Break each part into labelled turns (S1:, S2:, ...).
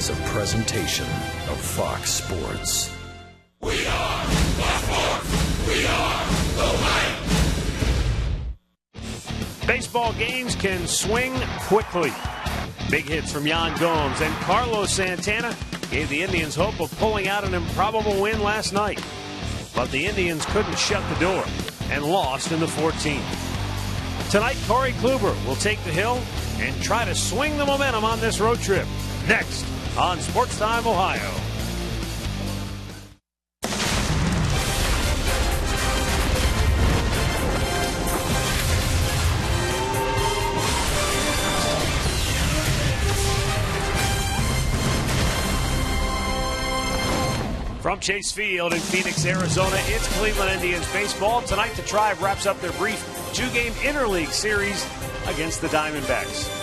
S1: is a presentation of Fox Sports.
S2: We are Baltimore. We are the Wings.
S3: Baseball games can swing quickly. Big hits from Yan Gomes and Carlos Santana gave the Indians hope of pulling out an improbable win last night. But the Indians couldn't shut the door and lost in the 14th. Tonight, Corey Kluber will take the hill and try to swing the momentum on this road trip. Next on Sports Time Ohio. From Chase Field in Phoenix, Arizona, it's Cleveland Indians baseball. Tonight, the Tribe wraps up their brief two-game interleague series against the Diamondbacks.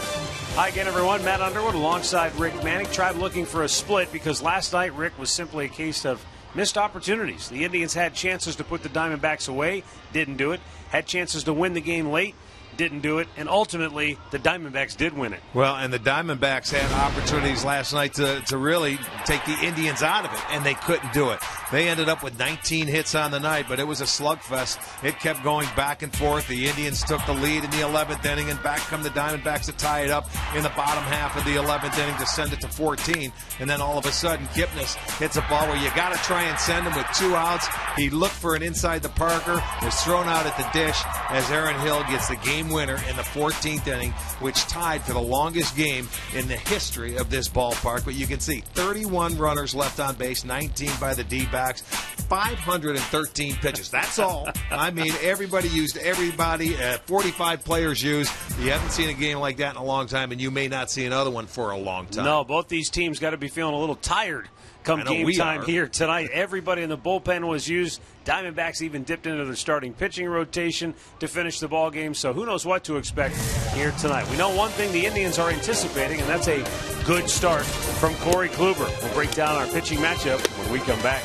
S3: Hi again, everyone. Matt Underwood alongside Rick Manning. Tribe looking for a split because last night, Rick, was simply a case of missed opportunities. The Indians had chances to put the Diamondbacks away, didn't do it. Had chances to win the game late, didn't do it, and ultimately the Diamondbacks did win it.
S4: Well, and the Diamondbacks had opportunities last night to really take the Indians out of it, and they couldn't do it. They ended up with 19 hits on the night, but it was a slugfest. It kept going back and forth. The Indians took the lead in the 11th inning, and back come the Diamondbacks to tie it up in the bottom half of the 11th inning to send it to 14. And then all of a sudden, Kipnis hits a ball where you got to try and send him with 2 outs. He looked for an inside the Parker, was thrown out at the dish as Aaron Hill gets the game winner in the 14th inning, which tied for the longest game in the history of this ballpark. But you can see 31 runners left on base, 19 by the D-backs, 513 pitches. That's all. I mean, everybody used everybody. 45 players used. You haven't seen a game like that in a long time, and you may not see another one for a long time.
S3: No, both these teams got to be feeling a little tired come game time here tonight. Everybody in the bullpen was used. Diamondbacks even dipped into their starting pitching rotation to finish the ball game, so who knows what to expect here tonight. We know one thing the Indians are anticipating, and that's a good start from Corey Kluber. We'll break down our pitching matchup when we come back.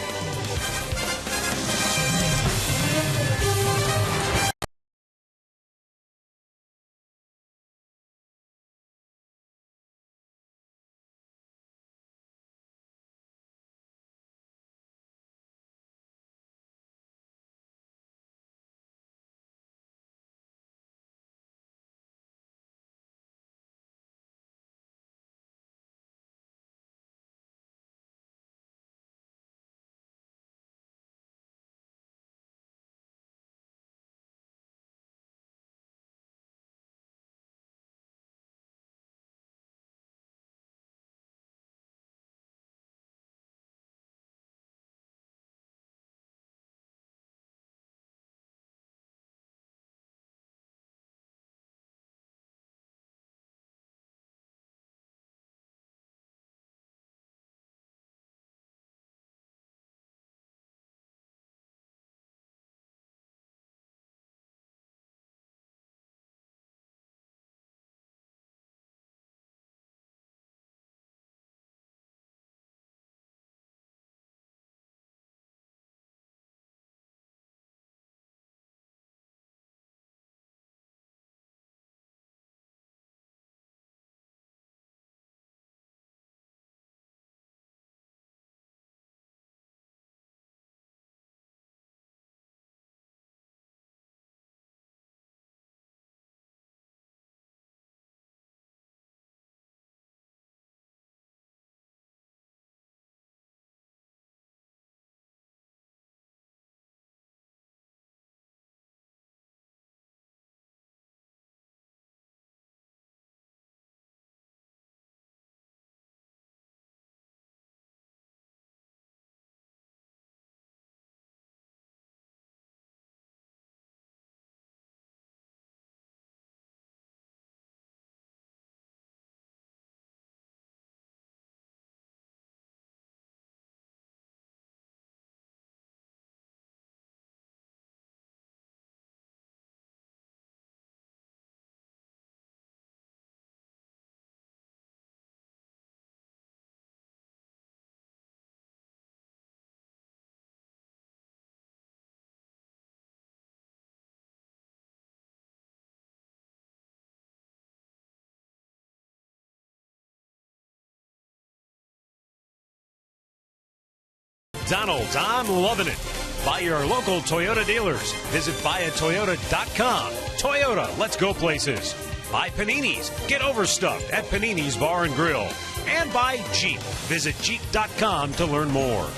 S3: McDonald's. I'm loving it. By your local Toyota dealers. Visit buyatoyota.com. Toyota, let's go places. By Panini's. Get overstuffed at Panini's Bar and Grill. And by Jeep. Visit Jeep.com to learn more.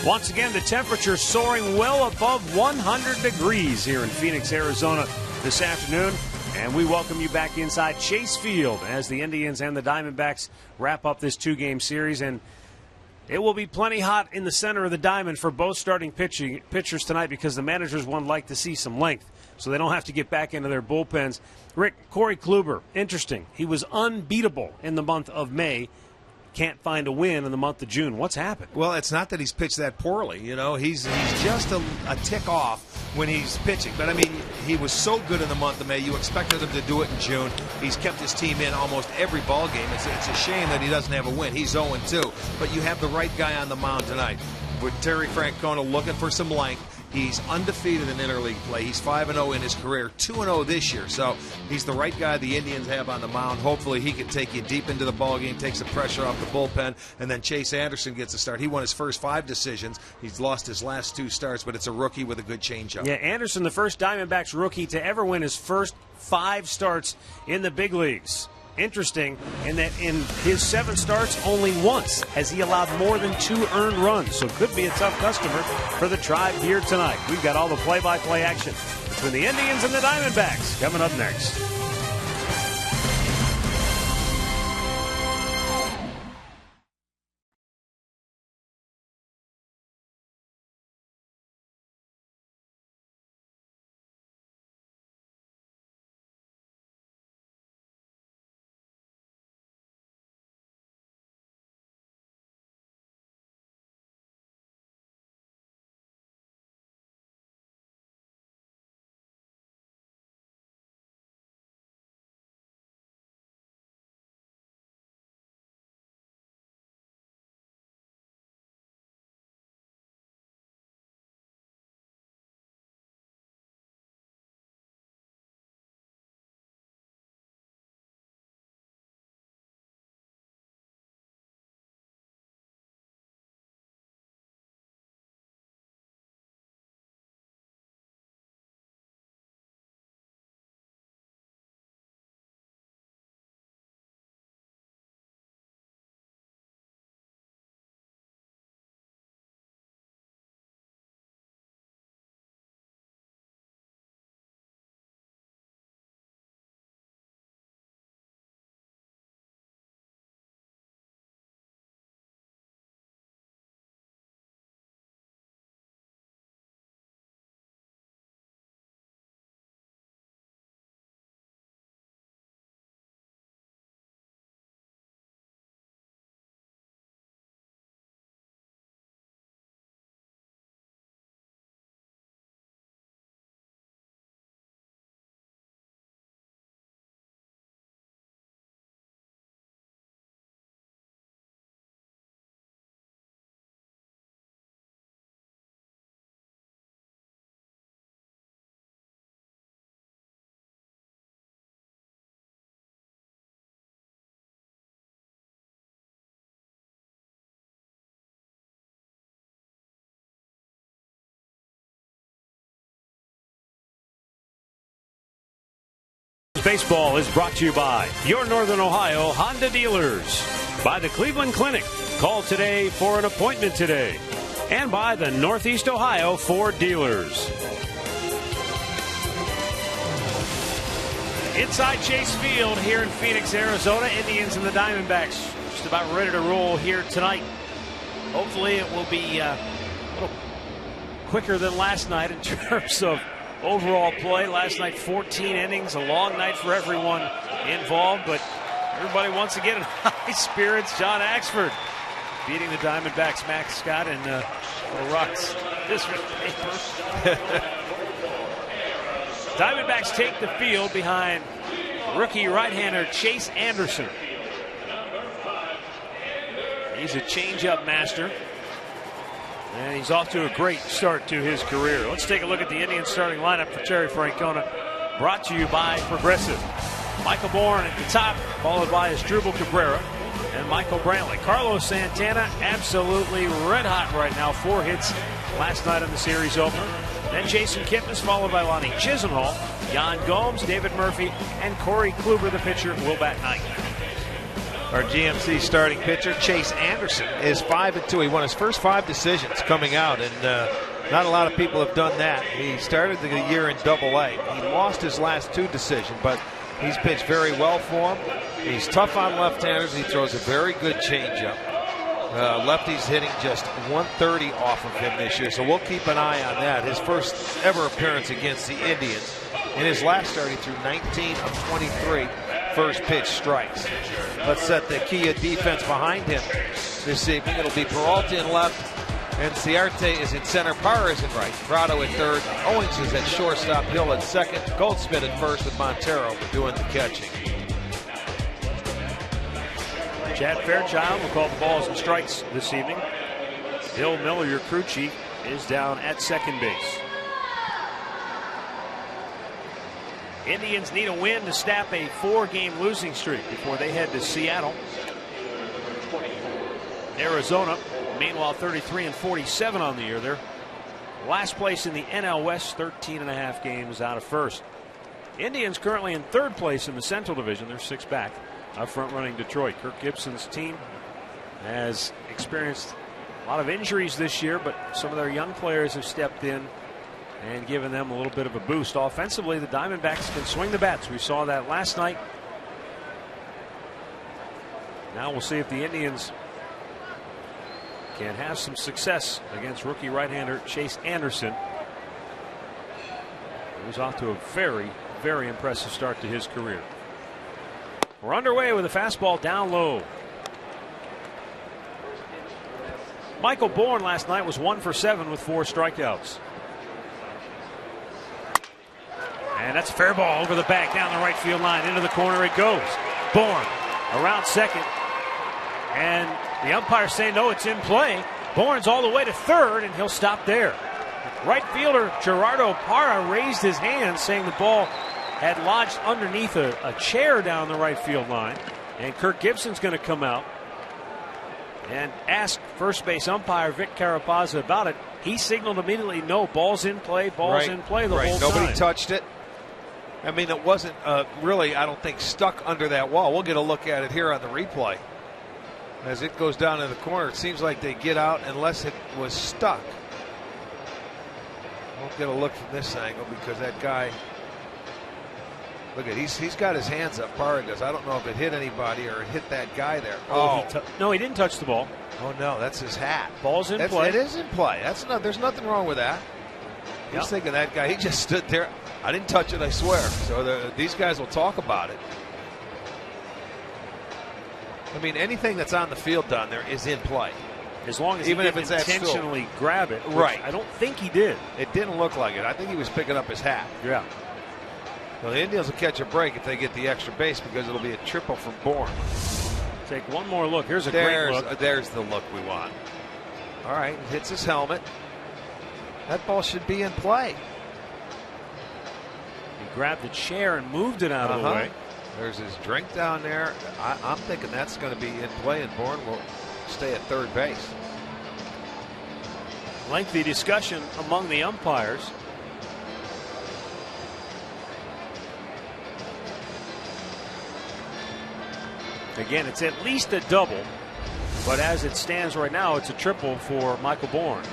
S3: Once again, the temperature soaring well above 100 degrees here in Phoenix, Arizona this afternoon. And we welcome you back inside Chase Field as the Indians and the Diamondbacks wrap up this two-game series. And it will be plenty hot in the center of the diamond for both starting pitchers tonight because the managers would like to see some length so they don't have to get back into their bullpens. Rick, Corey Kluber, interesting. He was unbeatable in the month of May. Can't find a win in the month of June. What's happened?
S4: Well, it's not that he's pitched that poorly. You know, he's just a tick off when he's pitching. But, I mean, he was so good in the month of May. You expected him to do it in June. He's kept his team in almost every ball game. It's a shame that he doesn't have a win. He's 0-2. But you have the right guy on the mound tonight. With Terry Francona looking for some length. He's undefeated in interleague play. He's 5-0 in his career, 2-0 this year. So he's the right guy the Indians have on the mound. Hopefully he can take you deep into the ballgame, take some pressure off the bullpen, and then Chase Anderson gets a start. He won his first 5 decisions. He's lost his last 2 starts, but it's a rookie with a good changeup.
S3: Yeah, Anderson, the first Diamondbacks rookie to ever win his first 5 starts in the big leagues. Interesting in that in his 7 starts, only once has he allowed more than 2 earned runs. So could be a tough customer for the Tribe here tonight. We've got all the play-by-play action between the Indians and the Diamondbacks coming up next. Baseball is brought to you by your Northern Ohio Honda dealers, by the Cleveland Clinic. Call today for an appointment today. And by the Northeast Ohio Ford dealers. Inside Chase Field here in Phoenix, Arizona. Indians and the Diamondbacks just about ready to roll here tonight. Hopefully it will be a little quicker than last night in terms of overall play. Last night, 14 innings, a long night for everyone involved, but everybody once again in high spirits. John Axford beating the Diamondbacks mascot in the Rocks district paper. Diamondbacks take the field behind rookie right-hander Chase Anderson. He's a change-up master. And he's off to a great start to his career. Let's take a look at the Indians starting lineup for Terry Francona. Brought to you by Progressive. Michael Bourne at the top, followed by Asdrubal Cabrera. and Michael Brantley. Carlos Santana, absolutely red hot right now. 4 hits last night on the series opener. Then Jason Kipnis, followed by Lonnie Chisenhall, Yan Gomes, David Murphy, and Corey Kluber, the pitcher, will bat 9th.
S4: Our GMC starting pitcher, Chase Anderson, is 5-2. He won his first 5 decisions coming out, and not a lot of people have done that. He started the year in Double-A. He lost his last 2 decisions, but he's pitched very well for him. He's tough on left-handers. He throws a very good changeup. Lefty's hitting just 130 off of him this year, so we'll keep an eye on that. His first ever appearance against the Indians. In his last start, he threw 19 of 23 first pitch strikes. Let's set the Kia defense behind him this evening. It'll be Peralta in left, and Ciarte is in center. Parra is in right. Prado at third. Owings is at shortstop. Hill at second. Goldschmidt at first, with Montero doing the catching.
S3: Chad Fairchild will call the balls and strikes this evening. Bill Miller, your crew chief, is down at second base. Indians need a win to snap a 4-game losing streak before they head to Seattle. Arizona, meanwhile, 33-47 on the year. They're last place in the NL West, 13.5 games out of first. Indians currently in 3rd place in the Central Division. They're 6 back of front-running Detroit. Kirk Gibson's team has experienced a lot of injuries this year, but some of their young players have stepped in and given them a little bit of a boost. Offensively, the Diamondbacks can swing the bats. We saw that last night. Now we'll see if the Indians can have some success against rookie right-hander Chase Anderson, who's off to a very, very impressive start to his career. We're underway with a fastball down low. Michael Bourne last night was 1 for 7 with 4 strikeouts. And that's a fair ball over the back, down the right field line, into the corner it goes. Bourne around second, and the umpire saying no, it's in play. Bourne's all the way to third, and he'll stop there. Right fielder Gerardo Parra raised his hand, saying the ball had lodged underneath a chair down the right field line, and Kirk Gibson's going to come out and ask first base umpire Vic Carapazza about it. He signaled immediately, no, ball's in play, ball's in play the whole time.
S4: Nobody touched it. I mean, it wasn't really, I don't think, stuck under that wall. We'll get a look at it here on the replay. As it goes down in the corner, it seems like they get out unless it was stuck. We'll get a look from this angle because that guy, look at, he's got his hands up. Parra does. I don't know if it hit anybody or it hit that guy there.
S3: No, he didn't touch the ball.
S4: Oh no, that's his hat.
S3: Ball's in play.
S4: It is in play. There's nothing wrong with that. He's thinking that guy. He just stood there. I didn't touch it, I swear. So these guys will talk about it. I mean, anything that's on the field down there is in play,
S3: as long as
S4: even
S3: he
S4: if it's
S3: intentionally grab it.
S4: Right.
S3: I don't think he did.
S4: It didn't look like it. I think he was picking up his hat.
S3: Yeah.
S4: Well, the Indians will catch a break if they get the extra base because it'll be a triple from Bourne.
S3: Take one more look. Here's a great look.
S4: There's the look we want. All right, hits his helmet. That ball should be in play.
S3: He grabbed the chair and moved it out of the way.
S4: There's his drink down there. I'm thinking that's going to be in play, and Bourne will stay at third base.
S3: Lengthy discussion among the umpires. Again, it's at least a double, but as it stands right now, it's a triple for Michael Bourne.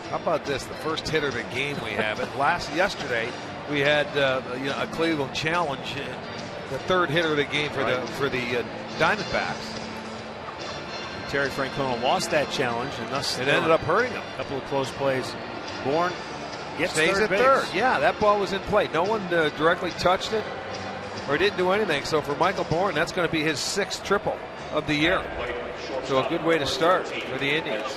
S4: How about this? The first hitter of the game we have it. Yesterday we had a Cleveland challenge. The third hitter of the game for the Diamondbacks.
S3: Terry Francona lost that challenge, and thus
S4: it ended up hurting him.
S3: A couple of close plays. Bourne
S4: stays at third. Yeah, that ball was in play. No one directly touched it or didn't do anything. So for Michael Bourne, that's going to be his 6th triple of the year. So a good way to start for the Indians.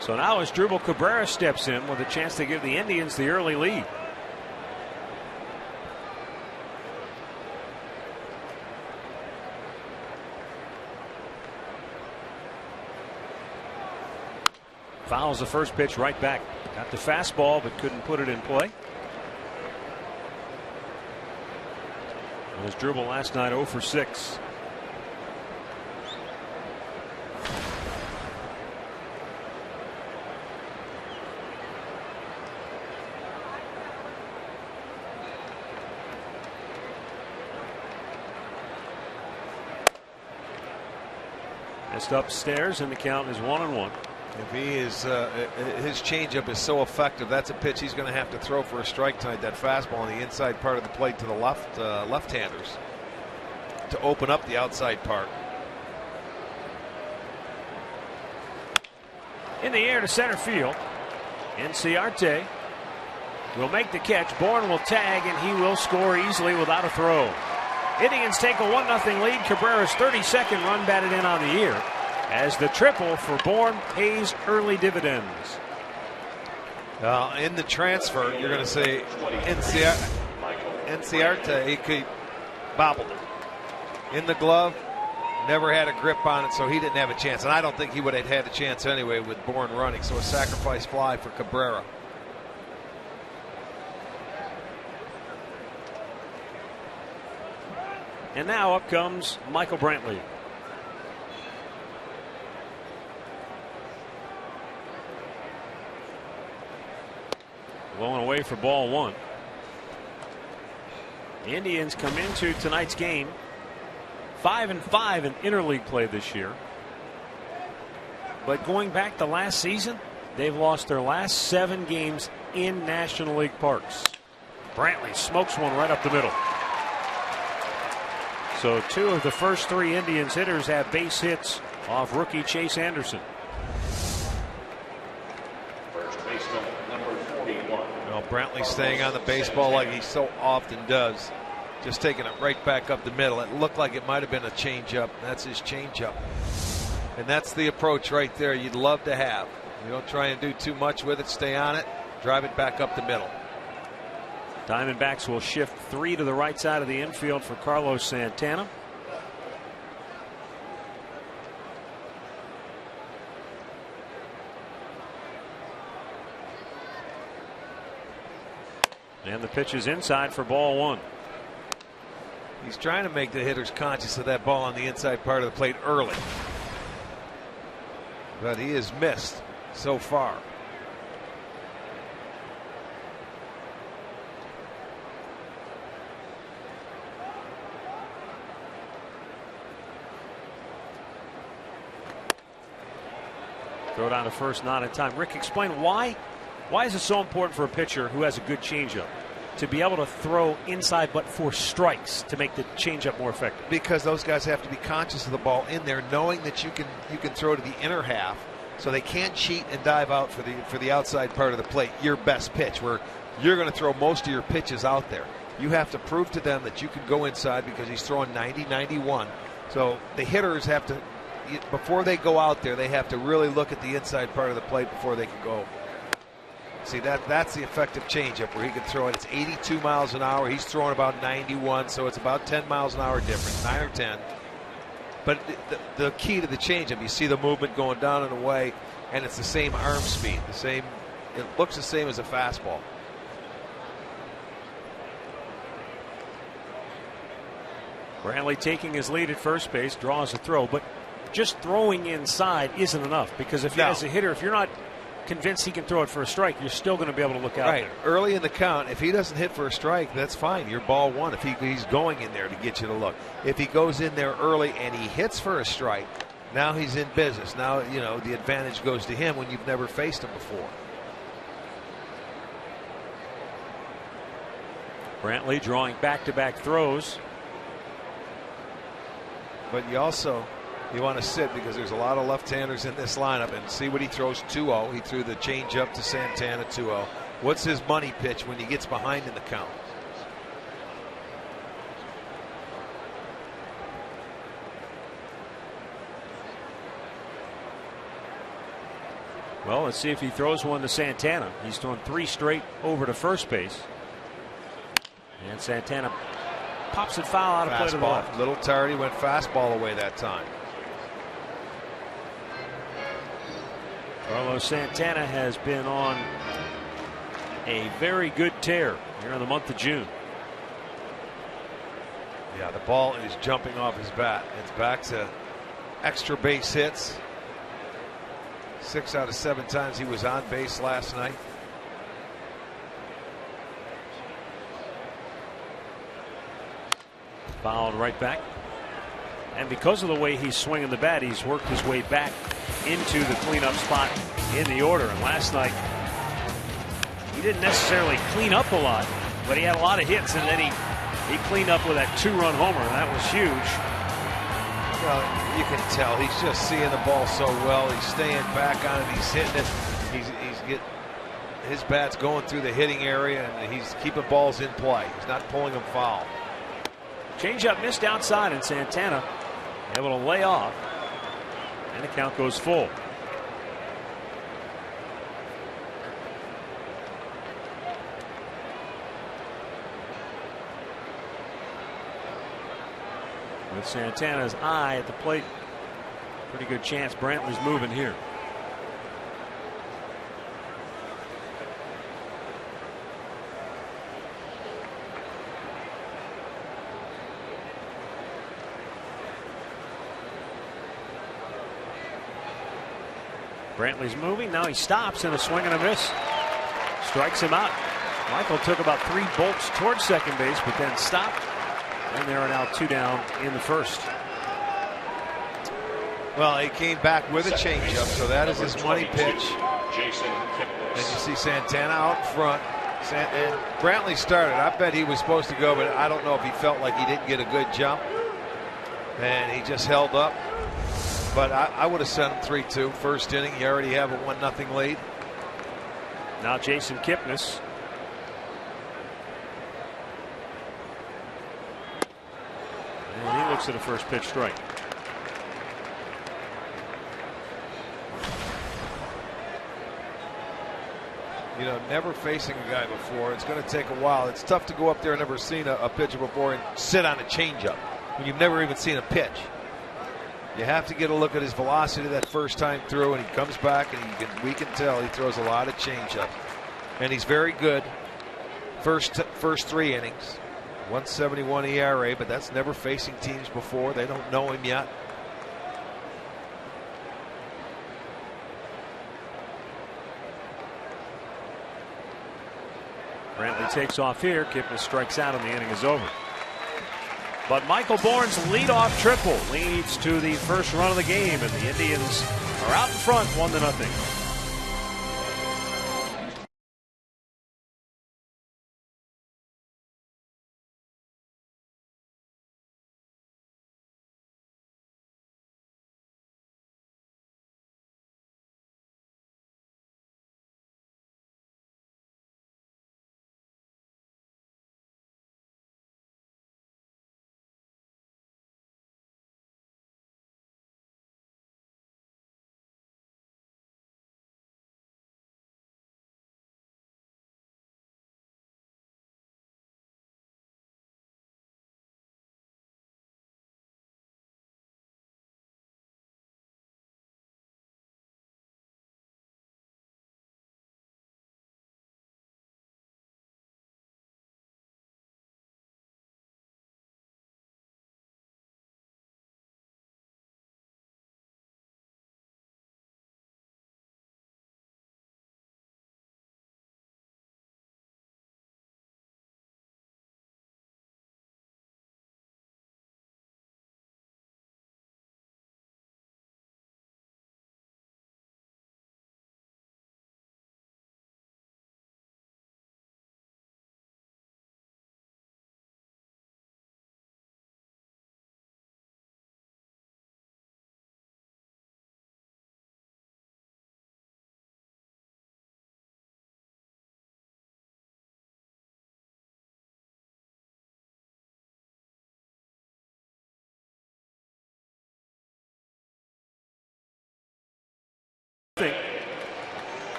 S3: So now as Drupal Cabrera steps in with a chance to give the Indians the early lead. Fouls the first pitch right back. Got the fastball but couldn't put it in play. His dribble last night 0 for 6. Missed upstairs, and the count is 1-1.
S4: If he is, his changeup is so effective, that's a pitch he's going to have to throw for a strike tonight. That fastball on the inside part of the plate to the left-handers to open up the outside part.
S3: In the air to center field. Inciarte will make the catch. Bourne will tag, and he will score easily without a throw. Indians take a 1-0 lead. Cabrera's 32nd run batted in on the year, as the triple for Bourne pays early dividends.
S4: In the transfer, you're going to say Inciarte, he could bobbled it. In the glove, never had a grip on it, so he didn't have a chance. And I don't think he would have had a chance anyway with Bourne running. So a sacrifice fly for Cabrera.
S3: And now up comes Michael Brantley. Blowing away for ball 1. The Indians come into tonight's game 5-5 in interleague play this year. But going back to last season, they've lost their last 7 games in National League parks. Brantley smokes one right up the middle. So 2 of the first 3 Indians hitters have base hits off rookie Chase Anderson.
S2: First baseman, number 41.
S4: Well, Brantley staying on the baseball like he so often does. Just taking it right back up the middle. It looked like it might have been a changeup. That's his changeup. And that's the approach right there you'd love to have. You don't try and do too much with it. Stay on it. Drive it back up the middle.
S3: Diamondbacks will shift 3 to the right side of the infield for Carlos Santana. And the pitch is inside for ball 1.
S4: He's trying to make the hitters conscious of that ball on the inside part of the plate early. But he has missed so far.
S3: Throw down to first, not in time. Rick, explain why is it so important for a pitcher who has a good changeup to be able to throw inside but for strikes to make the changeup more effective?
S4: Because those guys have to be conscious of the ball in there, knowing that you can throw to the inner half, so they can't cheat and dive out for the outside part of the plate. Your best pitch, where you're going to throw most of your pitches out there. You have to prove to them that you can go inside because he's throwing 90, 91. So the hitters have to, before they go out there, they have to really look at the inside part of the plate before they can go. See, that's the effective changeup where he can throw it. It's 82 miles an hour. He's throwing about 91, so it's about 10 miles an hour difference, 9 or 10. But the key to the changeup, you see the movement going down and away, and it's the same arm speed, it looks the same as a fastball.
S3: Brantley taking his lead at first base, draws a throw, but just throwing inside isn't enough, because if as a hitter, if you're not convinced he can throw it for a strike, you're still going to be able to look out there.
S4: Early in the count, if he doesn't hit for a strike, that's fine. You're ball 1 if he's going in there to get you to look. If he goes in there early and he hits for a strike, now he's in business. Now, the advantage goes to him when you've never faced him before.
S3: Brantley drawing back-to-back throws.
S4: But you want to sit, because there's a lot of left-handers in this lineup, and see what he throws. 2-0. He threw the changeup to Santana, 2-0. What's his money pitch when he gets behind in the count?
S3: Well, let's see if he throws one to Santana. He's thrown 3 straight over to first base. And Santana pops it foul out of play to the left.
S4: Little tardy, went fastball away that time.
S3: Carlos Santana has been on a very good tear here in the month of June.
S4: Yeah, the ball is jumping off his bat. It's back to extra base hits. 6 out of 7 times he was on base last night.
S3: Fouled right back. And because of the way he's swinging the bat, he's worked his way back into the cleanup spot in the order. And last night, he didn't necessarily clean up a lot, but he had a lot of hits, and then he cleaned up with that 2-run homer, and that was huge.
S4: Well, you can tell he's just seeing the ball so well. He's staying back on it. He's hitting it. He's getting his bat's going through the hitting area, and he's keeping balls in play. He's not pulling them foul.
S3: Changeup missed outside, and Santana able to lay off, and the count goes full. With Santana's eye at the plate, pretty good chance Brantley's moving here. Brantley's moving. Now he stops, and a swing and a miss strikes him out. Michael took about 3 bolts towards second base, but then stopped. And there are now 2 down in the first.
S4: Well, he came back with a changeup, so that is his money pitch. And you see Santana out front. And Brantley started. I bet he was supposed to go, but I don't know if he felt like he didn't get a good jump. And he just held up. But I would have sent him 3-2. First inning, you already have a 1-0 lead.
S3: Now Jason Kipnis. And he looks at a first pitch strike.
S4: You know, never facing a guy before. It's going to take a while. It's tough to go up there and never seen a pitcher before and sit on a changeup when you've never even seen a pitch. You have to get a look at his velocity that first time through, and he comes back, and we can tell he throws a lot of changeup. And he's very good. First 3 innings, 1.71 ERA, but that's never facing teams before. They don't know him yet.
S3: Brantley takes off here. Kipnis strikes out, and the inning is over. But Michael Bourne's leadoff triple leads to the first run of the game, and the Indians are out in front 1-0.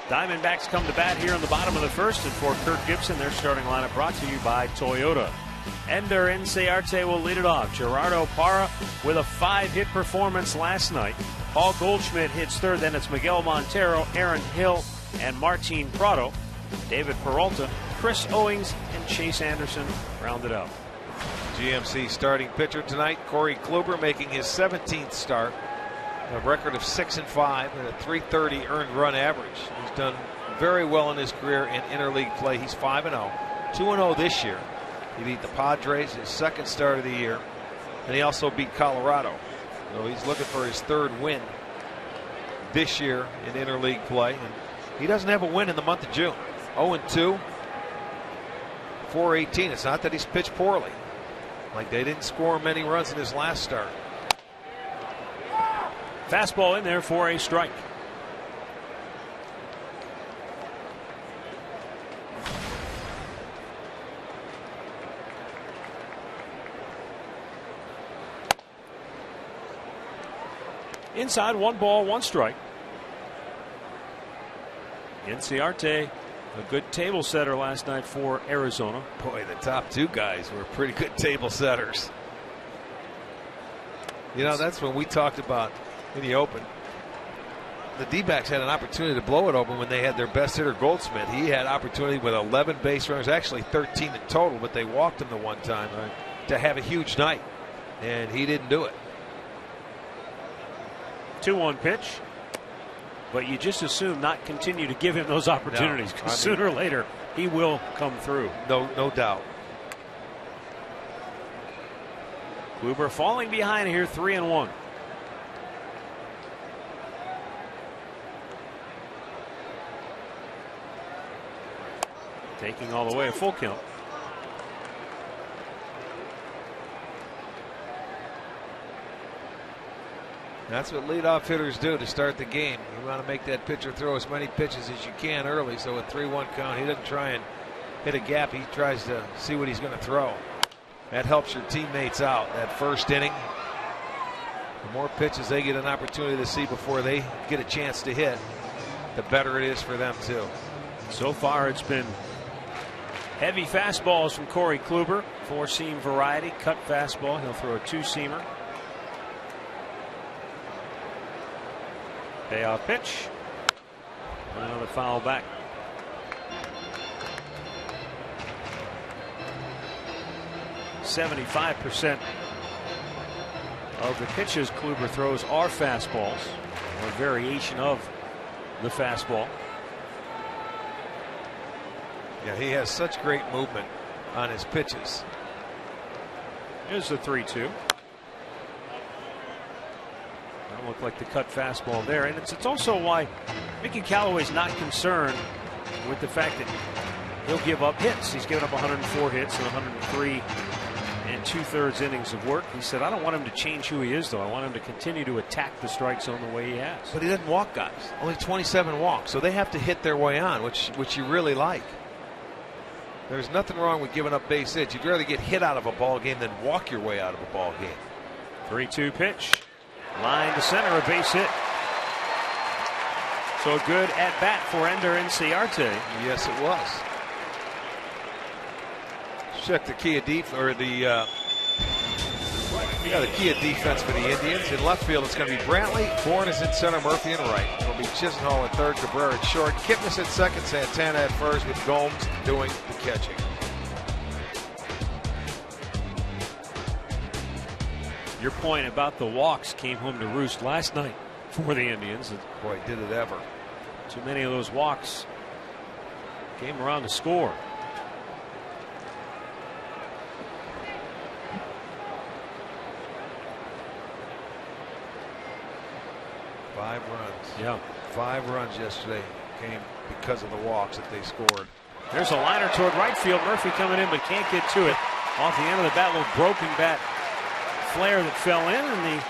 S3: Diamondbacks come to bat here in the bottom of the first, and for Kirk Gibson, their starting lineup brought to you by Toyota. Ender Inciarte will lead it off. Gerardo Parra with a 5-hit performance last night. Paul Goldschmidt hits third. Then it's Miguel Montero, Aaron Hill, and Martin Prado. David Peralta, Chris Owings, and Chase Anderson rounded out.
S4: GMC starting pitcher tonight, Corey Kluber, making his 17th start. A record of 6-5 and a .330 earned run average. He's done very well in his career in interleague play. He's 5-0, 2-0 this year. He beat the Padres, his second start of the year, and he also beat Colorado. So he's looking for his third win this year in interleague play. And he doesn't have a win in the month of June. 0-2, 418. It's not that he's pitched poorly. Like they didn't score many runs in his last start.
S3: Fastball in there for a strike. Inside, 1 ball, 1 strike. Inciarte, a good table setter last night for Arizona.
S4: Boy, the top 2 guys were pretty good table setters. You know, that's when we talked about in the open. The D-backs had an opportunity to blow it open when they had their best hitter, Goldschmidt. He had opportunity with 11 base runners, actually 13 in total, but they walked him the one time to have a huge night, and he didn't do it.
S3: 2-1 pitch, but you just assume not continue to give him those opportunities, because sooner or later he will come through.
S4: No doubt.
S3: Kluber falling behind here, 3-1. Taking all the way, a full count.
S4: That's what leadoff hitters do to start the game. You want to make that pitcher throw as many pitches as you can early, so a 3-1 count, he doesn't try and hit a gap. He tries to see what he's going to throw. That helps your teammates out. That first inning, the more pitches they get an opportunity to see before they get a chance to hit, the better it is for them too.
S3: So far it's been heavy fastballs from Corey Kluber, 4-seam variety, cut fastball. He'll throw a 2-seamer. Payoff pitch. And another foul back. .75% of the pitches Kluber throws are fastballs, or a variation of the fastball.
S4: Yeah, he has such great movement on his pitches.
S3: Here's the 3-2. That'll look like the cut fastball there. And it's also why Mickey Callaway's not concerned with the fact that he'll give up hits. He's given up 104 hits and 103 and 2/3 innings of work. He said, I don't want him to change who he is, though. I want him to continue to attack the strike zone the way he has.
S4: But he doesn't walk guys. Only 27 walks. So they have to hit their way on, which you really like. There's nothing wrong with giving up base hits. You'd rather get hit out of a ball game than walk your way out of a ball game.
S3: 3-2 pitch. Line to center, a base hit. So a good at bat for Ender Inciarte.
S4: Yes, it was. Check the Kia Kia defense for the Indians. In left field, it's going to be Brantley. Bourne is in center. Murphy in right. It'll be Chisenhall at third. Cabrera at short. Kipnis at second. Santana at first, with Gomes doing the catching.
S3: Your point about the walks came home to roost last night for the Indians.
S4: Boy, did it ever.
S3: Too many of those walks came around to score.
S4: Five runs.
S3: Yeah.
S4: 5 runs yesterday came because of the walks that they scored.
S3: There's a liner toward right field. Murphy coming in but can't get to it. Off the end of the bat, little broken bat flare that fell in, and the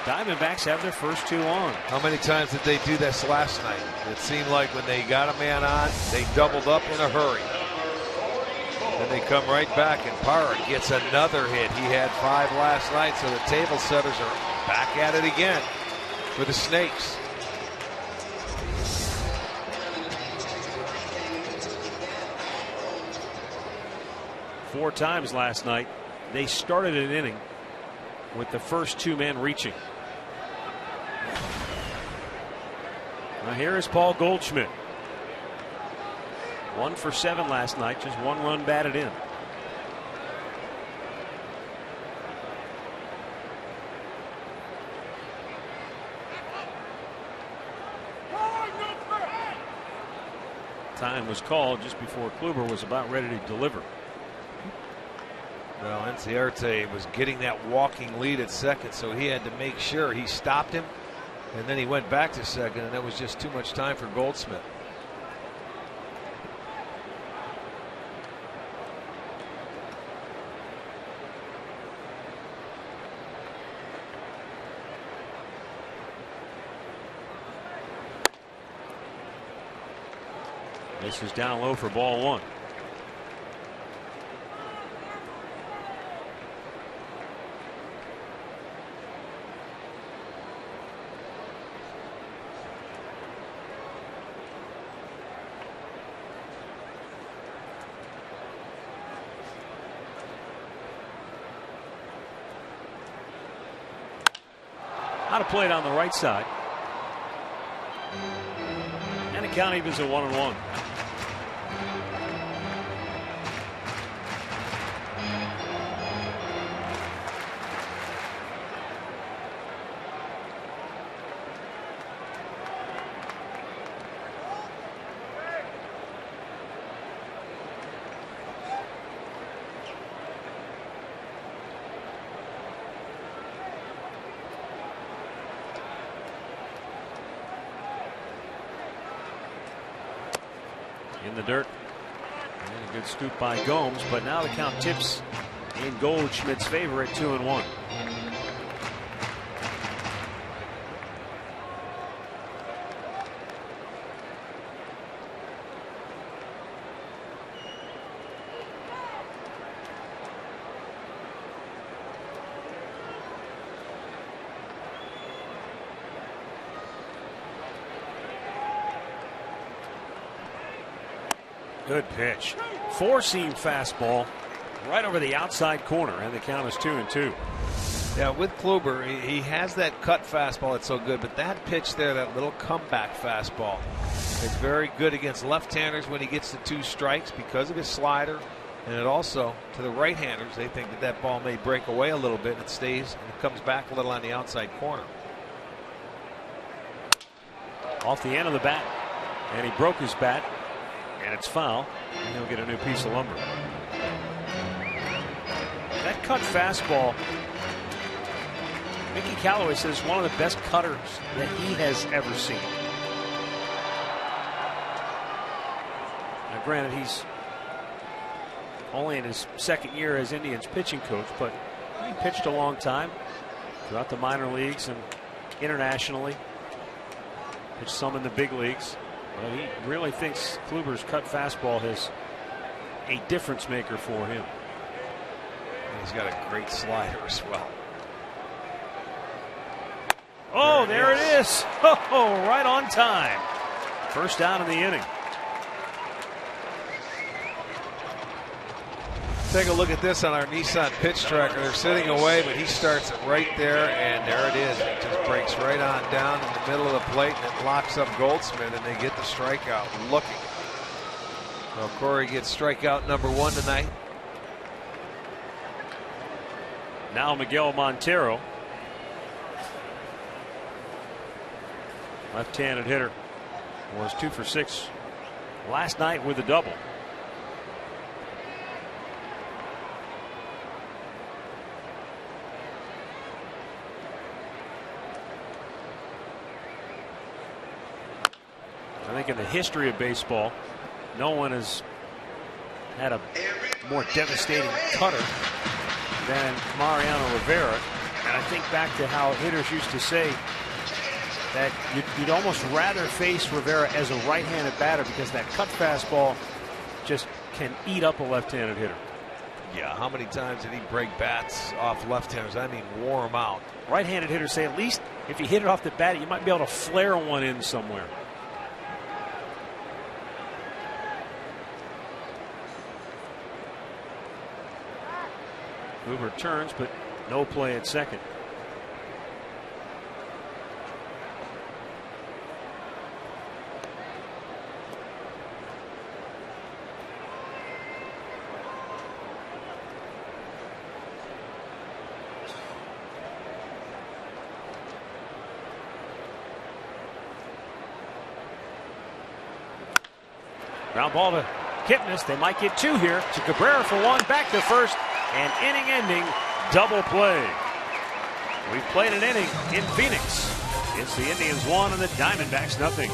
S3: Diamondbacks have their first 2 on.
S4: How many times did they do this last night? It seemed like when they got a man on, they doubled up in a hurry. Then they come right back, and Parra gets another hit. He had 5 last night, so the table setters are back at it again for the Snakes.
S3: Four times last night they started an inning with the first 2 men reaching. Now here is Paul Goldschmidt. 1 for 7 last night, just 1 run batted in. Time was called just before Kluber was about ready to deliver.
S4: Well, Inciarte was getting that walking lead at second, so he had to make sure he stopped him, and then he went back to second, and that was just too much time for Goldschmidt.
S3: This is down low for ball 1. Out of play on the right side. And the count evens at 1-1. In the dirt. And a good scoop by Gomes, but now the count tips in Goldschmidt's favor at 2-1. Good pitch. Four-seam fastball right over the outside corner, and the count is 2-2.
S4: Yeah, with Kluber, he has that cut fastball that's so good, but that pitch there, that little comeback fastball, is very good against left-handers when he gets the 2 strikes because of his slider, and it also, to the right-handers, they think that that ball may break away a little bit, and it stays, and it comes back a little on the outside corner.
S3: Off the end of the bat, and he broke his bat. And it's foul, and he'll get a new piece of lumber. That cut fastball, Mickey Callaway says one of the best cutters that he has ever seen. Now granted, he's only in his second year as Indians pitching coach, but he pitched a long time throughout the minor leagues and internationally. Pitched some in the big leagues. Well, he really thinks Kluber's cut fastball is a difference maker for him.
S4: He's got a great slider as well.
S3: Oh, there it is. Oh, right on time. First down in the inning.
S4: Take a look at this on our Nissan pitch tracker. They're sitting away, but he starts it right there, and there it is. It just breaks right on down in the middle of the plate, and it locks up Goldschmidt, and they get the strikeout looking. So Corey gets strikeout number 1 tonight.
S3: Now Miguel Montero, left-handed hitter, was 2 for 6 last night with a double. I think in the history of baseball, no one has had a more devastating cutter than Mariano Rivera. And I think back to how hitters used to say that you'd almost rather face Rivera as a right-handed batter because that cut fastball just can eat up a left-handed hitter.
S4: Yeah, how many times did he break bats off left-handers? I mean, wore them out.
S3: Right-handed hitters say at least if you hit it off the bat, you might be able to flare one in somewhere. Kluber turns, but no play at second. Ground ball to Kipnis. They might get two here. To Cabrera for one. Back to first. And inning-ending double play. We've played an inning in Phoenix. It's the Indians 1 and the Diamondbacks nothing.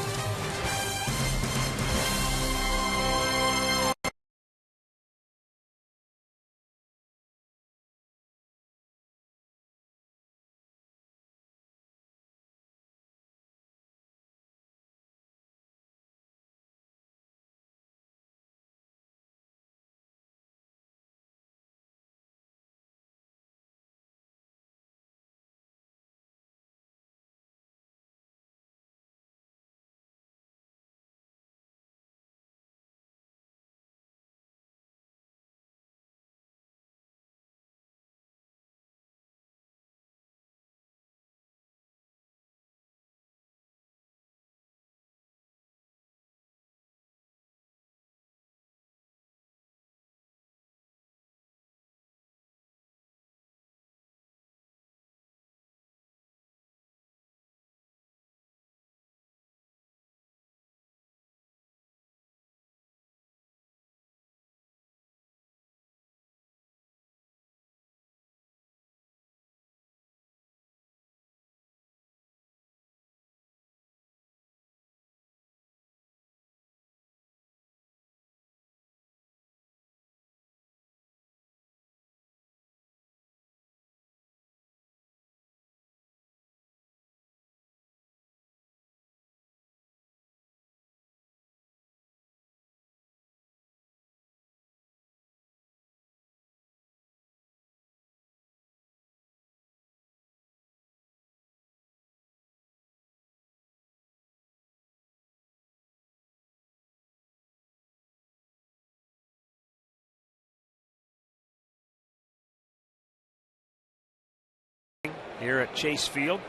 S3: Here at Chase Field.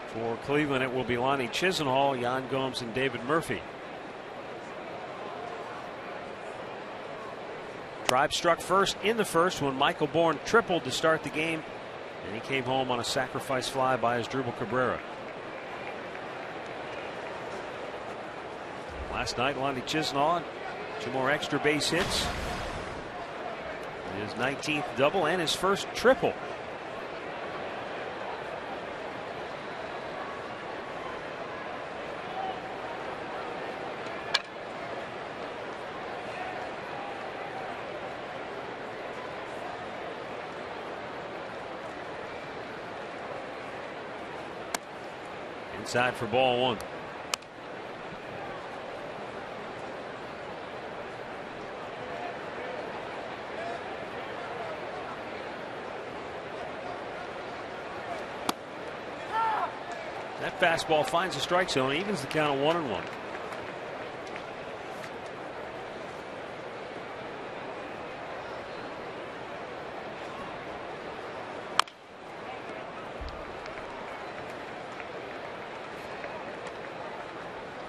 S3: For Cleveland, it will be Lonnie Chisenhall, Yan Gomes, and David Murphy. Tribe struck first in the first when Michael Bourne tripled to start the game, and he came home on a sacrifice fly by Asdrubal Cabrera. Last night, Lonnie Chisenhall, 2 more extra base hits, his 19th double, and his first triple. Inside for ball 1. That fastball finds the strike zone, evens the count of 1-1.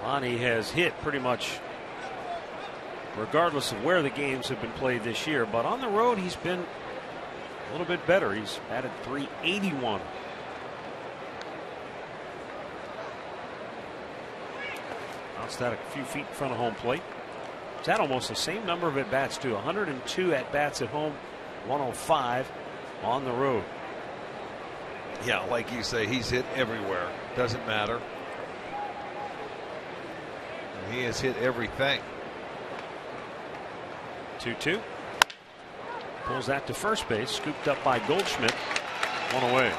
S3: Lonnie has hit pretty much regardless of where the games have been played this year, but on the road he's been a little bit better. He's batted .381. Bounced that a few feet in front of home plate. He's had almost the same number of at bats too. 102 at bats at home, 105 on the road.
S4: Yeah, like you say, he's hit everywhere. Doesn't matter. He has hit everything.
S3: 2-2. Pulls that to first base. Scooped up by Goldschmidt. 1 away.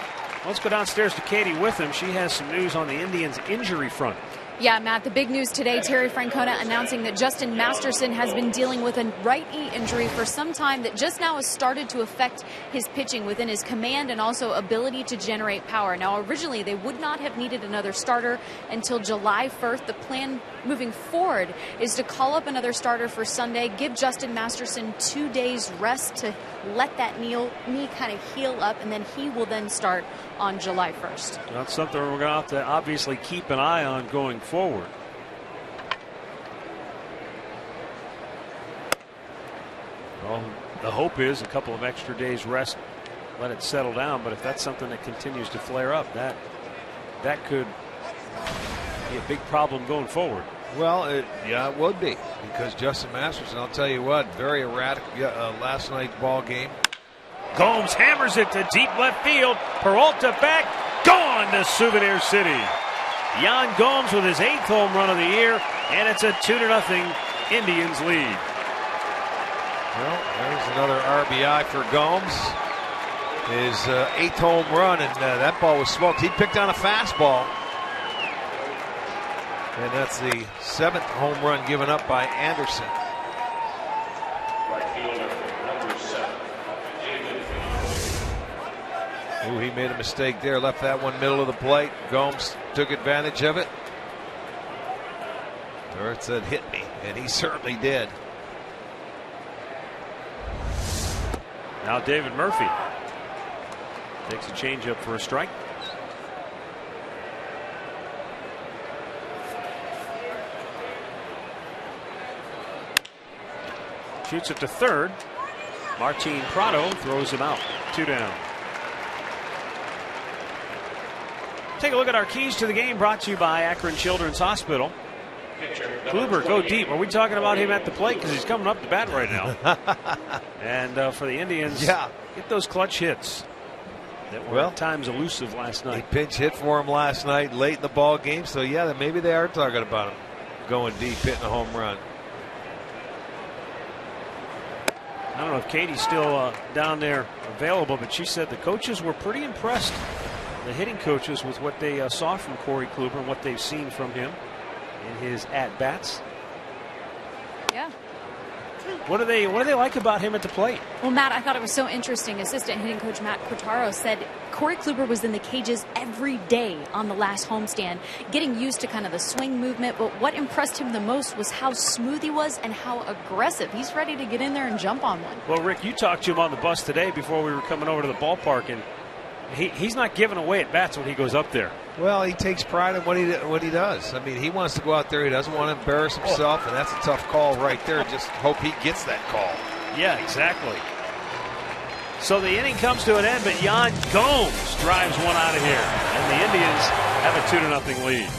S3: Let's go downstairs to Katie with him. She has some news on the Indians' injury front.
S5: Yeah, Matt, the big news today, Terry Francona announcing that Justin Masterson has been dealing with a right knee injury for some time that just now has started to affect his pitching within his command and also ability to generate power. Now, originally, they would not have needed another starter until July 1st. The plan moving forward is to call up another starter for Sunday, give Justin Masterson 2 days rest to let that knee kind of heal up, and then he will then start on July 1st.
S3: That's something we're going to have to obviously keep an eye on going forward. Well, the hope is a couple of extra days rest, let it settle down, but if that's something that continues to flare up, that could be a big problem going forward.
S4: Well, yeah, it would be, because Justin Masterson, I'll tell you what, very erratic last night's ball game.
S3: Gomes hammers it to deep left field. Peralta back, gone to Souvenir City. Yan Gomes with his 8th home run of the year, and it's a 2-0 Indians lead.
S4: Well, there's another RBI for Gomes. His 8th home run, and that ball was smoked. He picked on a fastball. And that's the 7th home run given up by Anderson.
S2: Right fielder, number 7.
S4: Ooh, he made a mistake there. Left that one middle of the plate. Gomes took advantage of it. Or said, hit me. And he certainly did.
S3: Now David Murphy takes a changeup for a strike. Shoots it to third. Martin Prado throws him out. 2 down. Take a look at our keys to the game, brought to you by Akron Children's Hospital. Kluber, go deep. Are we talking about him at the plate? Because he's coming up to bat right now. And for the Indians, get those clutch hits that were at times elusive last night.
S4: He pinch hit for him last night late in the ball game. So, yeah, maybe they are talking about him going deep, hitting a home run.
S3: I don't know if Katie's still down there available, but she said the coaches were pretty impressed, the hitting coaches, with what they saw from Corey Kluber and what they've seen from him in his at-bats.
S5: Yeah.
S3: What do they like about him at the plate?
S5: Well, Matt, I thought it was so interesting. Assistant hitting coach Matt Quattaro said Corey Kluber was in the cages every day on the last homestand, getting used to kind of the swing movement. But what impressed him the most was how smooth he was and how aggressive. He's ready to get in there and jump on one.
S3: Well, Rick, you talked to him on the bus today before we were coming over to the ballpark, and he's not giving away at bats when he goes up there.
S4: Well, he takes pride in what he does. I mean, he wants to go out there. He doesn't want to embarrass himself, and that's a tough call right there. Just hope he gets that call.
S3: Yeah, exactly. So the inning comes to an end, but Yan Gomes drives one out of here, and the Indians have a 2-0 lead.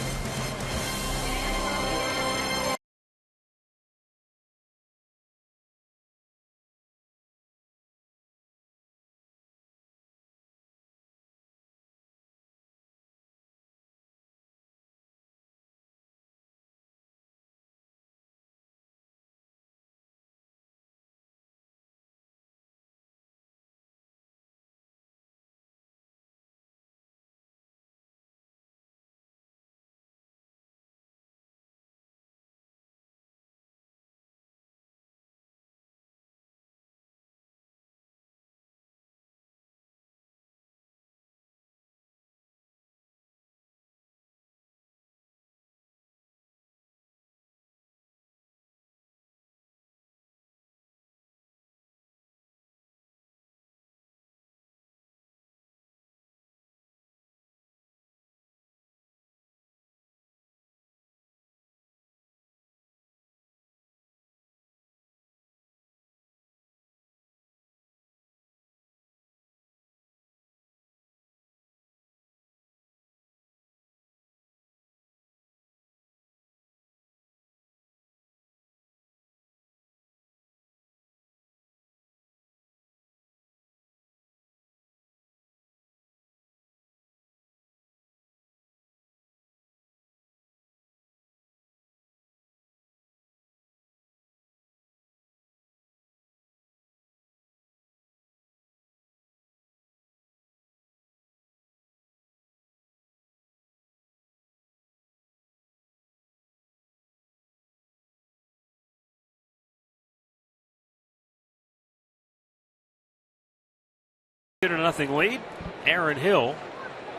S3: Nothing lead. Aaron Hill,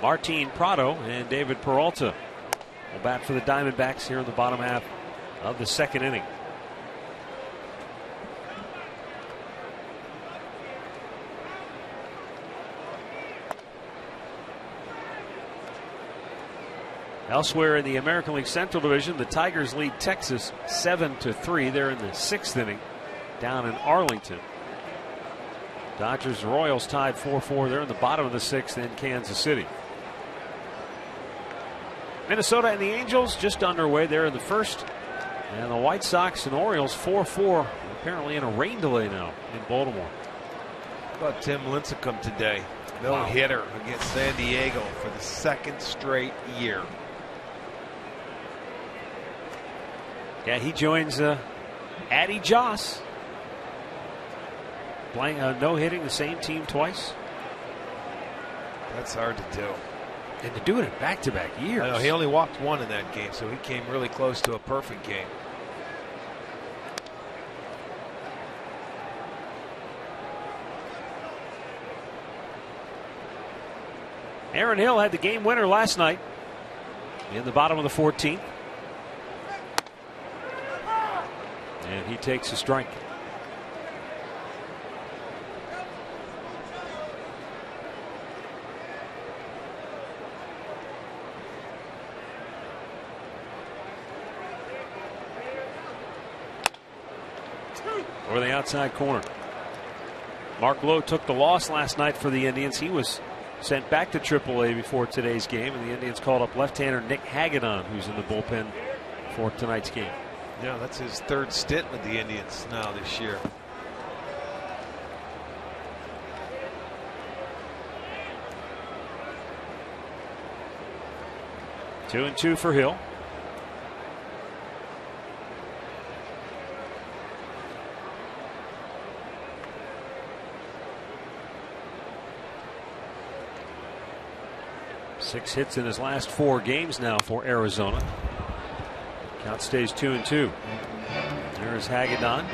S3: Martin Prado, and David Peralta will bat for the Diamondbacks here in the bottom half of the second inning. Elsewhere in the American League Central Division, the Tigers lead Texas 7-3. They're in the 6th inning down in Arlington. Dodgers and Royals tied 4-4. They're in the bottom of the 6th in Kansas City. Minnesota and the Angels just underway. They're in the 1st And the White Sox and Orioles 4-4, apparently in a rain delay now in Baltimore.
S4: How about Tim Lincecum today? No hitter against San Diego for the second straight year.
S3: Yeah, he joins Addy Joss. No hitting the same team twice.
S4: That's hard to do.
S3: And to do it in back-to-back years.
S4: I know, he only walked one in that game, so he came really close to a perfect game.
S3: Aaron Hill had the game winner last night in the bottom of the 14th. And he takes a strike. Over the outside corner. Mark Lowe took the loss last night for the Indians. He was sent back to AAA before today's game, and the Indians called up left-hander Nick Hagedorn, who's in the bullpen for tonight's game.
S4: Yeah, that's his third stint with the Indians now this year.
S3: Two and two for Hill. Six hits in his last 4 games now for Arizona. Count stays 2-2. There's Hagedorn.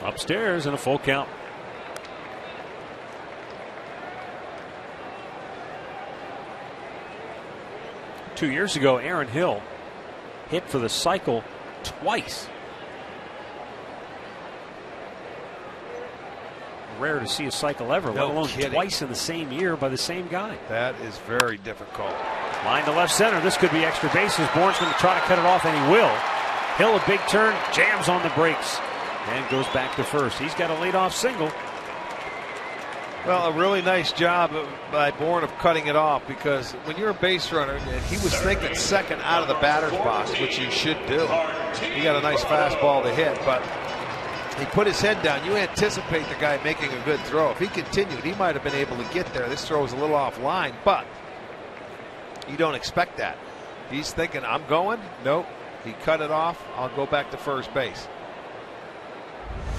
S3: Upstairs and a full count. Two years ago, Aaron Hill hit for the cycle twice. Rare to see a cycle ever, let alone twice in the same year by the same guy.
S4: That is very difficult.
S3: Line to left center. This could be extra bases. Bourne's going to try to cut it off, and he will. Hill, a big turn, jams on the brakes, and goes back to first. He's got a leadoff single.
S4: Well, a really nice job by Bourne of cutting it off, because when you're a base runner, and he was thinking second out of the batter's box, which you should do. He got a nice fastball to hit, but he put his head down. You anticipate the guy making a good throw. If he continued, he might have been able to get there. This throw is a little off line, but you don't expect that. He's thinking, I'm going. Nope. He cut it off. I'll go back to first base.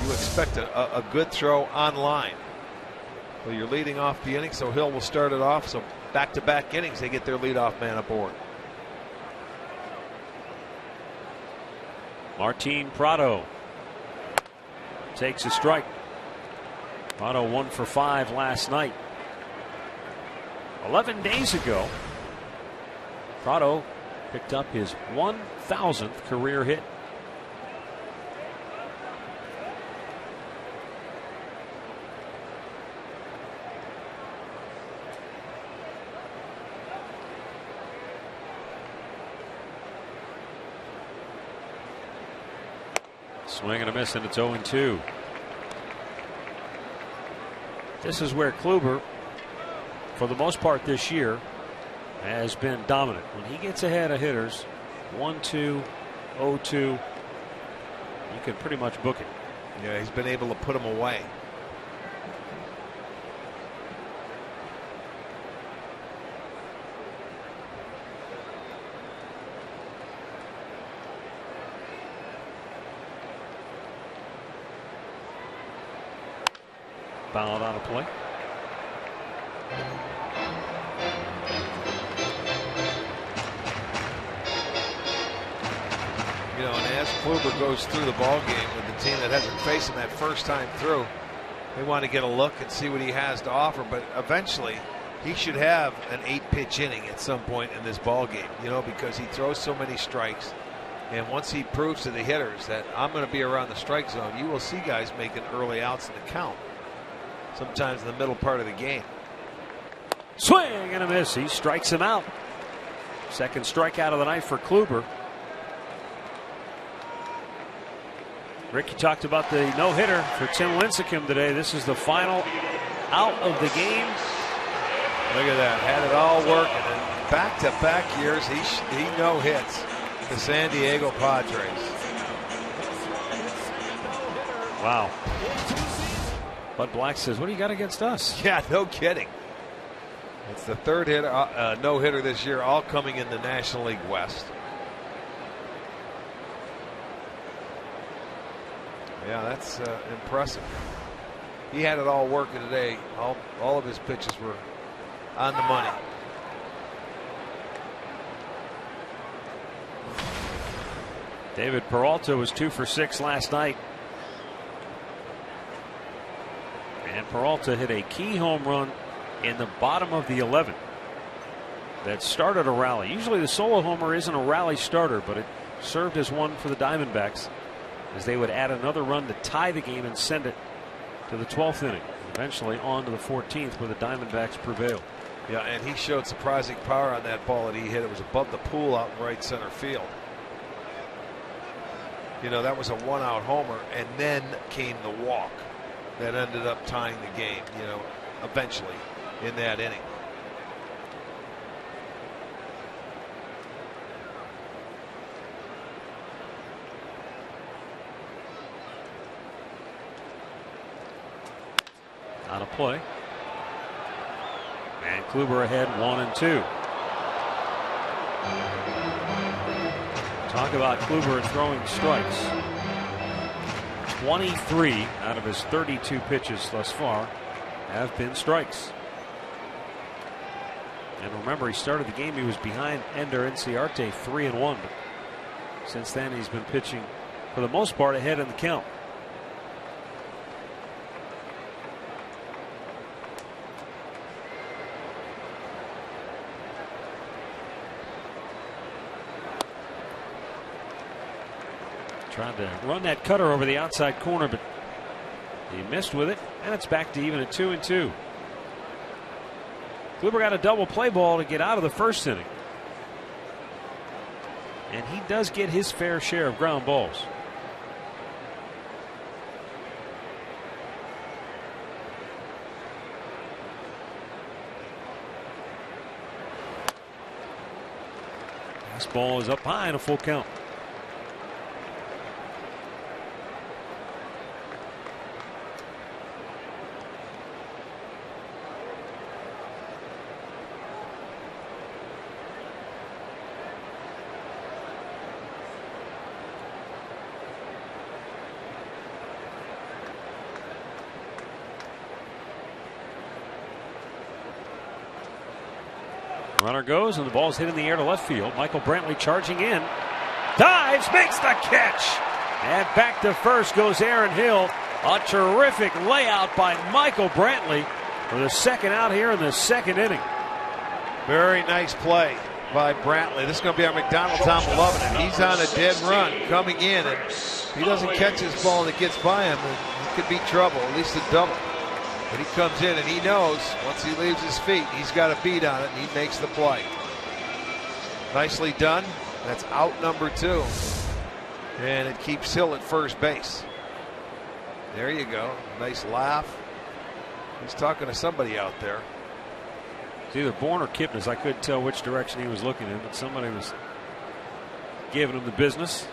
S4: You expect a good throw on line. Well, you're leading off the inning, so Hill will start it off. So back-to-back innings, they get their leadoff man aboard.
S3: Martin PRADO takes a strike. PRADO 1 for 5 last night. 11 days ago, PRADO picked up his 1,000th career hit. Swing and a miss, and it's 0-2. This is where Kluber, for the most part this year, has been dominant. When he gets ahead of hitters, 1-2, 0-2, you can pretty much book it.
S4: Yeah, he's been able to put him away.
S3: Fouled out of play.
S4: You know, and as Kluber goes through the ball game with the team that hasn't faced him that first time through, they want to get a look and see what he has to offer. But eventually, he should have an 8-pitch inning at some point in this ball game. You know, because he throws so many strikes, and once he proves to the hitters that I'm going to be around the strike zone, you will see guys making early outs in the count. Sometimes in the middle part of the game.
S3: Swing and a miss. He strikes him out. Second strikeout of the night for Kluber. Rick, you talked about the no-hitter for Tim Lincecum today. This is the final out of the game.
S4: Look at that. Had it all working. And back-to-back years, he no-hits the San Diego Padres.
S3: Wow. Bud Black says, what do you got against us?
S4: Yeah, no kidding. It's the third no-hitter this year, all coming in the National League West. Yeah, that's impressive. He had it all working today. All of his pitches were on the money.
S3: David Peralta was 2 for 6 last night. And Peralta hit a key home run in the bottom of the 11th that started a rally. Usually the solo homer isn't a rally starter, but it served as one for the Diamondbacks, as they would add another run to tie the game and send it to the 12th inning. Eventually on to the 14th, where the Diamondbacks prevailed.
S4: Yeah, and he showed surprising power on that ball that he hit. It was above the pool out in right center field. You know, that was a one-out homer, and then came the walk that ended up tying the game, you know, eventually in that inning.
S3: Out of play. And Kluber ahead 1-2. Talk about Kluber throwing strikes. 23 out of his 32 pitches thus far have been strikes. And remember, he started the game, he was behind Ender Inciarte 3-1. But since then, he's been pitching for the most part ahead in the count. Trying to run that cutter over the outside corner, but he missed with it, and it's back to even at 2-2. Kluber got a double play ball to get out of the first inning, and he does get his fair share of ground balls. This ball is up high and a full count. Runner goes, and the ball's hit in the air to left field. Michael Brantley charging in. Dives, makes the catch. And back to first goes Aaron Hill. A terrific layout by Michael Brantley for the second out here in the second inning.
S4: Very nice play by Brantley. This is going to be our McDonald's. I'm loving it. He's on a dead run coming in, and if he doesn't catch his ball and it gets by him, it could be trouble, at least a double. But he comes in and he knows once he leaves his feet, he's got a beat on it, and he makes the play. Nicely done. That's out number 2. And it keeps Hill at first base. There you go. Nice laugh. He's talking to somebody out there.
S3: It's either Bourne or Kipnis. I couldn't tell which direction he was looking in, but somebody was giving him the business.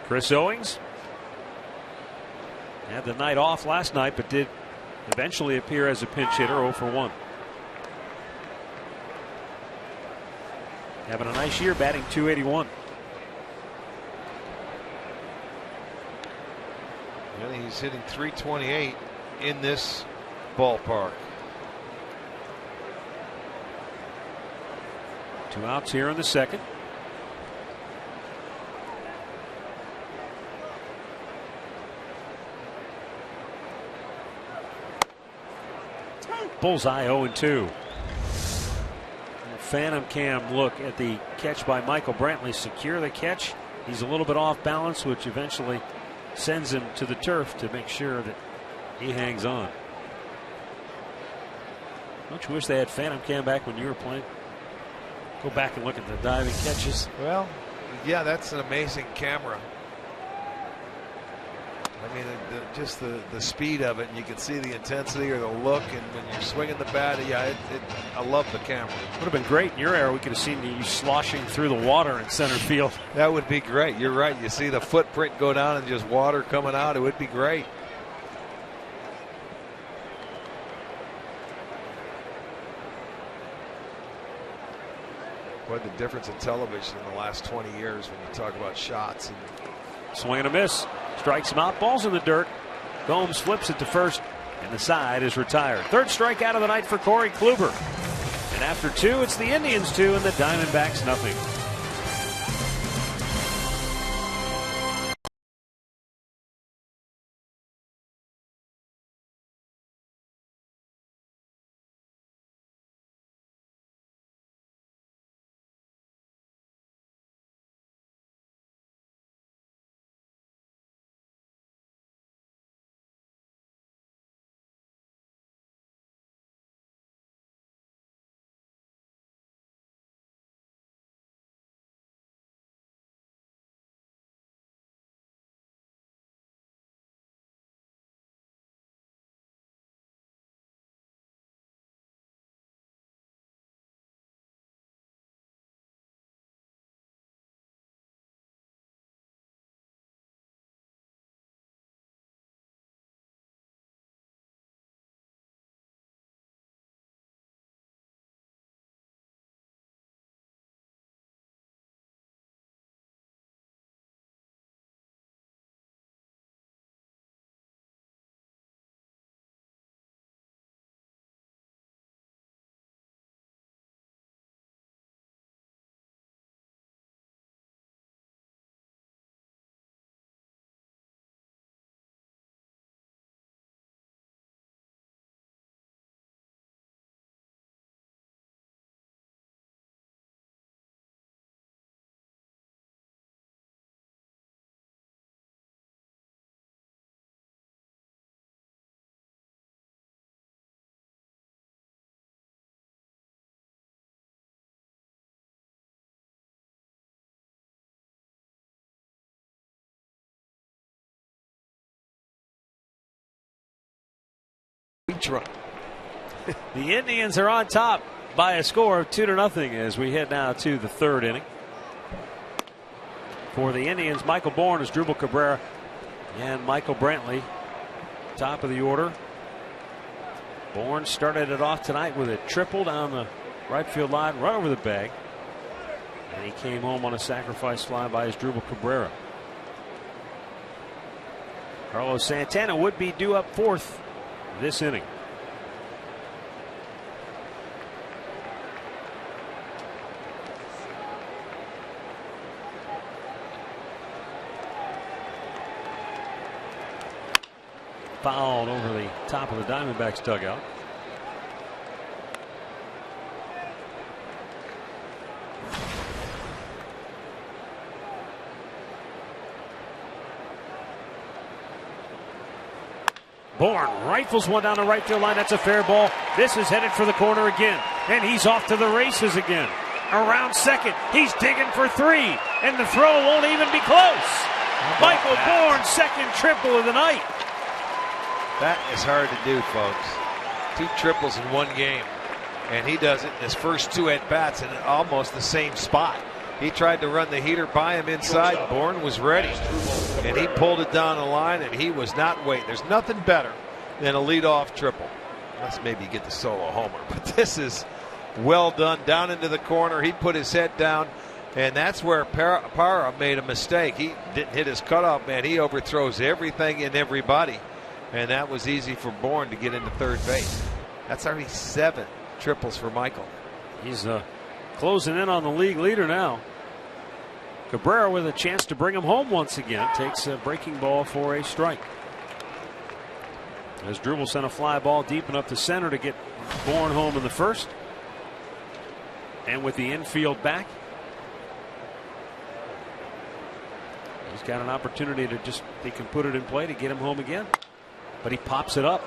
S3: Chris Owings had the night off last night, but did eventually appear as a pinch hitter, 0 for 1. Having a nice year, batting .281.
S4: And he's hitting .328 in this ballpark.
S3: 2 outs here in the second. Bullseye 0-2. Phantom cam look at the catch by Michael Brantley. Secure the catch. He's a little bit off balance, which eventually sends him to the turf to make sure that he hangs on. Don't you wish they had Phantom Cam back when you were playing? Go back and look at the diving catches.
S4: Well, yeah, that's an amazing camera. I mean, just the speed of it, and you can see the intensity or the look, and when you're swinging the bat, yeah, I love the camera.
S3: Would have been great in your era. We could have seen you sloshing through the water in center field.
S4: That would be great. You're right. You see the footprint go down and just water coming out. It would be great. What the difference in television in the last 20 years when you talk about shots. And
S3: swing and a miss. Strikes him out. Ball's in the dirt. Gomes flips it to first, and the side is retired. Third strikeout of the night for Corey Kluber. And after 2, it's the Indians 2 and the Diamondbacks nothing.
S4: run.
S3: The Indians are on top by a score of 2-0 as we head now to the 3rd inning. For the Indians, Michael Bourn is Drupal Cabrera and Michael Brantley, top of the order. Bourn started it off tonight with a triple down the right field line, right over the bag. And he came home on a sacrifice fly by his Drupal Cabrera. Carlos Santana would be due up 4th this inning. Fouled over the top of the Diamondbacks dugout. Bourn rifles one down the right field line. That's a fair ball. This is headed for the corner again. And he's off to the races again. Around second. He's digging for 3. And the throw won't even be close. Michael Bourn, second triple of the night.
S4: That is hard to do, folks. 2 triples in 1 game. And he does it in his first 2 at-bats in almost the same spot. He tried to run the heater by him inside. Bourn was ready. And he pulled it down the line, and he was not waiting. There's nothing better than a leadoff triple. Unless maybe you get the solo homer. But this is well done. Down into the corner. He put his head down. And that's where Parra made a mistake. He didn't hit his cutoff man. He overthrows everything and everybody. And that was easy for Bourn to get into third base. That's already 7 triples for Michael.
S3: He's closing in on the league leader now. Cabrera with a chance to bring him home once again. Takes a breaking ball for a strike. As Drupal sent a fly ball deep enough to center to get Bourn home in the first. And with the infield back, he's got an opportunity to just, he can put it in play to get him home again. But he pops it up.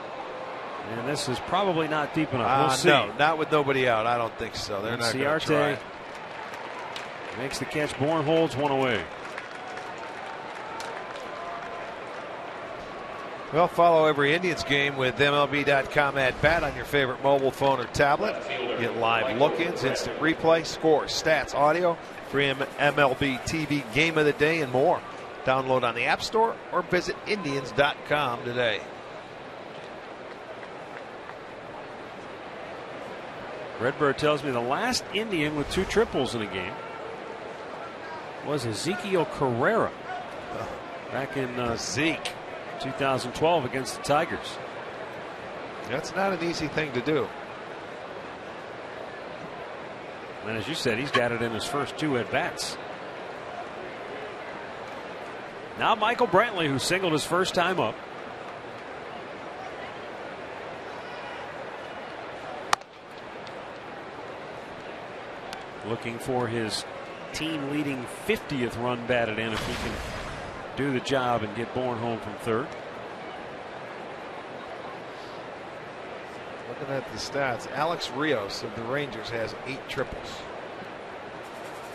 S3: And this is probably not deep enough. We'll see.
S4: No, not with nobody out. I don't think so. They're not going to try.
S3: Makes the catch. Bourne holds one away.
S4: Well, follow every Indians game with MLB.com at bat on your favorite mobile phone or tablet. Get live look-ins, instant replay, scores, stats, audio, free MLB TV game of the day, and more. Download on the App Store or visit Indians.com today.
S3: Redbird tells me the last Indian with 2 triples in a game was Ezekiel Carrera back in
S4: Zeke
S3: 2012 against the Tigers.
S4: That's not an easy thing to do.
S3: And as you said, he's got it in his first 2 at-bats. Now Michael Brantley, who singled his first time up. Looking for his team-leading 50th run batted in if he can do the job and get Bourne home from third.
S4: Looking at the stats, Alex Rios of the Rangers has 8 triples,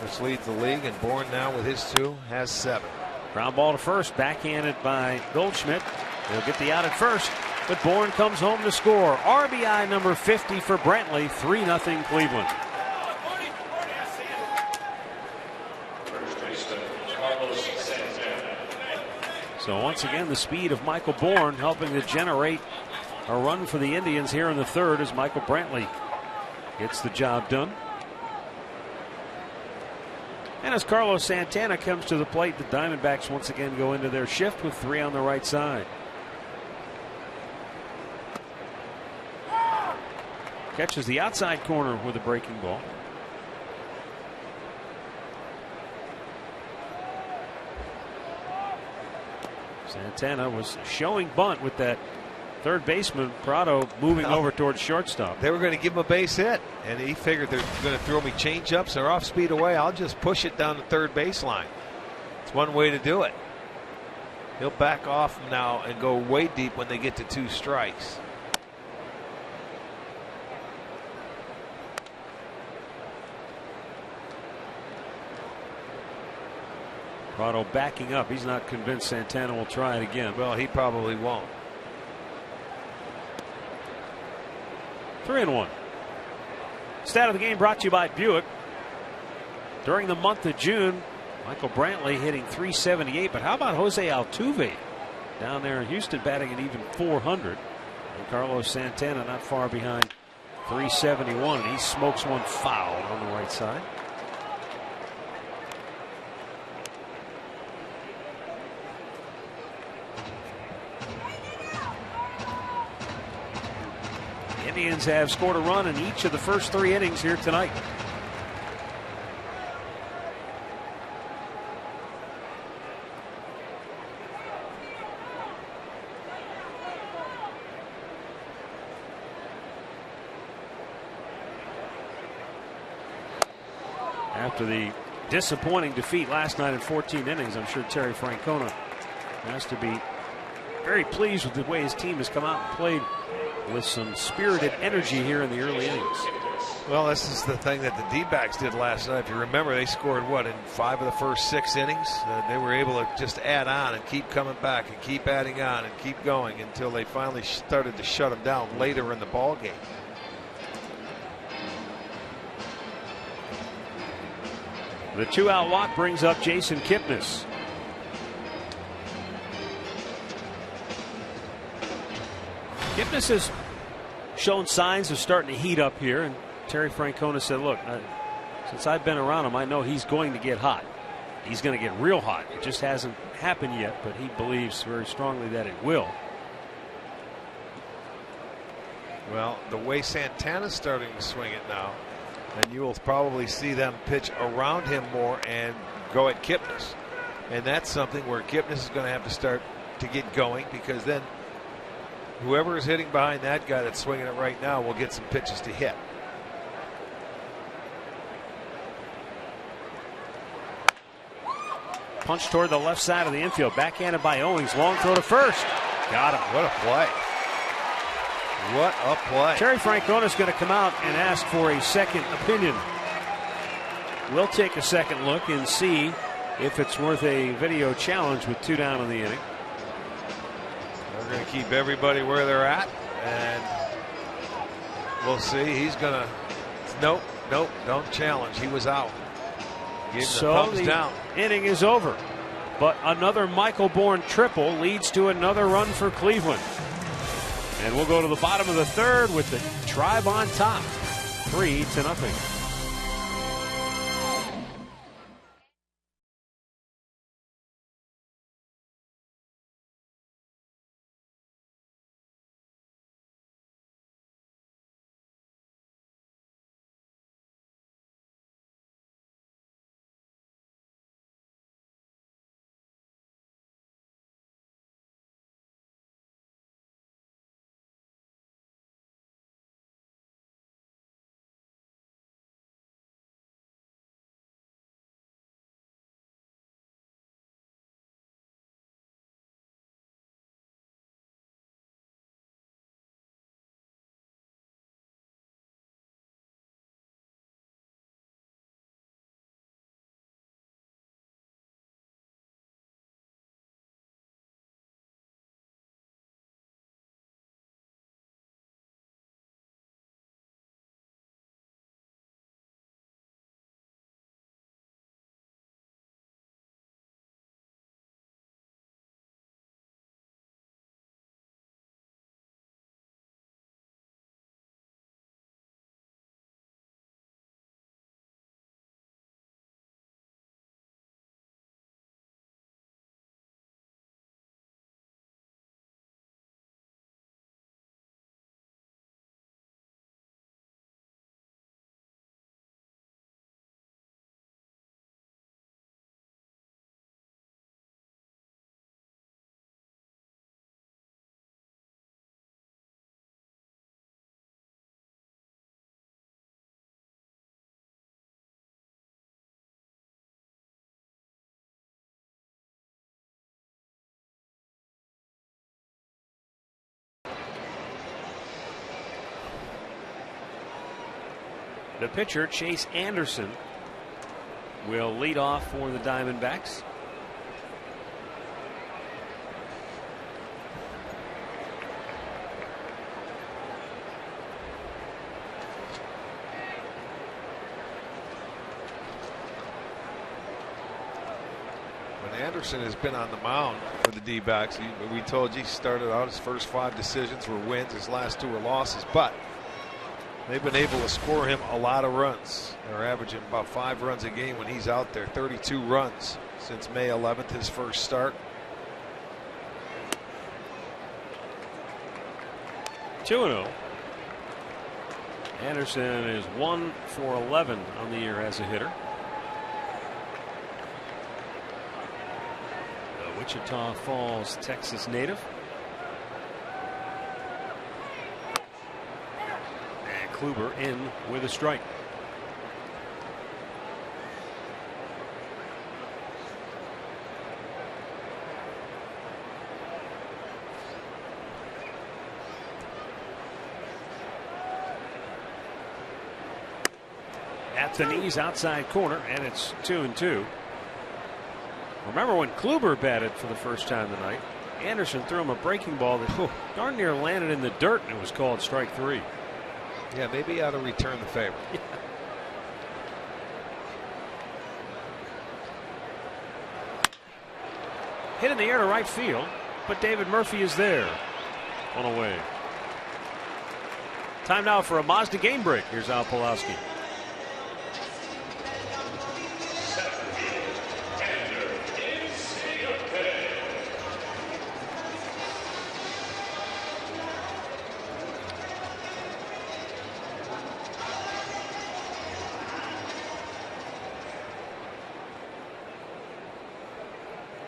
S4: which leads the league, and Bourne now with his 2 has 7.
S3: Ground ball to first, backhanded by Goldschmidt. They'll get the out at first, but Bourne comes home to score. RBI number 50 for Brantley, 3-0 Cleveland. So once again, the speed of Michael Bourne helping to generate a run for the Indians here in the third as Michael Brantley gets the job done. And as Carlos Santana comes to the plate, the Diamondbacks once again go into their shift with 3 on the right side. Catches the outside corner with a breaking ball. Santana was showing bunt with that third baseman, PRADO, moving over towards shortstop.
S4: They were going to give him a base hit, and he figured they're going to throw me change-ups. They're off speed away. I'll just push it down the third baseline. It's one way to do it. He'll back off now and go way deep when they get to 2 strikes.
S3: PRADO backing up. He's not convinced Santana will try it again.
S4: Well, he probably won't.
S3: 3-1. Stat of the game brought to you by Buick. During the month of June, Michael Brantley hitting .378, but how about Jose Altuve down there in Houston batting at even .400, and Carlos Santana not far behind, .371, and he smokes one foul on the right side. Indians have scored a run in each of the first 3 innings here tonight. After the disappointing defeat last night in 14 innings, I'm sure Terry Francona has to be very pleased with the way his team has come out and played with some spirited energy here in the early innings.
S4: Well, this is the thing that the D-backs did last night. If you remember, they scored, what, in 5 of the first 6 innings? They were able to just add on and keep coming back and keep adding on and keep going until they finally started to shut them down later in the ball game.
S3: The 2-out walk brings up Jason Kipnis. Kipnis has shown signs of starting to heat up here, and Terry Francona said, look, since I've been around him, I know he's going to get hot. He's going to get real hot. It just hasn't happened yet, but he believes very strongly that it will.
S4: Well, the way Santana's starting to swing it now, and you will probably see them pitch around him more and go at Kipnis. And that's something where Kipnis is going to have to start to get going, because then whoever is hitting behind that guy that's swinging it right now will get some pitches to hit.
S3: Punch toward the left side of the infield. Backhanded by Owings. Long throw to first. Got him.
S4: What a play. What a play.
S3: Terry Francona is going to come out and ask for a second opinion. We'll take a second look and see if it's worth a video challenge with 2 down in the inning.
S4: They're going to keep everybody where they're at, and we'll see. He's going to, nope, don't challenge. He was out. Give him
S3: So
S4: the thumbs
S3: the
S4: down.
S3: inning is over. But another Michael Bourne triple leads to another run for Cleveland. And we'll go to the bottom of the third with the Tribe on top, 3-0. The pitcher, Chase Anderson, will lead off for the Diamondbacks.
S4: When Anderson has been on the mound for the D-backs, we told you he started out his first 5 decisions were wins, his last 2 were losses, but they've been able to score him a lot of runs. They're averaging about 5 runs a game when he's out there. 32 runs since May 11th, his first start.
S3: 2-0. Anderson is 1 for 11 on the year as a hitter. The Wichita Falls, Texas native. Kluber in with a strike. At the knees, outside corner, and it's 2-2. Remember when Kluber batted for the first time tonight? Anderson threw him a breaking ball that darn near landed in the dirt, and it was called strike 3.
S4: Yeah, maybe he ought to return the favor.
S3: Yeah. Hit in the air to right field, but David Murphy is there on a way. Time now for a Mazda game break. Here's Al Pulowski.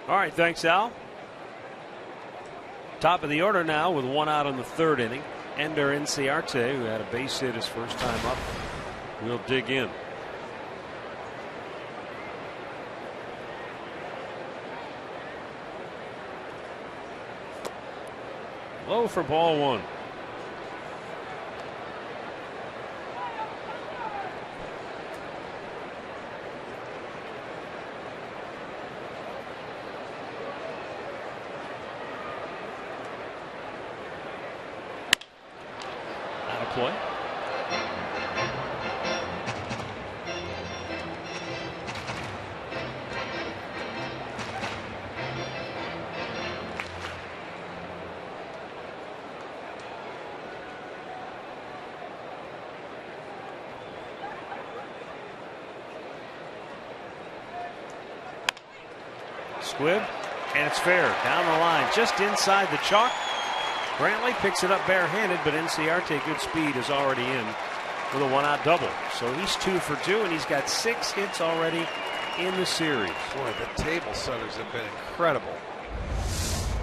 S3: All right, thanks, Al. Top of the order now with 1 out in the 3rd inning. Ender Inciarte, who had a base hit his first time up, will dig in. Low for ball 1. play. Squibb, and it's fair. Down the line, just inside the chalk. Brantley picks it up barehanded, but Inciarte, good speed, is already in with a one-out double. So he's 2 for 2, and he's got 6 hits already in the series.
S4: Boy, the table setters have been incredible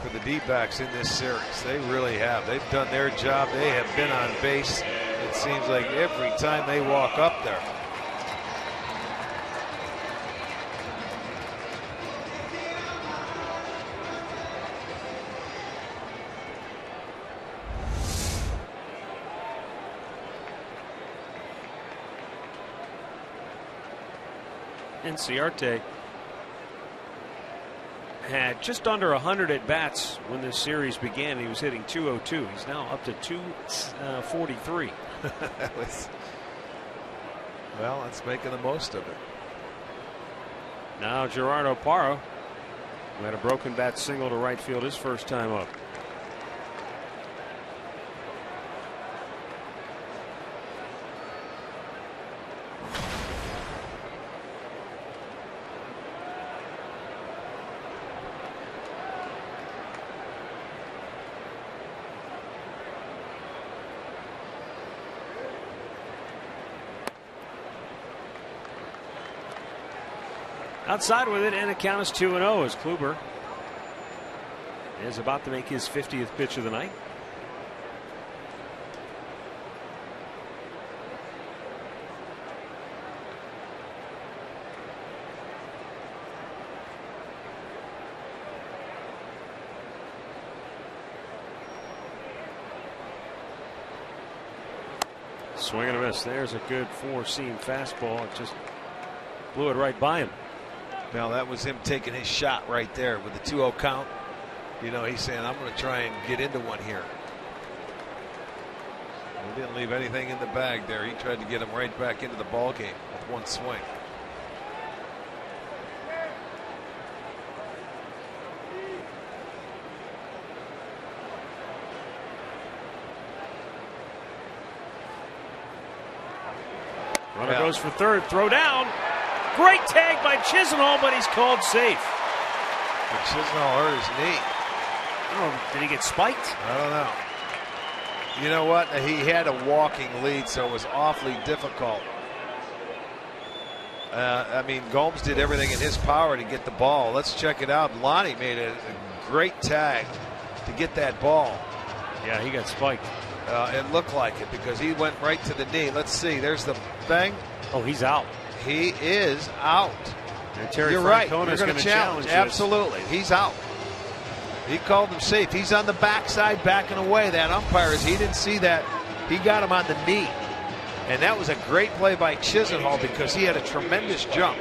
S4: for the D-backs in this series. They really have. They've done their job. They have been on base, it seems like, every time they walk up there.
S3: Inciarte had just under 100 at bats when this series began. He was hitting .202. He's now up to .243.
S4: Well, that's making the most of it.
S3: Now Gerardo Parra, who had a broken bat single to right field his first time up. Outside with it, and the count is 2-0 as Kluber is about to make his 50th pitch of the night. Swing and a miss. There's a good four-seam fastball. It just blew it right by him.
S4: Now that was him taking his shot right there with the 2-0 count. You know, he's saying, I'm going to try and get into one here. He didn't leave anything in the bag there. He tried to get him right back into the ball game with one swing.
S3: Runner goes for third, throw down. Great tag by Chisenhall, but he's called safe.
S4: And Chisenhall hurt his knee.
S3: Oh, did he get spiked?
S4: I don't know. You know what? He had a walking lead, so it was awfully difficult. I mean, Gomes did everything in his power to get the ball. Let's check it out. Lonnie made a great tag to get that ball.
S3: Yeah, he got spiked.
S4: It looked like it because he went right to the knee. Let's see. There's the bang.
S3: Oh, he's out.
S4: He is out. You're right. You're going to challenge. Absolutely. He's out. He called him safe. He's on the backside backing away. That umpire, he didn't see that. He got him on the knee. And that was a great play by Chisenhall because he had a tremendous jump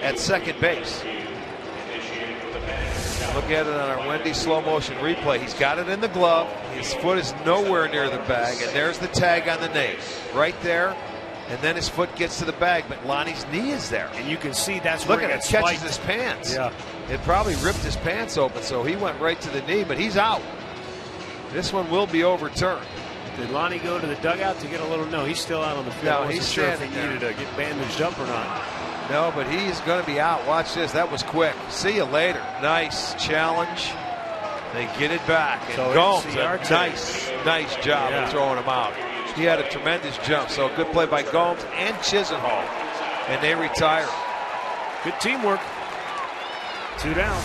S4: at second base. Look at it on our Wendy slow motion replay. He's got it in the glove. His foot is nowhere near the bag. And there's the tag on the knee. Right there. And then his foot gets to the bag, but Lonnie's knee is there.
S3: And you can see that's
S4: where
S3: it
S4: catches
S3: spiked.
S4: His pants.
S3: Yeah.
S4: It probably ripped his pants open, so he went right to the knee, but he's out. This one will be overturned.
S3: Did Lonnie go to the dugout to get a little? No, he's still out on the field.
S4: No, he's
S3: sure if he
S4: standing
S3: needed to get bandaged up or not.
S4: No, but he's going to be out. Watch this. That was quick. See you later. Nice challenge. They get it back. And
S3: so
S4: Gomes, a nice job of throwing him out. He had a tremendous jump. So a good play by Gomes and Chisenhall. And they retire.
S3: Good teamwork. 2 down.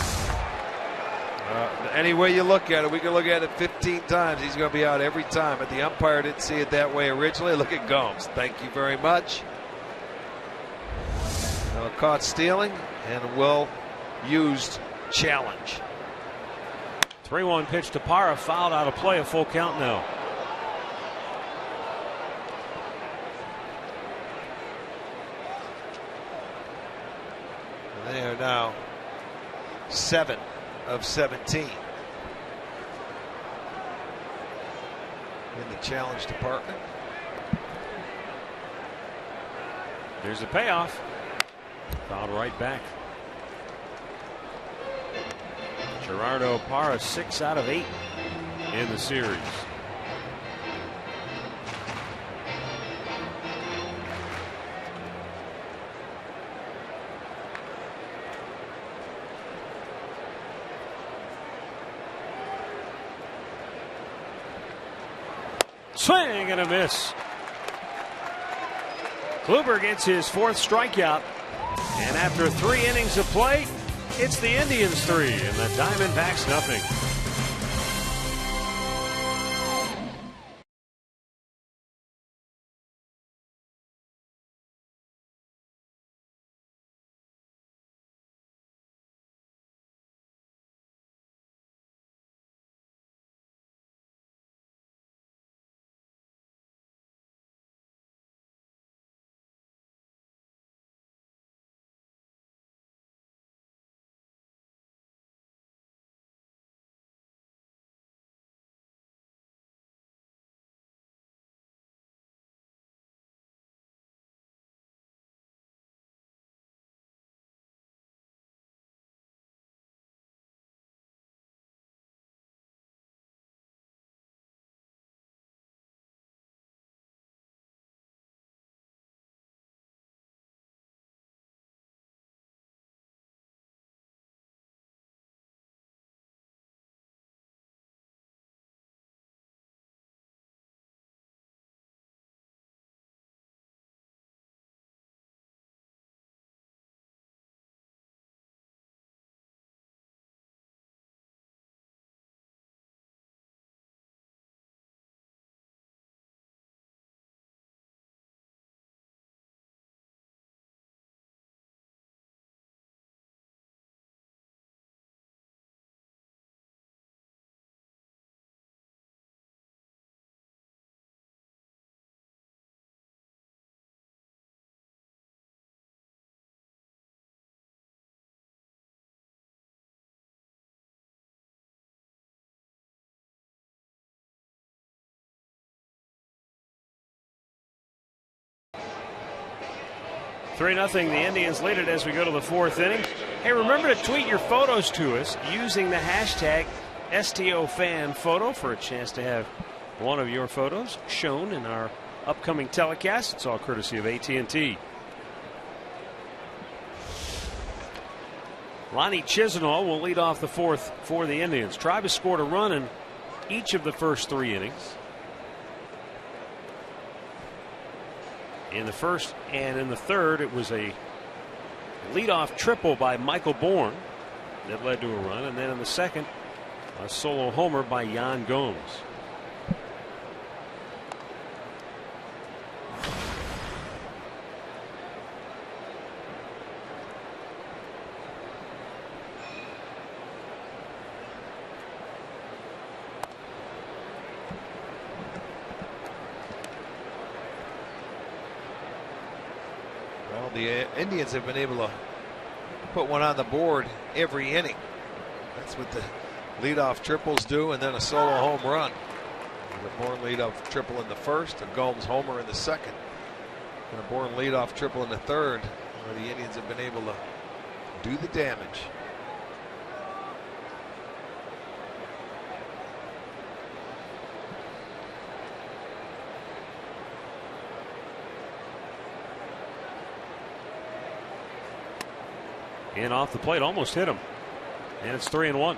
S4: Any way you look at it, we can look at it 15 times. He's going to be out every time. But the umpire didn't see it that way originally. Look at Gomes. Thank you very much. Caught stealing and a well-used challenge.
S3: 3-1 pitch to Parra, fouled out of play, a full count now.
S4: And they are now 7 of 17 in the challenge department.
S3: There's the payoff. Fouled right back. Gerardo Parra 6 out of 8 in the series. Swing and a miss. Kluber gets his 4th strikeout. And after 3 innings of play, it's the Indians 3 and the Diamondbacks nothing. Three 0 the Indians lead it as we go to the 4th inning. Hey, remember to tweet your photos to us using the hashtag STOFanPhoto for a chance to have one of your photos shown in our upcoming telecast. It's all courtesy of AT&T. Lonnie Chisenhall will lead off the 4th for the Indians. Tribe has scored a run in each of the first 3 innings. In the first and in the third, it was a leadoff triple by Michael Bourne that led to a run. And then in the second, a solo homer by Yan Gomes.
S4: The Indians have been able to put one on the board every inning. That's what the leadoff triples do, and then a solo home run. The Bourne leadoff triple in the first, a Gomes homer in the second, and a Bourne leadoff triple in the third, where the Indians have been able to do the damage.
S3: And off the plate, almost hit him. And it's 3-1.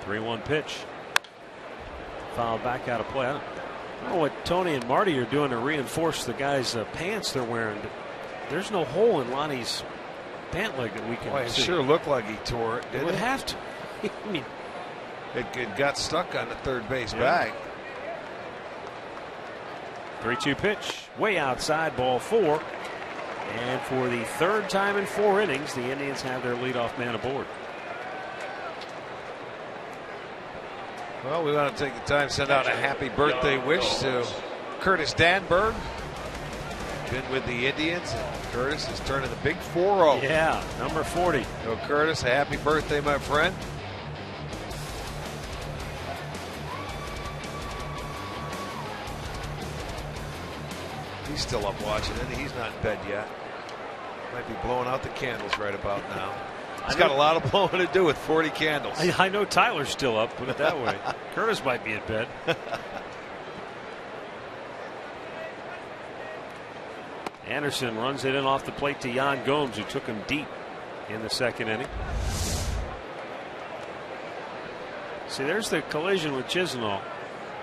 S3: Three-1 pitch. Foul back out of play. I don't know what Tony and Marty are doing to reinforce the guys' pants they're wearing. There's no hole in Lonnie's pant leg that we can see.
S4: It sure looked like he tore it, didn't it?
S3: Would have to. I mean,
S4: it got stuck on the third base bag.
S3: 3-2 pitch, way outside, ball 4. And for the 3rd time in 4 innings, the Indians have their leadoff man aboard.
S4: Well, we want to take the time to send out a happy birthday wish to Curtis Danberg. Been with the Indians, and Curtis is turning the big 4-0.
S3: Yeah, number 40.
S4: So Curtis, a happy birthday, my friend. He's still up watching it. He's not in bed yet. Might be blowing out the candles right about now. He's got a lot of blowing to do with 40 candles.
S3: I know Tyler's still up, put it that way. Curtis might be in bed. Anderson runs it in off the plate to Yan Gomes, who took him deep in the second inning. See, there's the collision with Chisenhall.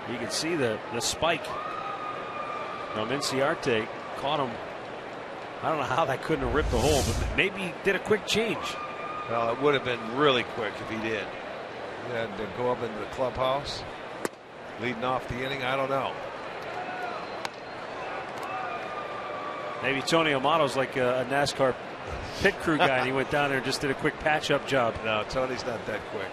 S3: You can see the spike. Inciarte caught him. I don't know how that couldn't have ripped the hole, but maybe he did a quick change.
S4: Well, it would have been really quick if he did. He had to go up into the clubhouse, leading off the inning. I don't know.
S3: Maybe Tony Amato's like a NASCAR pit crew guy, and he went down there and just did a quick patch-up job.
S4: No, Tony's not that quick.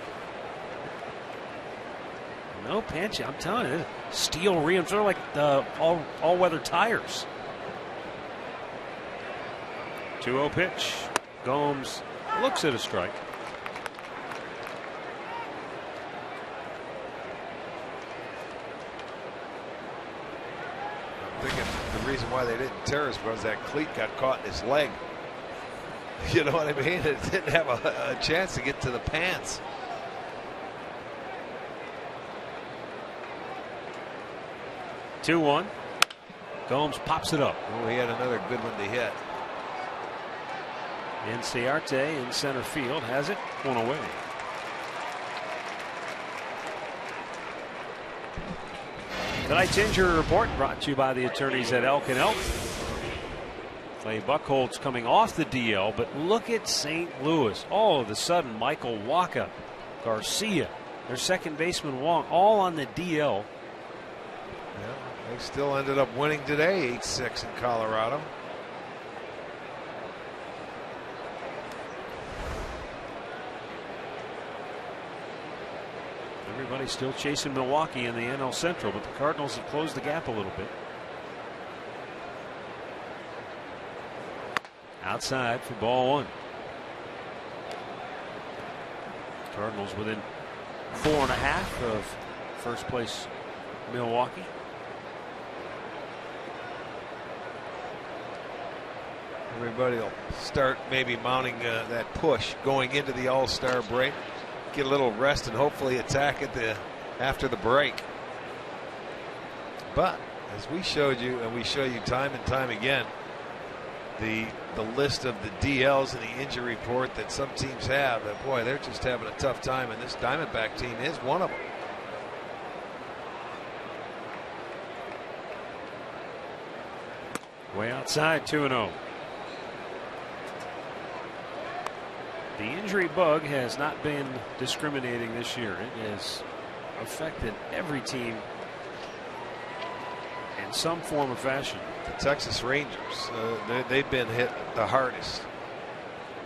S3: No patch. I'm telling you, steel rims are like all-weather tires. 2-0 pitch. Gomes looks at a strike.
S4: I'm thinking the reason why they didn't tear is because that cleat got caught in his leg. You know what I mean? It didn't have a chance to get to the pants.
S3: Two-one. Gomes pops it up.
S4: Oh, he had another good one to hit.
S3: Inciarte in center field has it, one away. Tonight's injury report brought to you by the attorneys at Elk & Elk. Clay Buchholz coming off the DL, but look at St. Louis. All of a sudden, Michael Wacha, Garcia, their second baseman Wong, all on the DL.
S4: Yeah, they still ended up winning today, 8-6 in Colorado.
S3: Everybody's still chasing Milwaukee in the NL Central, but the Cardinals have closed the gap a little bit. Outside for ball one. Cardinals within 4.5 of first place Milwaukee.
S4: Everybody will start maybe mounting that push going into the All-Star break. Get a little rest and hopefully attack at after the break. But as we showed you, and we show you time and time again, the list of the DLs and the injury report that some teams have, that boy, they're just having a tough time, and this Diamondback team is one of them.
S3: Way outside, 2-0. The injury bug has not been discriminating this year. It has affected every team in some form or fashion.
S4: The Texas Rangers, they've been hit the hardest.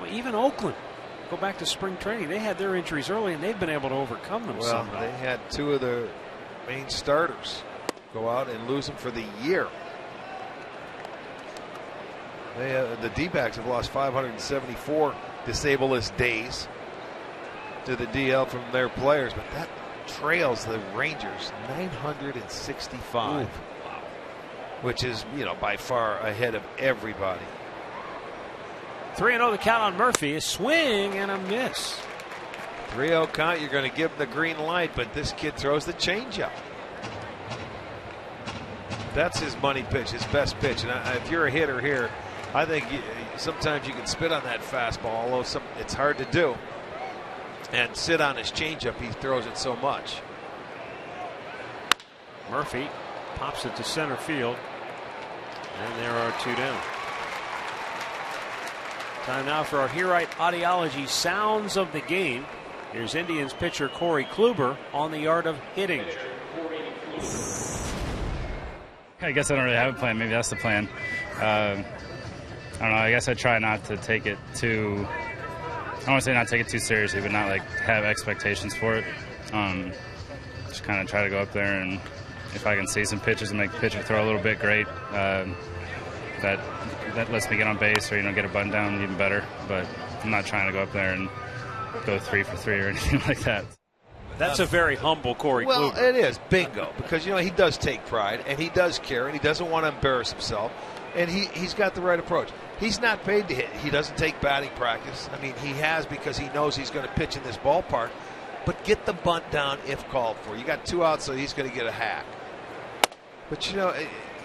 S3: Well, even Oakland, go back to spring training, they had their injuries early and they've been able to overcome them somehow.
S4: They had two of the main starters go out and lose them for the year. The D-backs have lost 574 disableless days to the DL from their players, but that trails the Rangers 965. Ooh. Wow. Which is, by far ahead of everybody.
S3: 3-0 the count on Murphy. A swing and a miss.
S4: 3-0 count. You're going to give him the green light, but this kid throws the changeup. That's his money pitch, his best pitch. And if you're a hitter here, I think sometimes you can spit on that fastball, although it's hard to do. And sit on his changeup, he throws it so much.
S3: Murphy pops it to center field. And there are two down. Time now for our Herite Audiology Sounds of the Game. Here's Indians pitcher Corey Kluber on the art of hitting.
S6: I guess I don't really have a plan. Maybe that's the plan. I don't know. I guess I try not to take it too. I don't want to say not take it too seriously, but not like have expectations for it. Just kind of try to go up there, and if I can see some pitches and make the pitcher throw a little bit, great. That lets me get on base or get a bunt down, even better. But I'm not trying to go up there and go 3 for 3 or anything like that.
S3: That's a very humble Corey
S4: Well,
S3: Kluber.
S4: it is. Bingo. Because, you know, he does take pride, and he does care, and he doesn't want to embarrass himself, and he's got the right approach. He's not paid to hit. He doesn't take batting practice. I mean, he has because he knows he's going to pitch in this ballpark. But get the bunt down if called for. You got 2 outs, so he's going to get a hack. But, you know,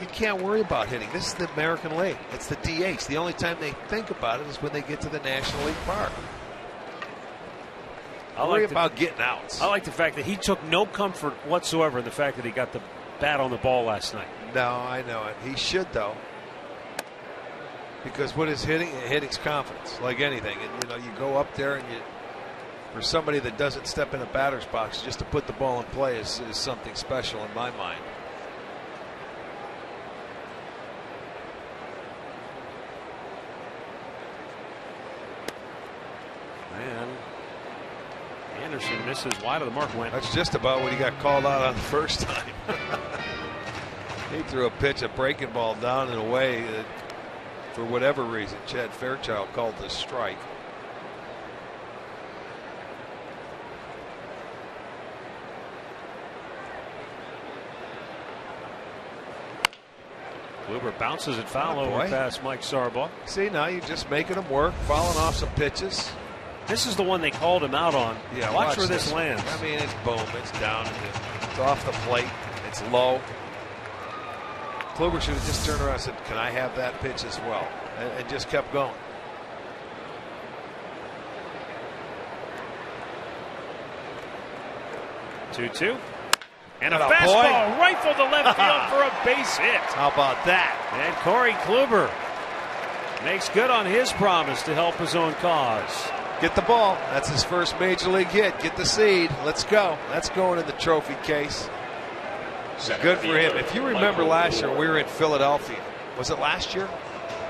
S4: you can't worry about hitting. This is the American League. It's the DH. The only time they think about it is when they get to the National League Park. Worry about getting outs.
S3: I like the fact that he took no comfort whatsoever in the fact that he got the bat on the ball last night.
S4: No, I know it. He should, though. Because what is hitting? Hitting's confidence, like anything. And, you know, you go up there and for somebody that doesn't step in a batter's box, just to put the ball in play is something special in my mind.
S3: Man. Anderson misses wide of the mark.
S4: That's just about what he got called out on the first time. He threw a breaking ball down and away that, for whatever reason, Chad Fairchild called the strike.
S3: Kluber bounces it foul over past Mike Sarbaugh.
S4: See, now you're just making him work, fouling off some pitches.
S3: This is the one they called him out on.
S4: Yeah,
S3: watch where this lands.
S4: I mean, it's boom, it's down, it's off the plate, it's low. Kluber should have just turned around and said, "Can I have that pitch as well?" and just kept going.
S3: Two. And a fastball rifled to left field for a base hit.
S4: How about that?
S3: And Corey Kluber makes good on his promise to help his own cause.
S4: Get the ball. That's his first major league hit. Get the seed. Let's go. That's going in the trophy case. Good for him. If you remember last year, we were in Philadelphia. Was it last year?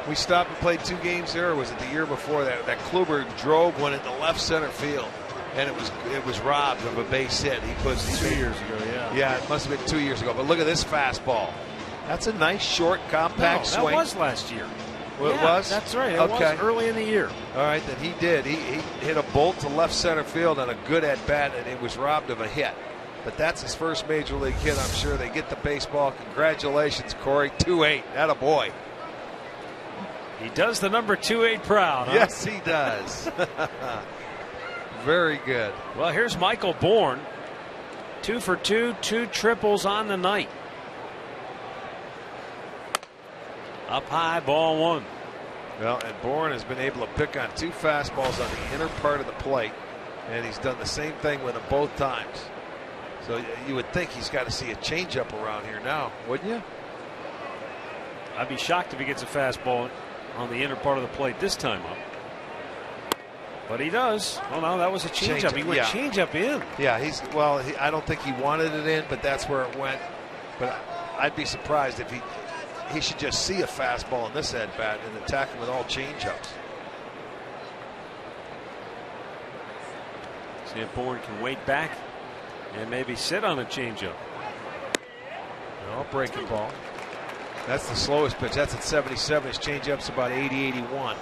S4: We stopped and played 2 games there, or was it the year before that? That Kluber drove one in the left center field, and it was robbed of a base hit. He put
S3: 2 years ago, yeah.
S4: Yeah, it must have been 2 years ago. But look at this fastball. That's a nice, short, compact swing.
S3: That was last year.
S4: Well,
S3: yeah,
S4: it was?
S3: That's right. It was early in the year.
S4: All right, then he did. He hit a bolt to left center field on a good at-bat, and it was robbed of a hit. But that's his first major league hit, I'm sure. They get the baseball. Congratulations, Corey. 2-8. Attaboy.
S3: He does the number 2-8 proud. Huh?
S4: Yes, he does. Very good.
S3: Well, here's Michael Bourne. 2 for 2, 2 triples on the night. Up high, ball 1.
S4: Well, and Bourne has been able to pick on 2 fastballs on the inner part of the plate, and he's done the same thing with them both times. So you would think he's got to see a changeup around here now, wouldn't you?
S3: I'd be shocked if he gets a fastball on the inner part of the plate this time up. But he does. Oh no, that was a changeup. He went changeup in.
S4: Yeah, I don't think he wanted it in, but that's where it went. But I'd be surprised if he should just see a fastball in this at bat and attack him with all changeups.
S3: See if Bourne can wait back and maybe sit on a changeup.
S4: No, breaking ball. That's the slowest pitch. That's at 77. His changeup's about 80, 81.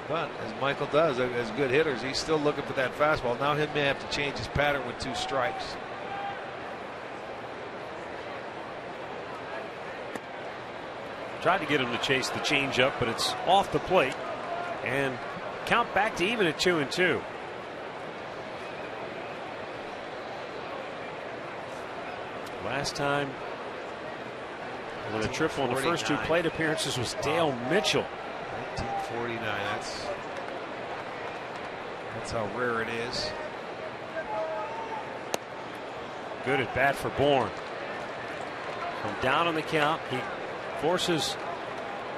S4: But as Michael does, as good hitters, he's still looking for that fastball. Now he may have to change his pattern with 2 strikes.
S3: Tried to get him to chase the changeup, but it's off the plate. And count back to even at 2-2. Last time with a triple in the first 2 plate appearances was Dale Mitchell.
S4: 1949. That's how rare it is.
S3: Good at bat for Bourne. From down on the count, he forces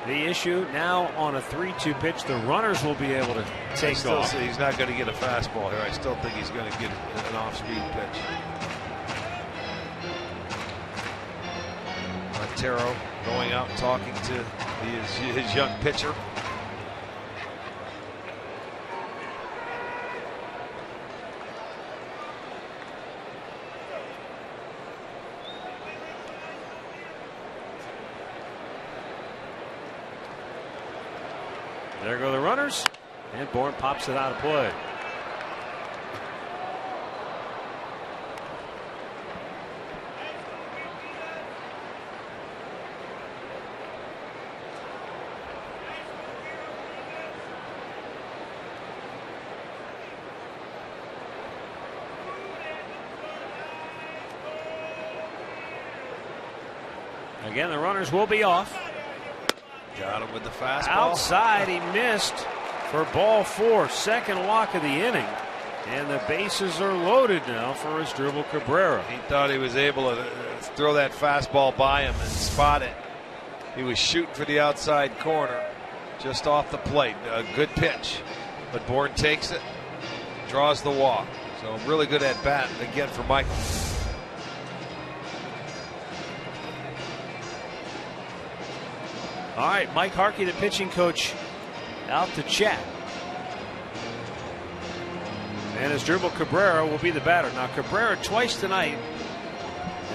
S3: the issue. Now on a 3-2 pitch, the runners will be able to take off.
S4: He's not going to get a fastball here. I still think he's going to get an off-speed pitch. Montero going out and talking to his young pitcher.
S3: There go the runners, and Bourne pops it out of play. Again, the runners will be off.
S4: Got him with the fastball.
S3: Outside, he missed for ball 4. Second walk of the inning. And the bases are loaded now for Asdrubal Cabrera.
S4: He thought he was able to throw that fastball by him and spot it. He was shooting for the outside corner, just off the plate. A good pitch. But Bourne takes it, draws the walk. So really good at bat again for Michael.
S3: All right, Mike Harkey, the pitching coach, out to chat. And Asdrubal Cabrera will be the batter. Now, Cabrera twice tonight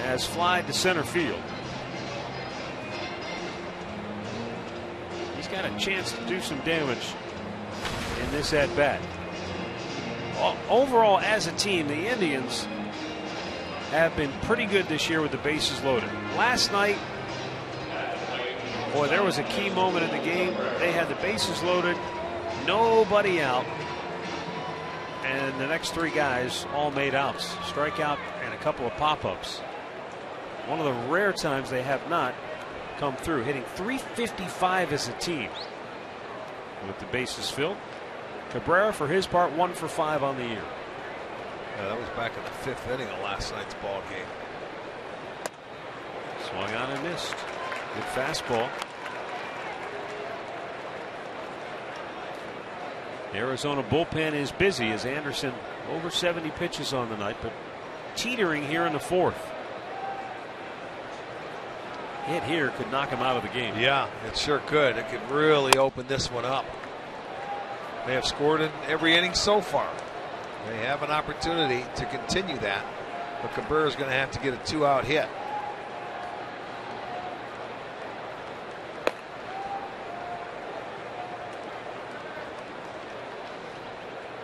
S3: has flied to center field. He's got a chance to do some damage in this at-bat. Overall, as a team, the Indians have been pretty good this year with the bases loaded. Last night, boy, there was a key moment in the game. They had the bases loaded, nobody out, and the next 3 guys all made outs. Strikeout and a couple of pop-ups. One of the rare times they have not come through, hitting .355 as a team with the bases filled. Cabrera, for his part, 1 for 5 on the year.
S4: Yeah, that was back in the 5th inning of last night's ball game.
S3: Swung on and missed. Good fastball. The Arizona bullpen is busy as Anderson over 70 pitches on the night, but teetering here in the 4th. Hit here could knock him out of the game.
S4: Yeah, it sure could. It could really open this one up. They have scored in every inning so far. They have an opportunity to continue that, but Cabrera's going to have to get a 2-out hit.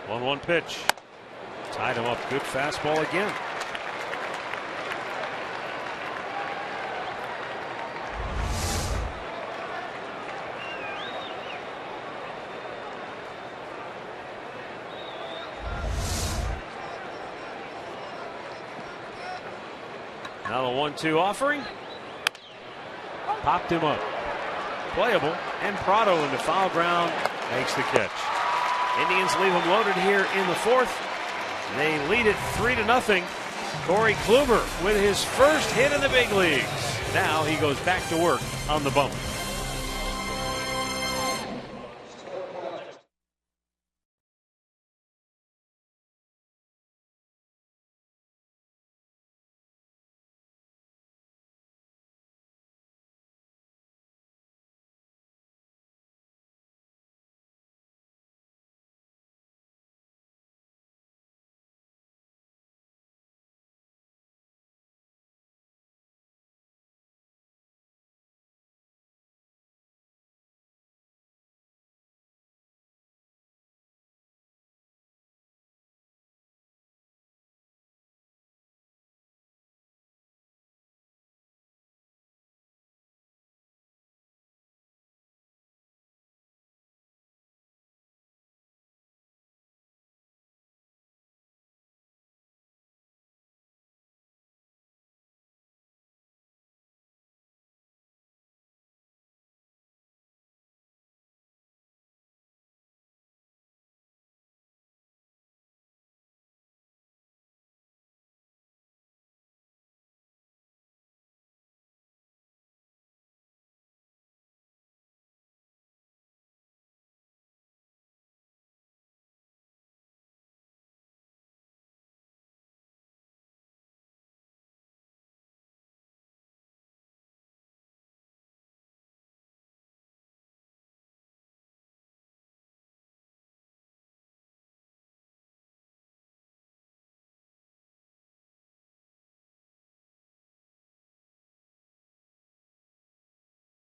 S3: 1-1 pitch. Tied him up. Good fastball again. Now the 1-2 offering. Popped him up. Playable, and PRADO into foul ground makes the catch. Indians leave them loaded here in the 4th. They lead it 3-0. Corey Kluber with his first hit in the big leagues. Now he goes back to work on the bump.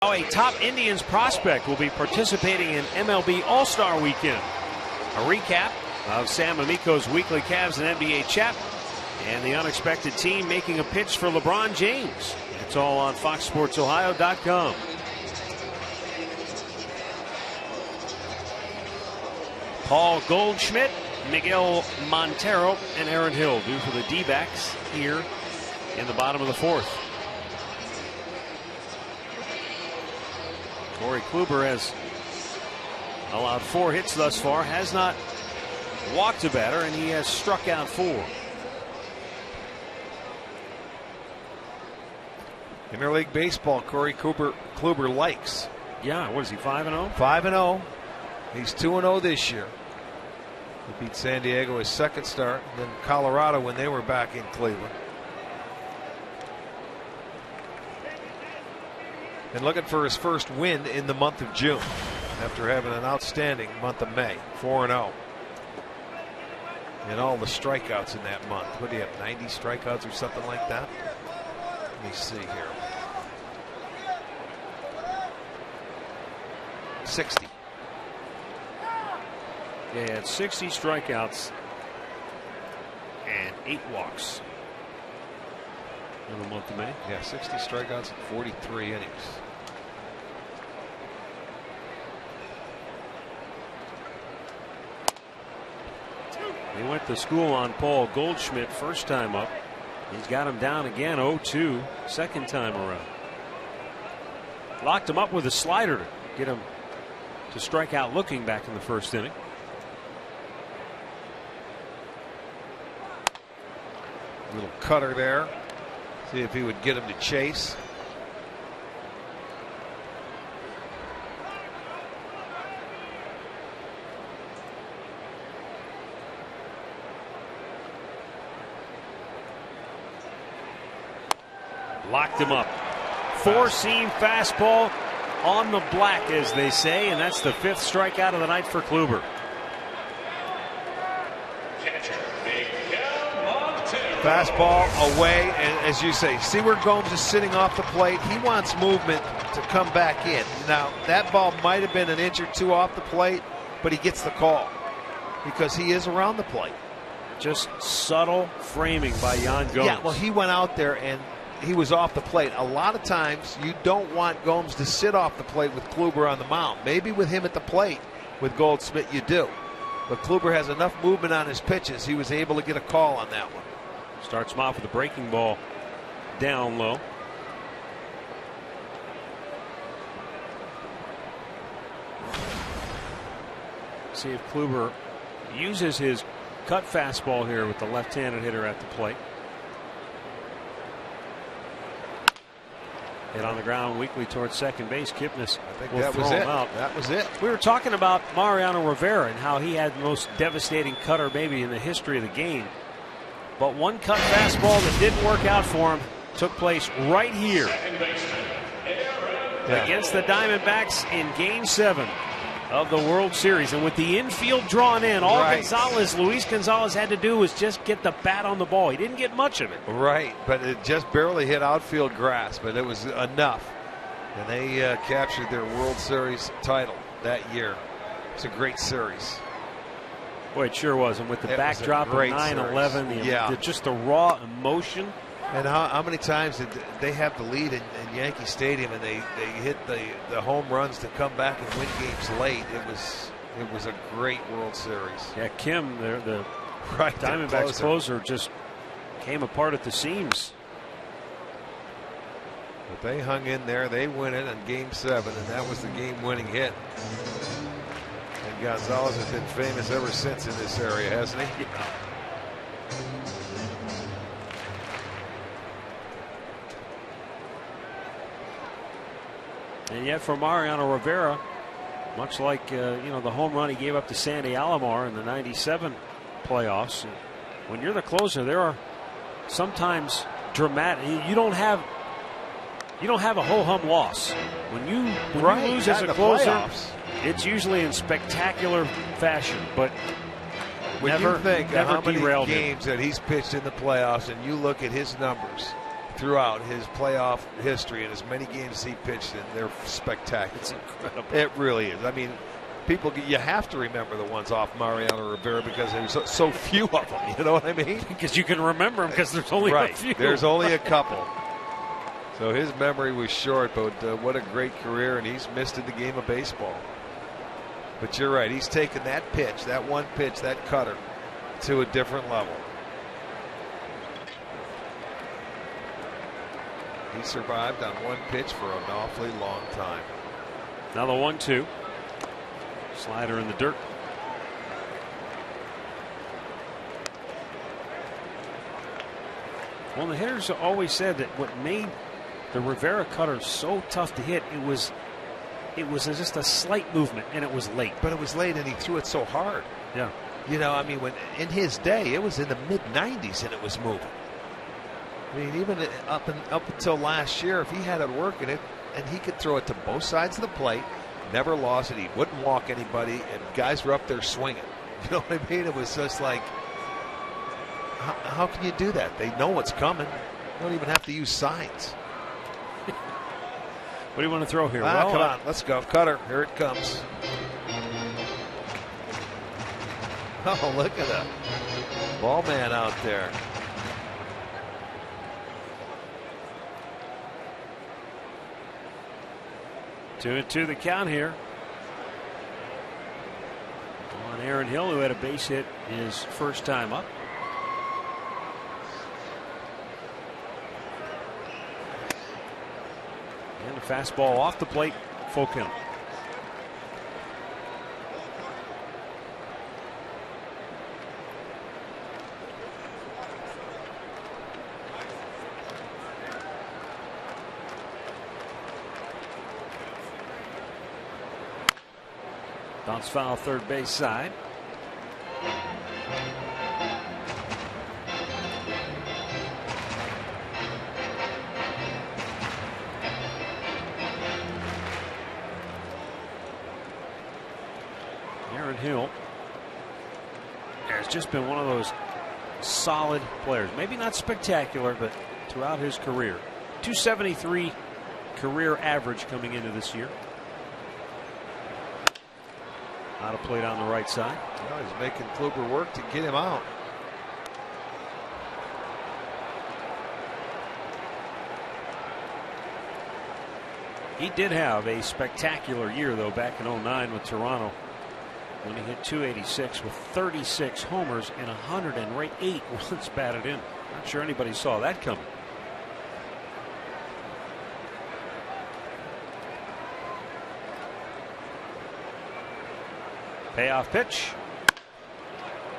S3: A top Indians prospect will be participating in MLB All-Star Weekend. A recap of Sam Amico's weekly Cavs and NBA chat, and the unexpected team making a pitch for LeBron James. It's all on FoxSportsOhio.com. Paul Goldschmidt, Miguel Montero, and Aaron Hill due for the D-backs here in the bottom of the fourth. Corey Kluber has allowed 4 hits thus far, has not walked a batter, and he has struck out 4.
S4: Interleague baseball, Corey Kluber likes.
S3: Yeah, what is he, 5-0?
S4: 5-0. He's 2-0 this year. He beat San Diego his second start, and then Colorado when they were back in Cleveland. And looking for his first win in the month of June after having an outstanding month of May, 4-0. And all the strikeouts in that month. What do you have, 90 strikeouts or something like that? Let me see here. 60.
S3: They had 60 strikeouts and 8 walks in the month of May.
S4: Yeah, 60 strikeouts and 43 innings.
S3: They went to school on Paul Goldschmidt first time up. He's got him down again, 0-2, second time around. Locked him up with a slider to get him to strike out looking back in the first inning.
S4: Little cutter there. See if he would get him to chase.
S3: Locked him up. 4-seam fastball on the black, as they say, and that's the 5th strikeout of the night for Kluber.
S4: Fastball away, and as you say, see where Gomes is sitting off the plate. He wants movement to come back in. Now, that ball might have been an inch or 2 off the plate, but he gets the call because he is around the plate.
S3: Just subtle framing by Yan Gomes.
S4: Yeah, well, he went out there and he was off the plate. A lot of times you don't want Gomes to sit off the plate with Kluber on the mound. Maybe with him at the plate with Goldschmidt you do. But Kluber has enough movement on his pitches. He was able to get a call on that one.
S3: Starts him off with a breaking ball down low. See if Kluber uses his cut fastball here with the left-handed hitter at the plate. Hit on the ground weakly towards second base. Kipnis will
S4: that
S3: throw
S4: was
S3: him
S4: it.
S3: out.
S4: That was it.
S3: We were talking about Mariano Rivera and how he had the most devastating cutter maybe in the history of the game. But one cut fastball that didn't work out for him took place right here against the Diamondbacks in Game 7 of the World Series. And with the infield drawn in, all Luis Gonzalez had to do was just get the bat on the ball. He didn't get much of it.
S4: Right, but it just barely hit outfield grass, but it was enough. And they captured their World Series title that year. It's a great series.
S3: Boy, it sure was. And with the backdrop of 9/11, just the raw emotion.
S4: And how many times did they have the lead in Yankee Stadium and they hit the home runs to come back and win games late? It was a great World Series.
S3: Yeah, Kim, the Diamondbacks closer just came apart at the seams.
S4: But they hung in there. They win it in Game 7, and that was the game-winning hit. And Gonzalez has been famous ever since in this area, hasn't he?
S3: Yeah. And yet for Mariano Rivera, much like the home run he gave up to Sandy Alomar in the '97 playoffs, when you're the closer, there are sometimes dramatic. You don't have a ho hum loss when you lose as a closer. It's usually in spectacular fashion, but
S4: when
S3: never,
S4: you think
S3: never
S4: of how many
S3: derailed
S4: games that he's pitched in the playoffs, and you look at his numbers, throughout his playoff history and as many games as he pitched in, they're spectacular.
S3: It's incredible.
S4: It really is. I mean, you have to remember the ones off Mariano Rivera because there's so few of them. You know what I mean?
S3: Because you can remember them because there's only a few.
S4: There's only a couple. So his memory was short, but what a great career, and he's missed in the game of baseball. But you're right. He's taken that pitch, that one pitch, that cutter, to a different level. He survived on one pitch for an awfully long time.
S3: Now the 1-2. Slider in the dirt. Well, the hitters always said that what made the Rivera cutter so tough to hit, it was just a slight movement, and it was late.
S4: But it was late, and he threw it so hard.
S3: Yeah.
S4: You know, I mean, when in his day, it was in the mid-90s, and it was moving. I mean, even up until last year, if he had it working it, and he could throw it to both sides of the plate, never lost it. He wouldn't walk anybody, and guys were up there swinging. You know what I mean? It was just like, how can you do that? They know what's coming. You don't even have to use signs.
S3: What do you want to throw here?
S4: Well, come on, let's go. Cutter, here it comes. Oh, look at that ball man out there.
S3: Two and two the count here on Aaron Hill, who had a base hit his first time up. And a fastball off the plate, full count. Bounce foul third base side. Aaron Hill has just been one of those solid players. Maybe not spectacular, but throughout his career. 273 career average coming into this year. Out of plate on the right side.
S4: Well, he's making Kluber work to get him out.
S3: He did have a spectacular year, though, back in 09 with Toronto, when he hit 286 with 36 homers and 108 runs batted in. Not sure anybody saw that coming. Payoff pitch.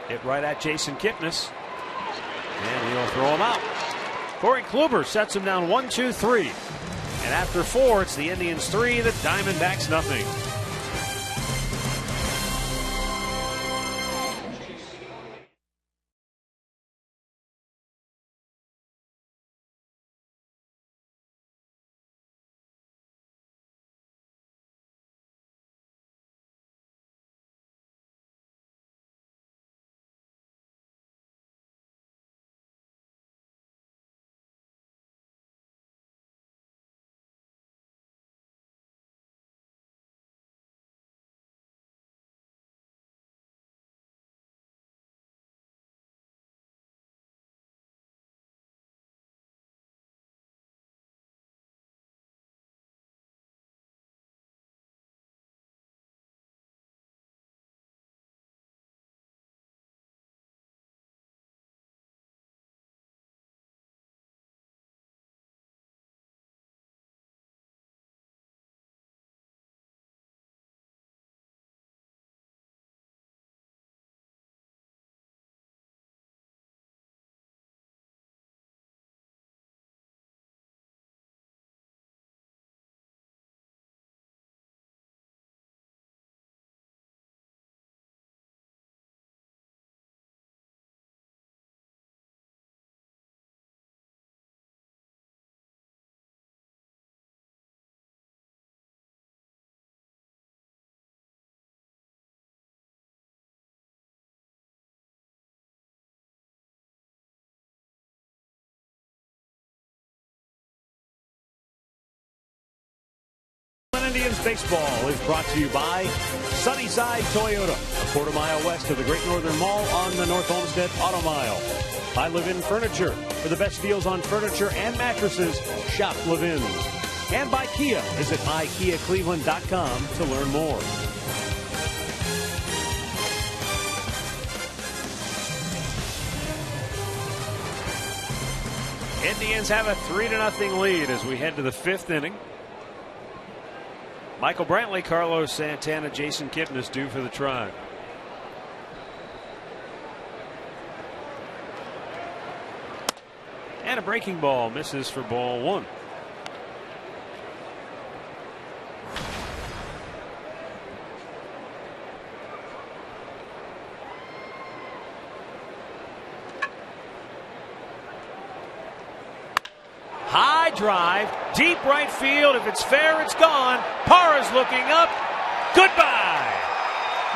S3: Hit right at Jason Kipnis. And he'll throw him out. Corey Kluber sets him down 1-2-3. And after 4, it's the Indians 3, the Diamondbacks nothing. Indians baseball is brought to you by Sunnyside Toyota, a quarter-mile west of the Great Northern Mall on the North Olmsted Auto Mile. By Live-In Furniture. For the best deals on furniture and mattresses, shop Live-In's. And by Kia. Visit mykiacleveland.com to learn more. Indians have a 3-0 lead as we head to the 5th inning. Michael Brantley, Carlos Santana, Jason Kipnis due for the Tribe. And a breaking ball misses for ball 1. High drive, deep right field. If it's fair, it's gone. Parra's looking up. Goodbye.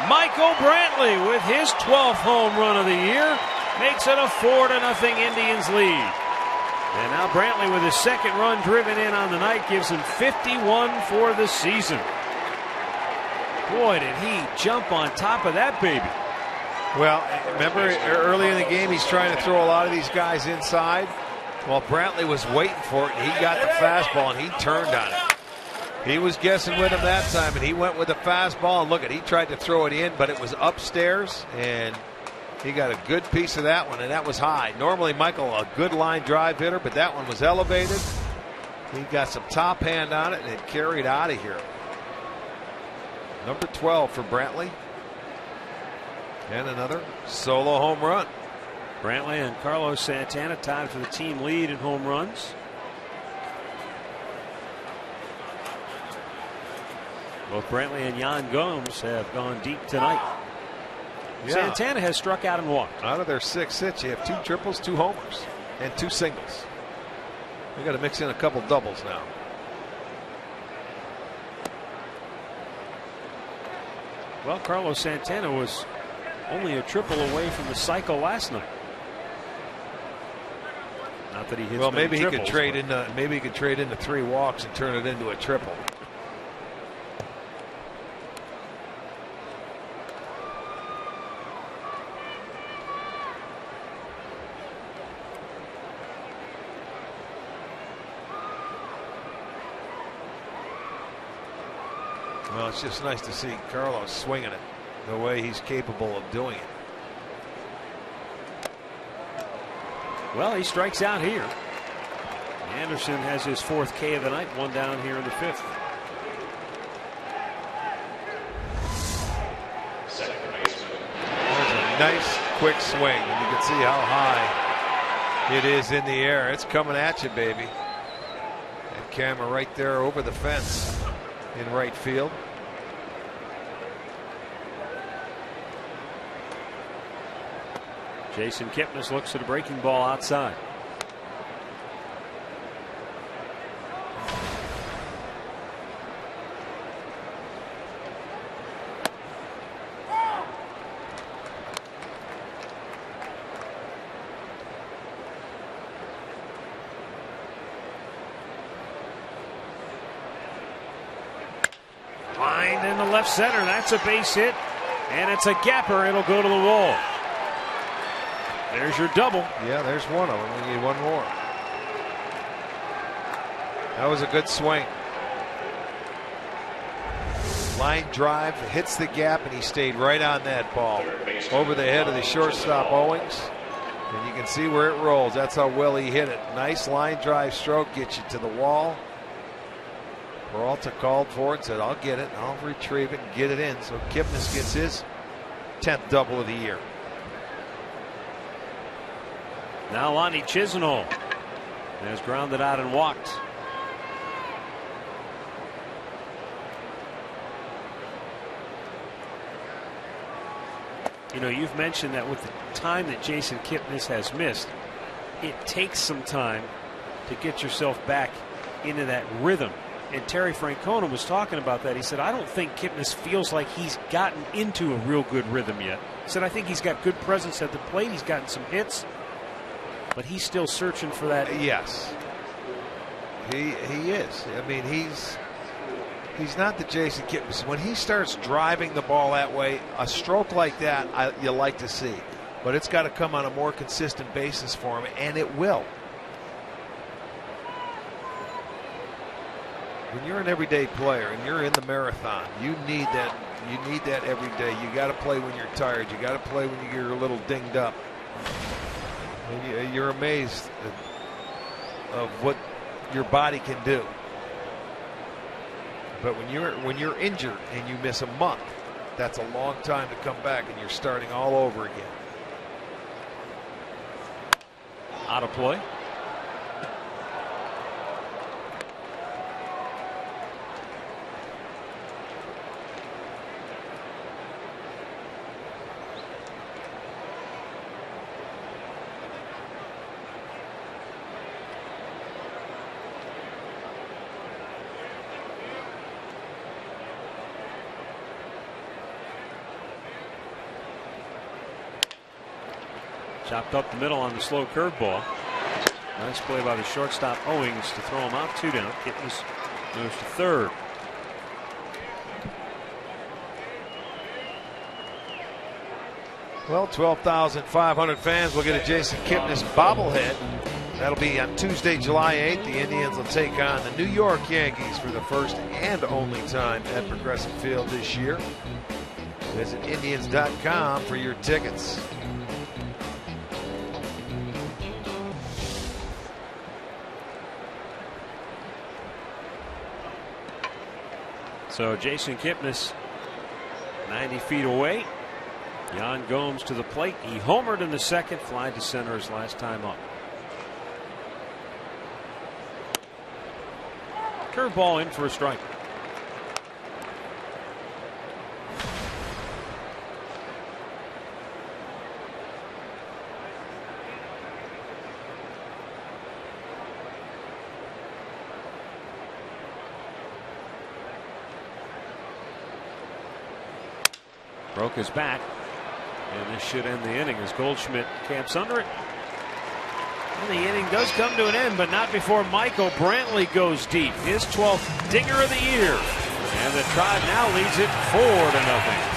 S3: Michael Brantley with his 12th home run of the year makes it a 4-0 Indians lead. And now Brantley with his second run driven in on the night gives him 51 for the season. Boy, did he jump on top of that baby.
S4: Well, remember early in the game he's trying to throw a lot of these guys inside. Well, Brantley was waiting for it, and he got the fastball, and he turned on it. He was guessing with him that time, and he went with the fastball. And look at, he tried to throw it in, but it was upstairs, and he got a good piece of that one, and that was high. Normally, Michael, a good line drive hitter, but that one was elevated. He got some top hand on it, and it carried out of here. Number 12 for Brantley. And another solo home run.
S3: Brantley and Carlos Santana tied for the team lead in home runs. Both Brantley and Yan Gomes have gone deep tonight. Yeah. Santana has struck out and walked.
S4: Out of their 6 hits, you have 2 triples, 2 homers, and 2 singles. We got to mix in a couple doubles now.
S3: Well, Carlos Santana was only a triple away from the cycle last night. Not that he hits.
S4: Well, maybe
S3: triples,
S4: he could trade into maybe he could trade into 3 walks and turn it into a triple. Well, it's just nice to see Carlos swinging it the way he's capable of doing it.
S3: Well, he strikes out here. Anderson has his 4th K of the night, 1 down here in the 5th.
S4: There's a nice quick swing, and you can see how high it is in the air. It's coming at you, baby. That camera right there over the fence in right field.
S3: Jason Kipnis looks at a breaking ball outside. Lined in the left center. That's a base hit. And it's a gapper. It'll go to the wall. There's your double.
S4: Yeah, there's one of them. We need one more. That was a good swing. Line drive, hits the gap, and he stayed right on that ball. Over the head of the shortstop, Owings. And you can see where it rolls. That's how well he hit it. Nice line drive stroke, gets you to the wall. Peralta called for it, said, I'll get it, I'll retrieve it and get it in. So Kipnis gets his 10th double of the year.
S3: Now Lonnie Chisenhall has grounded out and walked. You know, you've mentioned that with the time that Jason Kipnis has missed, it takes some time to get yourself back into that rhythm. And Terry Francona was talking about that. He said, I don't think Kipnis feels like he's gotten into a real good rhythm yet. He said, I think he's got good presence at the plate. He's gotten some hits, but he's still searching for that.
S4: Yes, he is. I mean, He's not the Jason Kipnis. When he starts driving the ball that way, a stroke like that, you like to see. But it's got to come on a more consistent basis for him, and it will. When you're an everyday player and you're in the marathon, you need that. You need that every day. You got to play when you're tired. You got to play when you're a little dinged up. And you're amazed of what your body can do. But when you're injured and you miss a month, that's a long time to come back, and you're starting all over again.
S3: Out of play. Chopped up the middle on the slow curveball. Nice play by the shortstop Owings to throw him out. 2 down. Kipnis moves to third.
S4: Well, 12,500 fans will get a Jason Kipnis bobblehead. That'll be on Tuesday, July 8th. The Indians will take on the New York Yankees for the first and only time at Progressive Field this year. Visit Indians.com for your tickets.
S3: So Jason Kipnis 90 feet away. Yan Gomes to the plate. He homered in the second, fly to center his last time up. Curveball in for a strike. Broke his back, and this should end the inning as Goldschmidt camps under it. And the inning does come to an end, but not before Michael Brantley goes deep. His 12th dinger of the year. And the Tribe now leads it 4-0.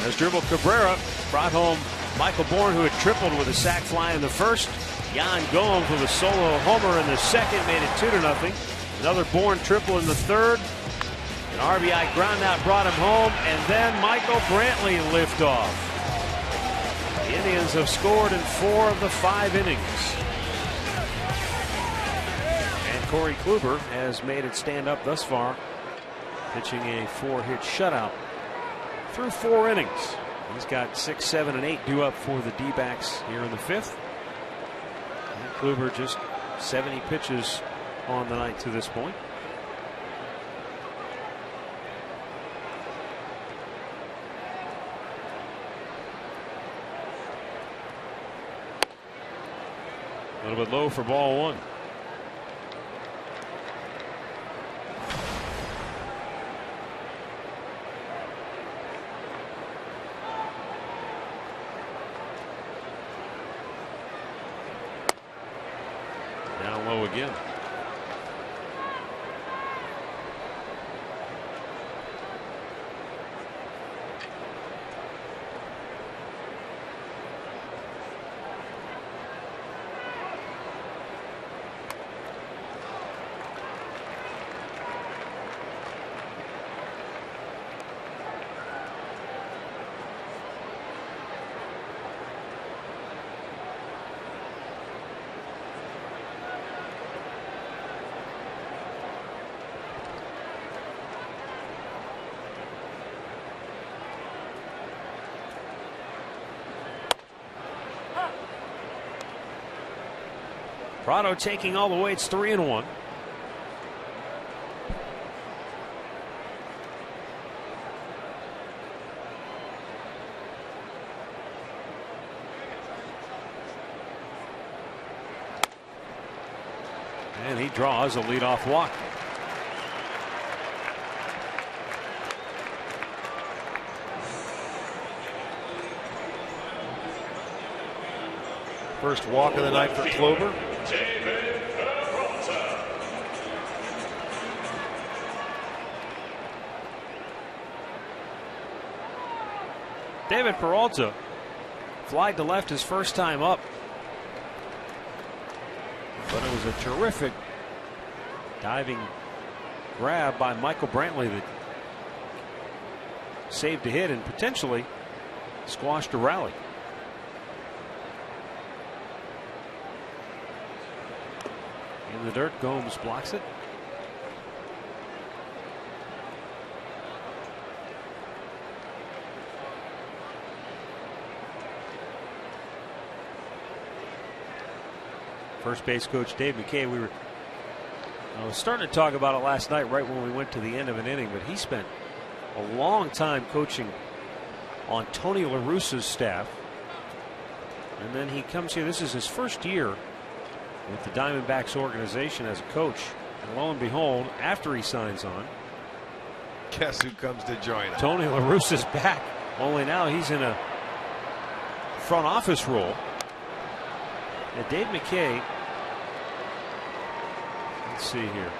S3: As Dribble Cabrera brought home Michael Bourne, who had tripled with a sac fly in the first. Yan Gomes with a solo homer in the second made it 2-0. Another Bourne triple in the third. An RBI ground out brought him home, and then Michael Brantley liftoff. The Indians have scored in 4 of the 5 innings. And Corey Kluber has made it stand up thus far pitching a 4-hit shutout through 4 innings. He's got 6, 7, and 8 due up for the D-backs here in the 5th. And Kluber just 70 pitches on the night to this point. A little bit low for ball 1. Down low again. Prado taking all the way. It's 3-1. And he draws a leadoff walk.
S4: First walk of the night for Kluber.
S3: David Peralta flied to left his first time up, but it was a terrific diving grab by Michael Brantley that saved a hit and potentially squashed a rally. In the dirt, Gomes blocks it. First base coach Dave McKay, I was starting to talk about it last night right when we went to the end of an inning, but he spent a long time coaching on Tony La Russa's staff. And then he comes here. This is his first year with the Diamondbacks organization as a coach. And lo and behold, after he signs on,
S4: guess who comes to join him?
S3: Tony La Russa's back. Only now he's in a front office role. And Dave McKay, let's see here,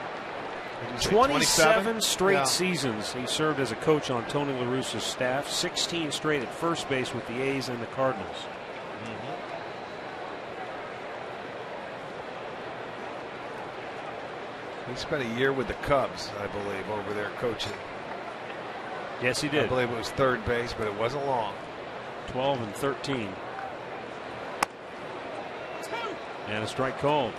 S3: 27 straight seasons he served as a coach on Tony La Russa's staff, 16 straight at first base with the A's and the Cardinals.
S4: He spent a year with the Cubs, I believe, over there coaching.
S3: Yes, he did.
S4: I believe it was third base, but it wasn't long.
S3: 12 and 13. And a strike called.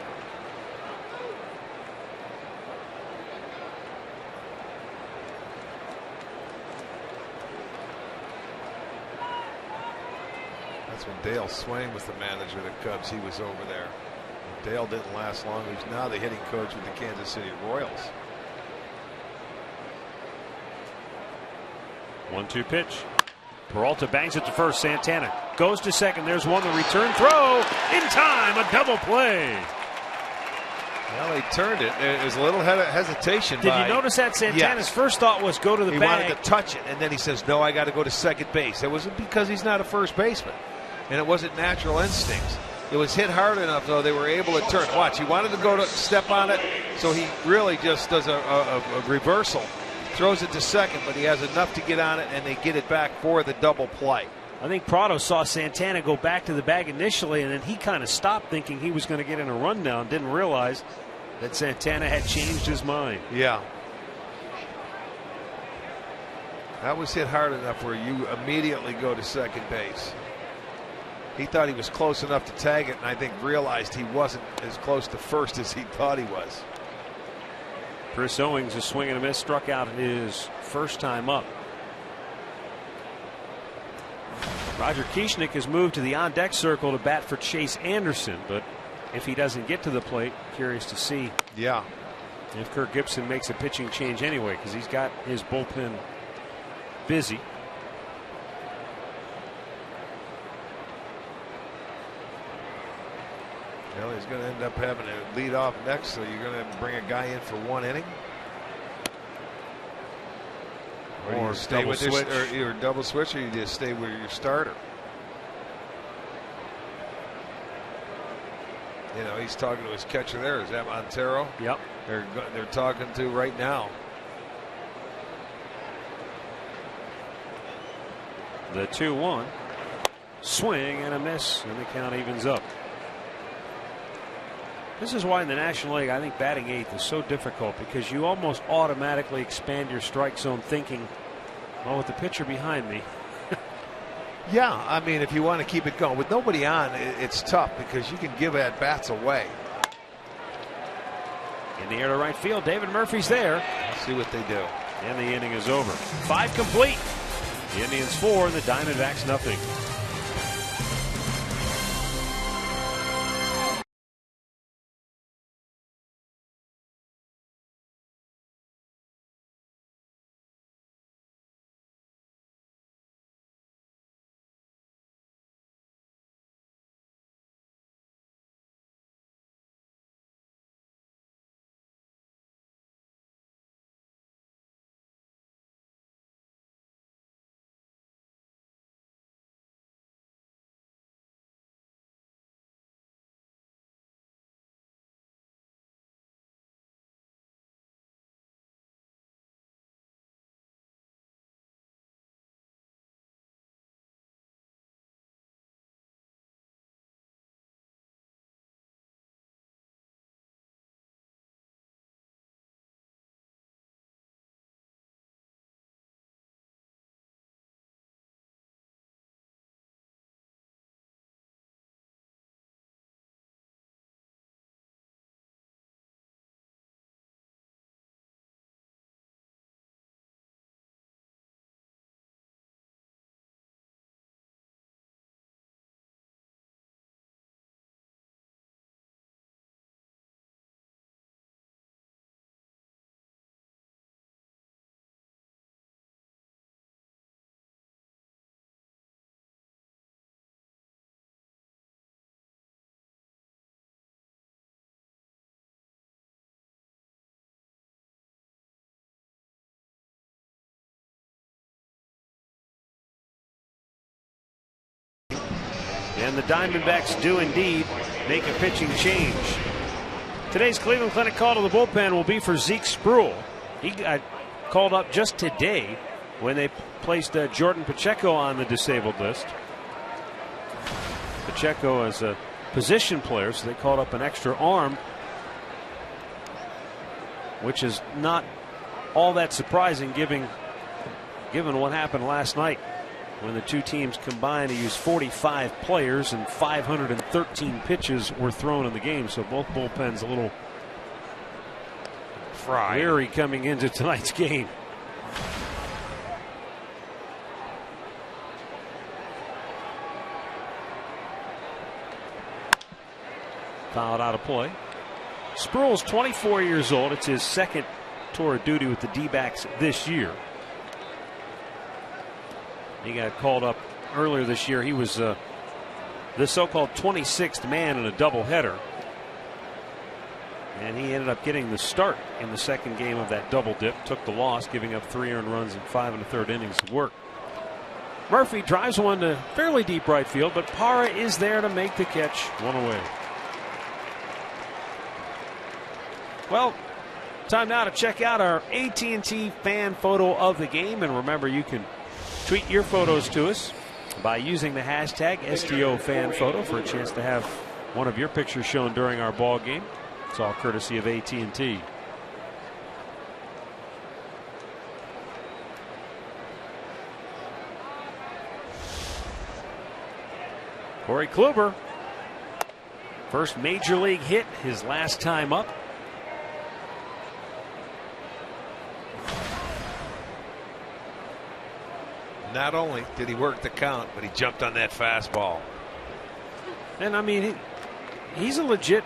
S4: That's when Dale Swain was the manager of the Cubs. He was over there. Dale didn't last long. He's now the hitting coach with the Kansas City Royals.
S3: 1-2 pitch. Peralta bangs it to first. Santana goes to second. There's one. The return throw in time. A double play.
S4: Well, they turned it. There's a little hesitation.
S3: Did you notice that Santana's first thought was go to the bag?
S4: He wanted to touch it, and then he says, no, I got to go to second base. It wasn't because he's not a first baseman, and it wasn't natural instincts. It was hit hard enough, though, they were able to turn. Watch, he wanted to go to step on it, so he really just does a reversal. Throws it to second, but he has enough to get on it, and they get it back for the double play.
S3: I think Prado saw Santana go back to the bag initially, and then he kind of stopped thinking he was going to get in a rundown. Didn't realize that Santana had changed his mind.
S4: Yeah. That was hit hard enough where you immediately go to second base. He thought he was close enough to tag it, and I think realized he wasn't as close to first as he thought he was.
S3: Chris Owings, a swing and a miss, struck out his first time up. Roger Kieschnick has moved to the on-deck circle to bat for Chase Anderson, but if he doesn't get to the plate, curious to see if Kirk Gibson makes a pitching change anyway, because he's got his bullpen busy.
S4: Well, he's going to end up having to lead off next, so you're going to bring a guy in for 1 inning. Or stay with switch. Or double switch, or you just stay with your starter. You know, he's talking to his catcher there. Is that Montero?
S3: Yep.
S4: They're talking to right now.
S3: The 2-1. Swing and a miss, and the count evens up. This is why in the National League I think batting 8th is so difficult, because you almost automatically expand your strike zone thinking, well, with the pitcher behind me.
S4: Yeah, I mean, if you want to keep it going. With nobody on, it's tough because you can give at-bats away.
S3: In the air to right field, David Murphy's there.
S4: Let's see what they do.
S3: And the inning is over. 5 complete. The Indians 4 and the Diamondbacks nothing. And the Diamondbacks do indeed make a pitching change. Today's Cleveland Clinic call to the bullpen will be for Zeke Spruill. He got called up just today when they placed Jordan Pacheco on the disabled list. Pacheco is a position player, so they called up an extra arm, which is not all that surprising given what happened last night, when the two teams combined to use 45 players and 513 pitches were thrown in the game. So both bullpens a little weary coming into tonight's game. Fouled out of play. Spruill's 24 years old. It's his second tour of duty with the D-backs this year. He got called up earlier this year. He was the so-called 26th man in a doubleheader. And he ended up getting the start in the second game of that double dip. Took the loss, giving up 3 earned runs in 5 1/3 innings of work. Murphy drives one to fairly deep right field, but Parra is there to make the catch. One away. Well, time now to check out our AT&T fan photo of the game. And remember, you can tweet your photos to us by using the hashtag STOFanPhoto for a chance to have one of your pictures shown during our ball game. It's all courtesy of AT&T. Corey Kluber, first major league hit his last time up.
S4: not only did he work the count, but he jumped on that fastball.
S3: And I mean, he's a legit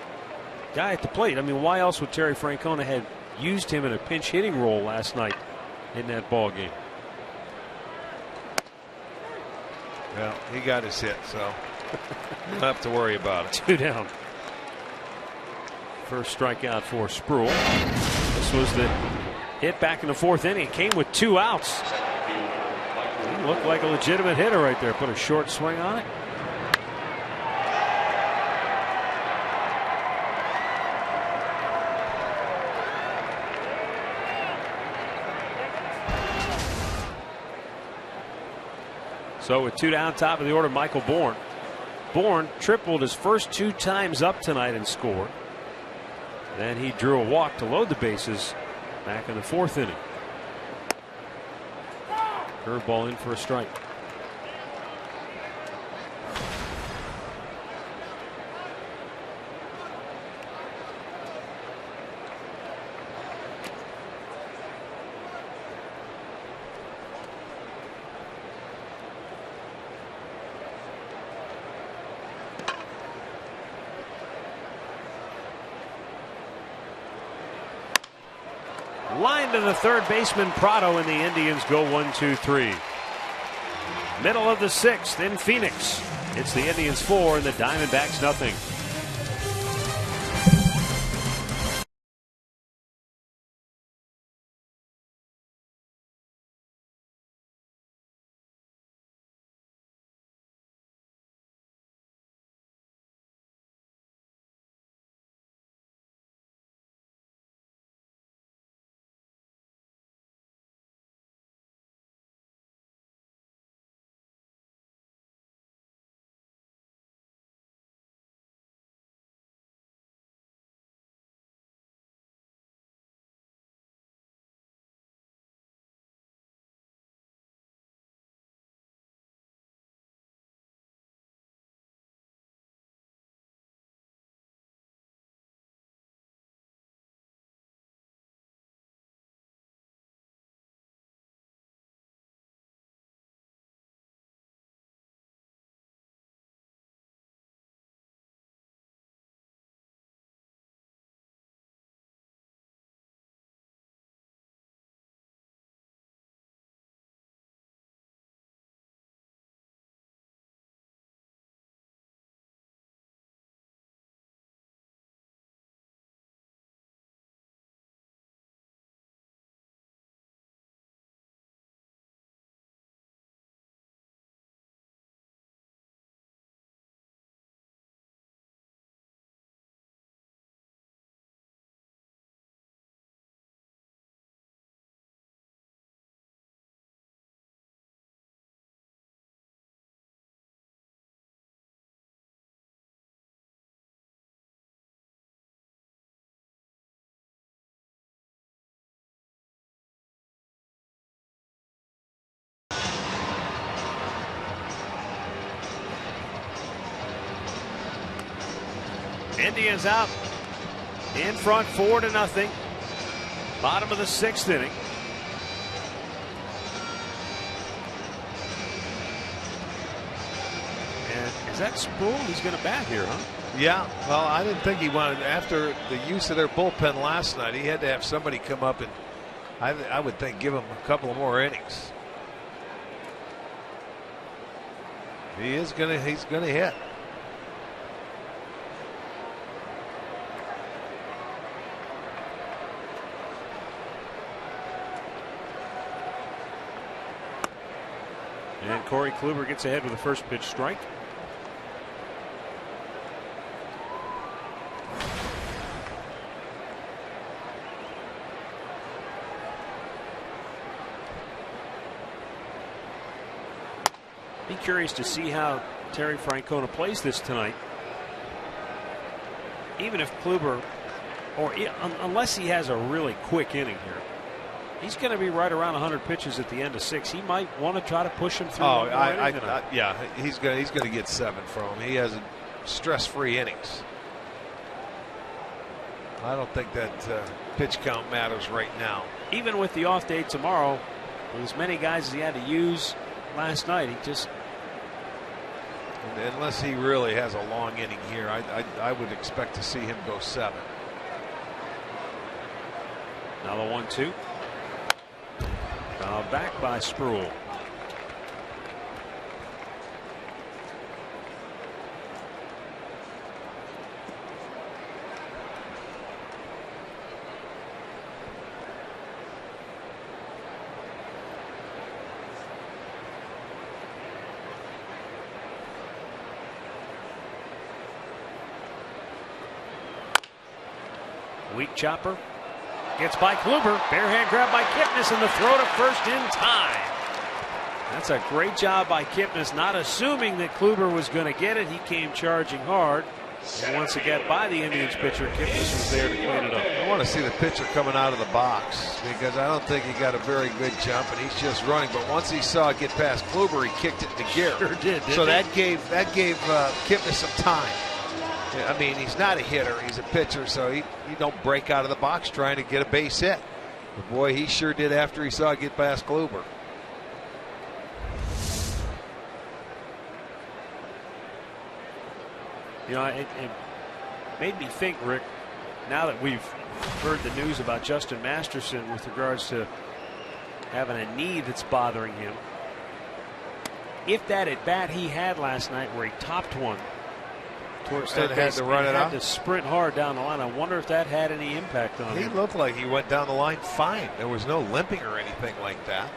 S3: guy at the plate. I mean, why else would Terry Francona have used him in a pinch hitting role last night in that ball game?
S4: Well, he got his hit, so you don't have to worry about it.
S3: 2 down. First strikeout for Sproul. This was the hit back in the 4th inning. It came with 2 outs. He looked like a legitimate hitter right there. Put a short swing on it. So with 2 down, top of the order, Michael Bourne. Bourne tripled his first 2 times up tonight and scored. Then he drew a walk to load the bases back in the 4th inning. Curveball in for a strike. Line to the third baseman Prado, and the Indians go 1-2-3. Middle of the 6th in Phoenix. It's the Indians 4 and the Diamondbacks nothing. Indians out in front 4-0. Bottom of the 6th inning. And is that Sproul? He's going to bat here, huh?
S4: Yeah, well, I didn't think he wanted, after the use of their bullpen last night, he had to have somebody come up and I would think give him a couple of more innings. He's gonna hit.
S3: And Corey Kluber gets ahead with a first pitch strike. Be curious to see how Terry Francona plays this tonight. Even if Kluber, or unless he has a really quick inning here, he's going to be right around 100 pitches at the end of 6. He might want to try to push him through.
S4: Yeah, he's going to get 7 from him. He has stress-free innings. I don't think that pitch count matters right now.
S3: Even with the off day tomorrow, with as many guys as he had to use, last night. He just,
S4: unless he really has a long inning here, I would expect to see him go 7.
S3: Now the 1-2. Back by Sproul. Weak chopper. Gets by Kluber. Bare hand grab by Kipnis, and the throw to first in time. That's a great job by Kipnis, not assuming that Kluber was going to get it. He came charging hard. And once it got by the Indians pitcher, Kipnis was there to clean it up.
S4: I want to see the pitcher coming out of the box, because I don't think he got a very good jump, and he's just running. But once he saw it get past Kluber, he kicked it into gear.
S3: Sure did.
S4: So that gave Kipnis some time. I mean, he's not a hitter, he's a pitcher, so you don't break out of the box trying to get a base hit. But boy, he sure did after he saw it get past Kluber.
S3: You know, it made me think, Rick, now that we've heard the news about Justin Masterson with regards to having a knee that's bothering him, if that at bat he had last night where he topped one towards third base, had to sprint hard down the line, I wonder if that had any impact on him.
S4: He looked like he went down the line fine. There was no limping or anything like that.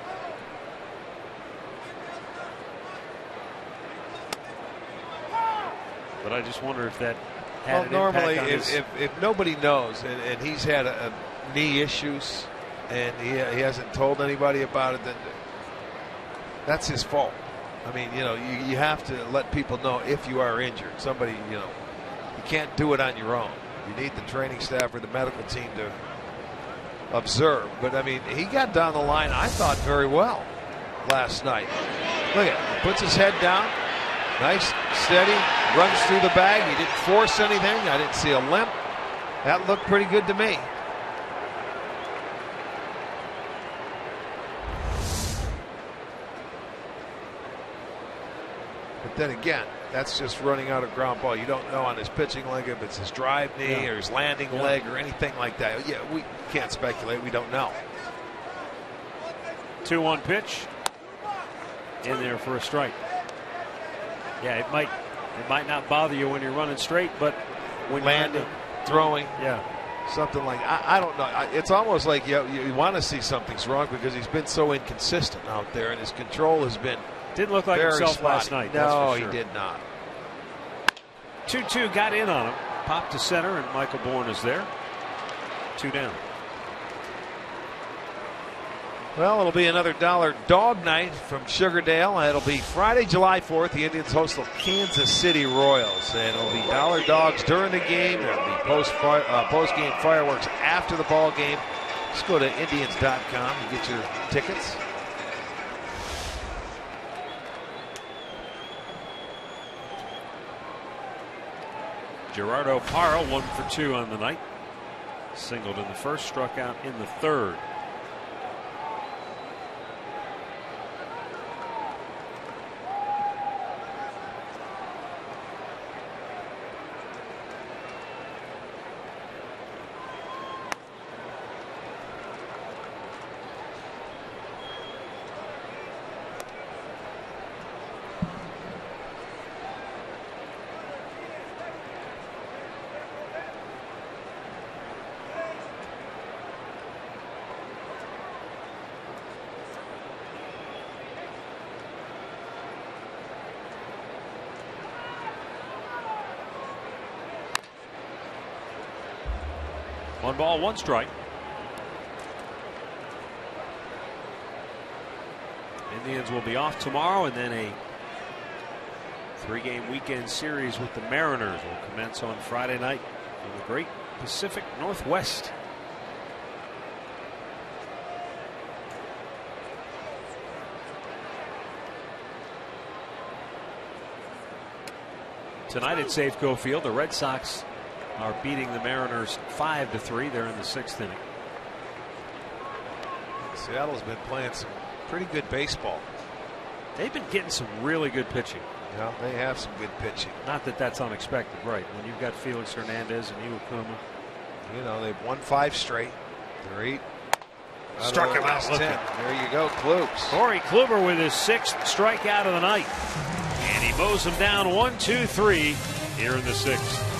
S3: But I just wonder if that had an
S4: normally
S3: impact on
S4: if nobody knows, and he's had a knee issues and he hasn't told anybody about it, then that's his fault. I mean, you know, you have to let people know if you are injured. Somebody, you know, you can't do it on your own. You need the training staff or the medical team to observe. But I mean, he got down the line, I thought, very well last night. Look at it, puts his head down, nice, steady, runs through the bag. He didn't force anything. I didn't see a limp. That looked pretty good to me. Then again, that's just running out of ground ball. You don't know on his pitching leg if it's his drive knee or his landing leg or anything like that. Yeah, we can't speculate. We don't know.
S3: 2-1 pitch in there for a strike. Yeah, it might not bother you when you're running straight, but when
S4: landing, throwing,
S3: yeah,
S4: something like I don't know. It's almost like you want to see something's wrong because he's been so inconsistent out there, and his control has been.
S3: Didn't look like himself last night.
S4: No,
S3: that's for sure.
S4: He did not.
S3: 2-2 got in on him. Popped to center, and Michael Bourne is there. 2 down.
S4: Well, it'll be another $1 dog night from Sugardale. It'll be Friday, July 4th. The Indians host the Kansas City Royals. And it'll be $1 dogs during the game. There'll be post-game fireworks after the ball game. Just go to Indians.com and get your tickets.
S3: Gerardo Parra 1 for 2 on the night. Singled in the first, struck out in the third. One ball, one strike. Indians will be off tomorrow, and then a 3-game weekend series with the Mariners will commence on Friday night in the Great Pacific Northwest. Tonight at Safeco Field, the Red Sox are beating the Mariners 5-3. They're in the 6th inning.
S4: Seattle's been playing some pretty good baseball.
S3: They've been getting some really good pitching.
S4: Yeah, they have some good pitching.
S3: Not that that's unexpected, right? When you've got Felix Hernandez and Iwakuma.
S4: You know, they've won 5 straight. They're 8.
S3: Struck him out.
S4: 10. There you go, Klubs.
S3: Corey Kluber with his 6th strikeout of the night. And he mows him down 1, 2, 3 here in the 6th.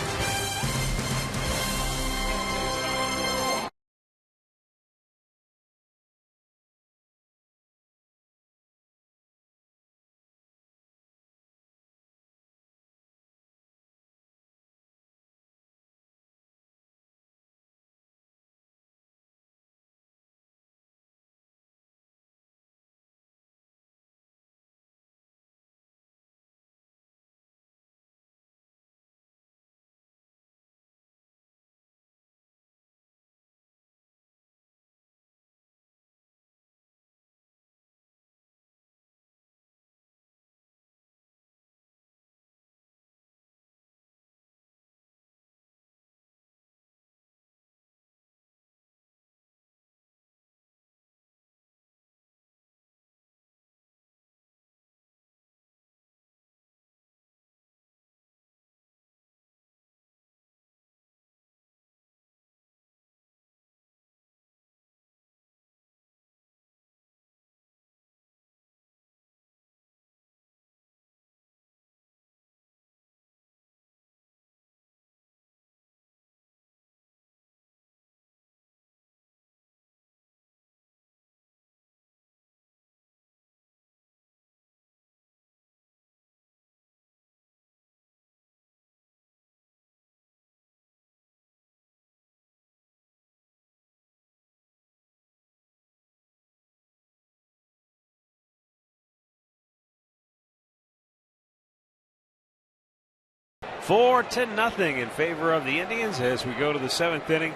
S3: Four to nothing in favor of the Indians as we go to the 7th inning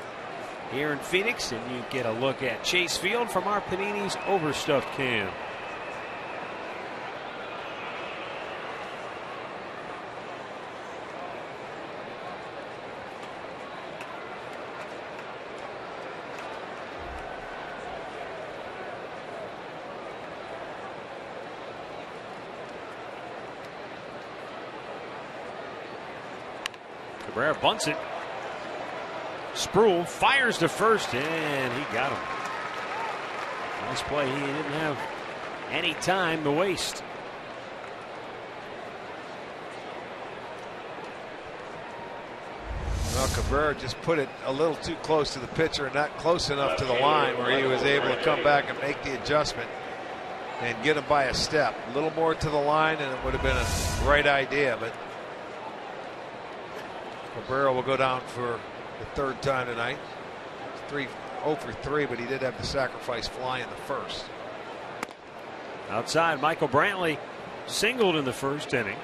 S3: here in Phoenix, and you get a look at Chase Field from our Panini's Overstuffed cam. Cabrera bunts it. Sproul fires to first, and he got him. Nice play. He didn't have any time to waste.
S4: Well, Cabrera just put it a little too close to the pitcher and not close enough to the line where he was able to come back and make the adjustment and get him by a step. A little more to the line, and it would have been a right idea, but Cabrera will go down for the 3rd time tonight. 0 for 3, but he did have the sacrifice fly in the 1st.
S3: Outside, Michael Brantley singled in the 1st inning.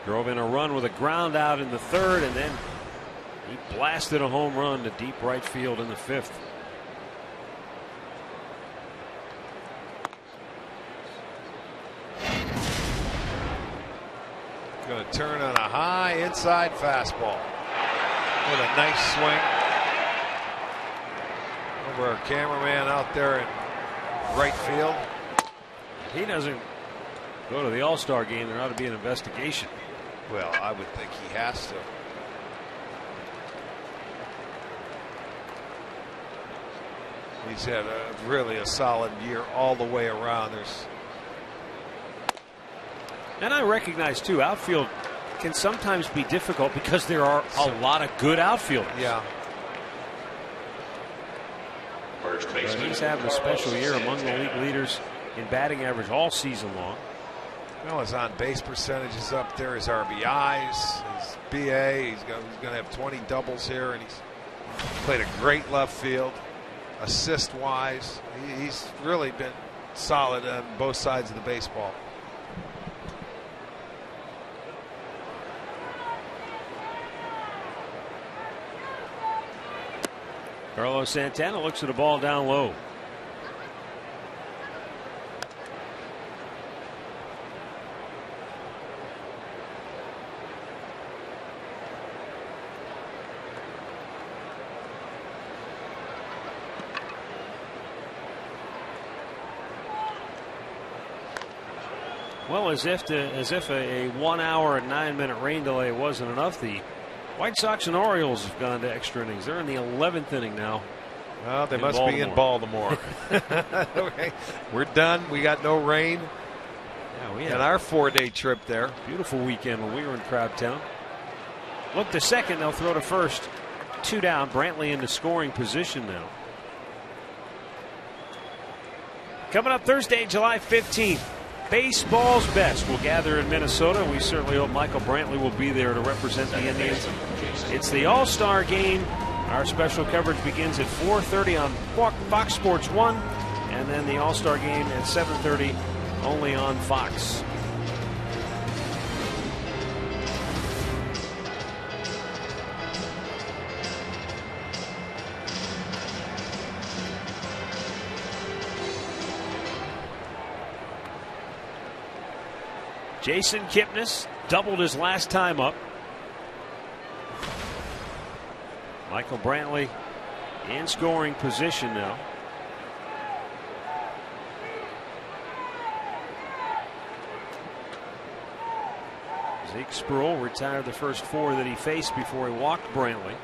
S3: Drove in a run with a ground out in the 3rd, and then he blasted a home run to deep right field in the 5th.
S4: Going to turn on a high inside fastball. With a nice swing over our cameraman out there in right field.
S3: He doesn't go to the All-Star game. There ought to be an investigation.
S4: Well, I would think he has to. He's had really a solid year all the way around.
S3: And I recognize too, outfield can sometimes be difficult because there are a lot of good outfielders.
S4: Yeah.
S3: He's having a special year among the league leaders in batting average all season long.
S4: Well, his on base percentage is up there. His RBIs, his BA. He's going to have 20 doubles here, and he's played a great left field. Assist wise, he's really been solid on both sides of the baseball.
S3: Carlos Santana looks at the ball down low. Well, as if a 1 hour and 9 minute rain delay wasn't enough, the White Sox and Orioles have gone to extra innings. They're in the 11th inning now.
S4: Well, they must be in Baltimore. Okay. We're done. We got no rain.
S3: Yeah, we had
S4: our 4-day trip there.
S3: Beautiful weekend when we were in Crabtown. Look to second. They'll throw to first. 2 down. Brantley into scoring position now. Coming up Thursday, July 15th. Baseball's best will gather in Minnesota. We certainly hope Michael Brantley will be there to represent the Indians. It's the All-Star game. Our special coverage begins at 4:30 on Fox Sports 1, and then the All-Star game at 7:30 only on Fox. Jason Kipnis doubled his last time up. Michael Brantley in scoring position now. Zeke Sproul retired the first 4 that he faced before he walked Brantley.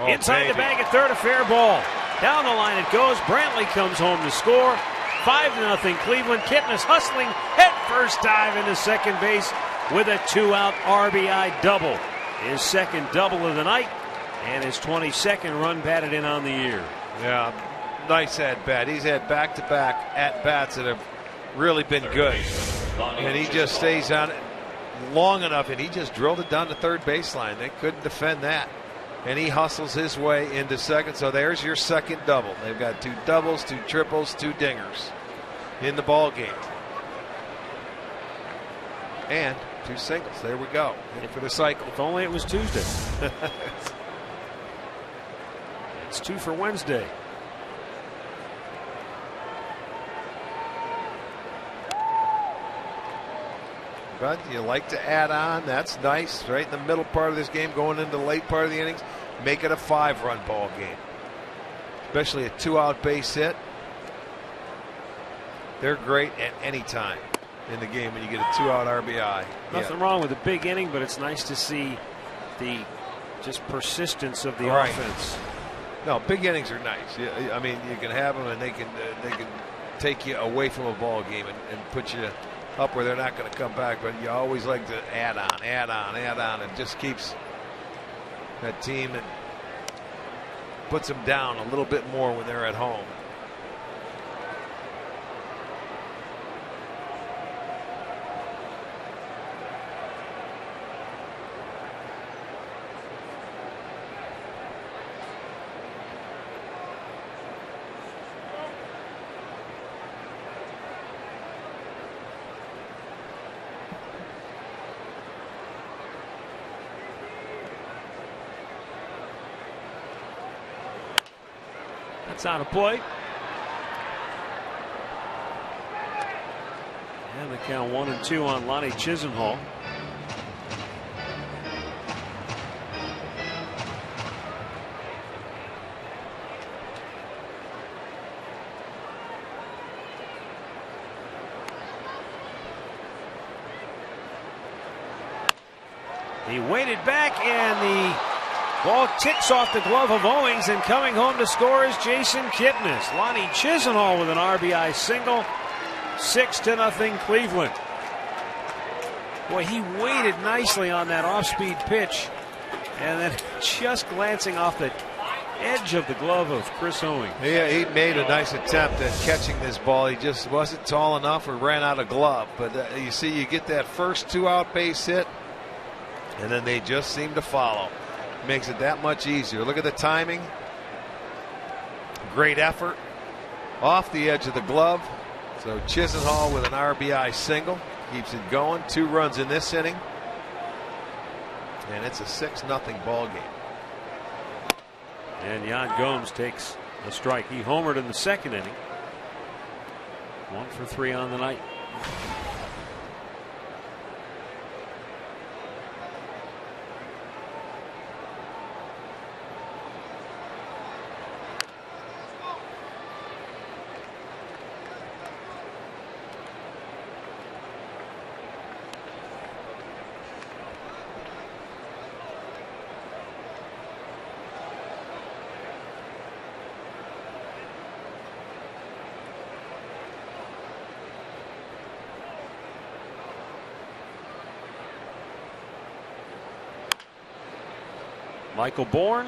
S3: Inside the bag at third, a fair ball. Down the line it goes. Brantley comes home to score. 5-0 Cleveland. Kipnis hustling head first dive into second base with a 2-out RBI double. His second double of the night and his 22nd run batted in on the year.
S4: Yeah, nice at bat. He's had back-to-back at bats that have really been good, and he just stays on it long enough, and he just drilled it down the third baseline. They couldn't defend that. And he hustles his way into second. So there's your second double. They've got 2 doubles, 2 triples, 2 dingers in the ball game. And 2 singles. There we go. For the cycle.
S3: If only it was Tuesday. It's 2 for Wednesday.
S4: But you like to add on. That's nice. Right in the middle part of this game, going into the late part of the innings. Make it a 5-run ball game. Especially a 2-out base hit. They're great at any time in the game when you get a 2-out RBI.
S3: Nothing wrong with a big inning, but it's nice to see the just persistence of the
S4: right.
S3: offense.
S4: No, big innings are nice. I mean, you can have them, and they can take you away from a ball game and put you up where they're not going to come back. But you always like to add on. It just keeps that team and puts them down a little bit more when they're at home.
S3: That's out of play. And the count 1-2 on Lonnie Chisenhall. He waited back, and the ball ticks off the glove of Owings, and coming home to score is Jason Kipnis. Lonnie Chisenhall with an RBI single. 6-0 Cleveland. Boy, he waited nicely on that off-speed pitch, and then just glancing off the edge of the glove of Chris Owings.
S4: Yeah, he made a nice attempt at catching this ball. He just wasn't tall enough or ran out of glove. But you see, you get that first 2-out base hit, and then they just seem to follow. Makes it that much easier. Look at the timing. Great effort off the edge of the glove. So Chisenhall with an RBI single. keeps it going. 2 runs in this inning. And it's a 6-0 ball game.
S3: And Yan Gomes takes a strike. He homered in the 2nd inning. 1 for 3 on the night. Michael Bourne,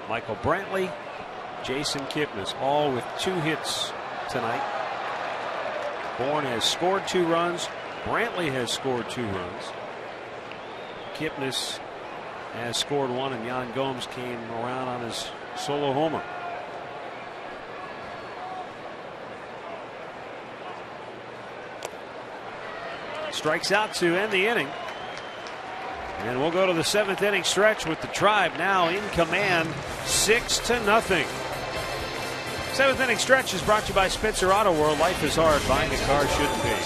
S3: Michael Brantley, Jason Kipnis, all with 2 hits tonight. Bourne has scored 2 runs. Brantley has scored 2 runs. Kipnis has scored 1, and Yan Gomes came around on his solo homer. Strikes out to end the inning. And we'll go to the 7th inning stretch with the Tribe now in command, 6-0. 7th inning stretch is brought to you by Spitzer Auto World. Life is hard. Buying a car shouldn't be.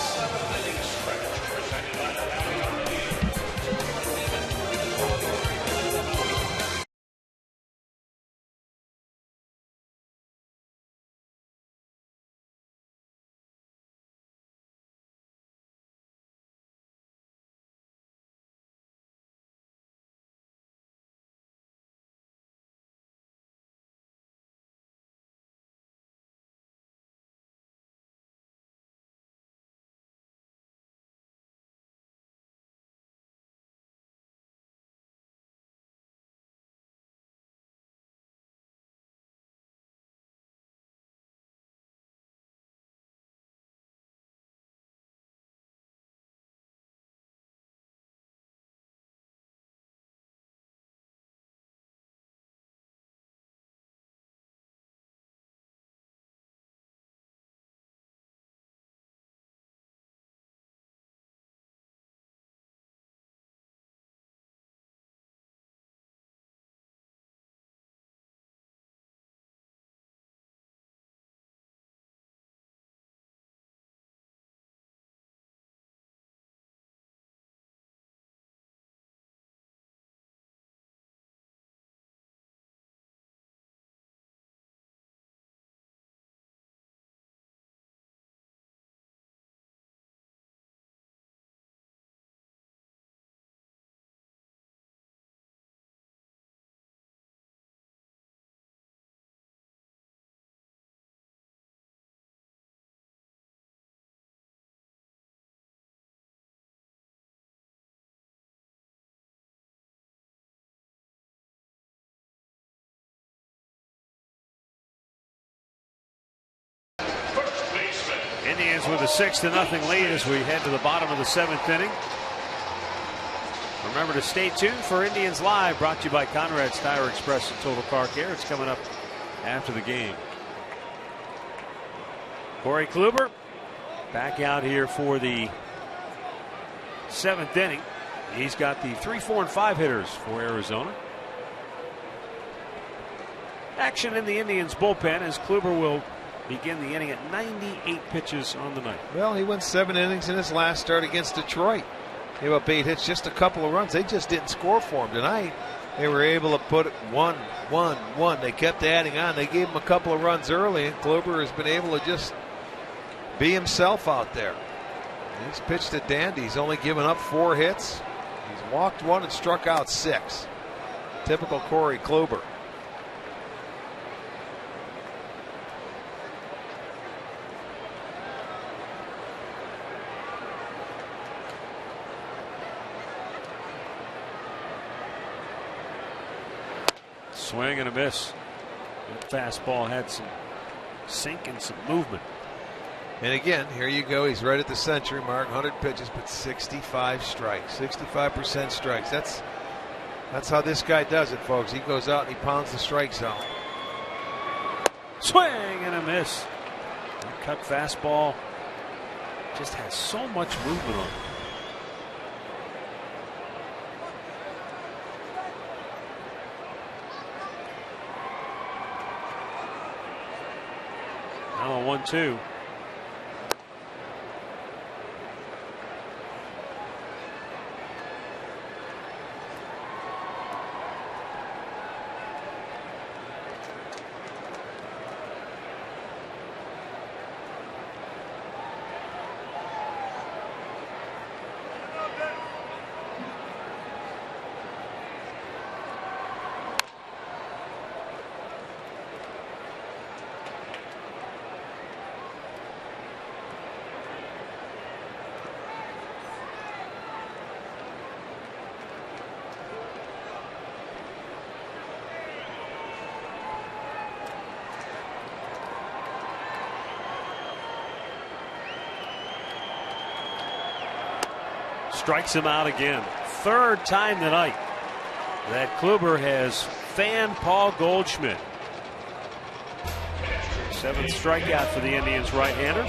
S3: Indians with a 6-0 lead as we head to the bottom of the 7th inning. Remember to stay tuned for Indians Live, brought to you by Conrad's Tire Express and Total Car Care. It's coming up after the game. Corey Kluber back out here for the 7th inning. He's got the 3, 4, and 5 hitters for Arizona. Action in the Indians bullpen as Kluber will begin the inning at 98 pitches on the night.
S4: Well, he went 7 innings in his last start against Detroit. Gave up 8 hits, just a couple of runs. They just didn't score for him tonight. They were able to put it 1, 1, 1. They kept adding on. They gave him a couple of runs early, and Kluber has been able to just be himself out there. He's pitched a dandy. He's only given up 4 hits. He's walked 1 and struck out 6. Typical Corey Kluber.
S3: Swing and a miss. That fastball had some sink and some movement.
S4: And again, here you go. He's right at the century mark. 100 pitches, but 65 strikes. 65% strikes. That's how this guy does it, folks. He goes out and he pounds the strike zone.
S3: Swing and a miss. Cut fastball just has so much movement on it. Now 1-2. Strikes him out again. Third time tonight that Kluber has fanned Paul Goldschmidt. 7th strikeout for the Indians right-hander.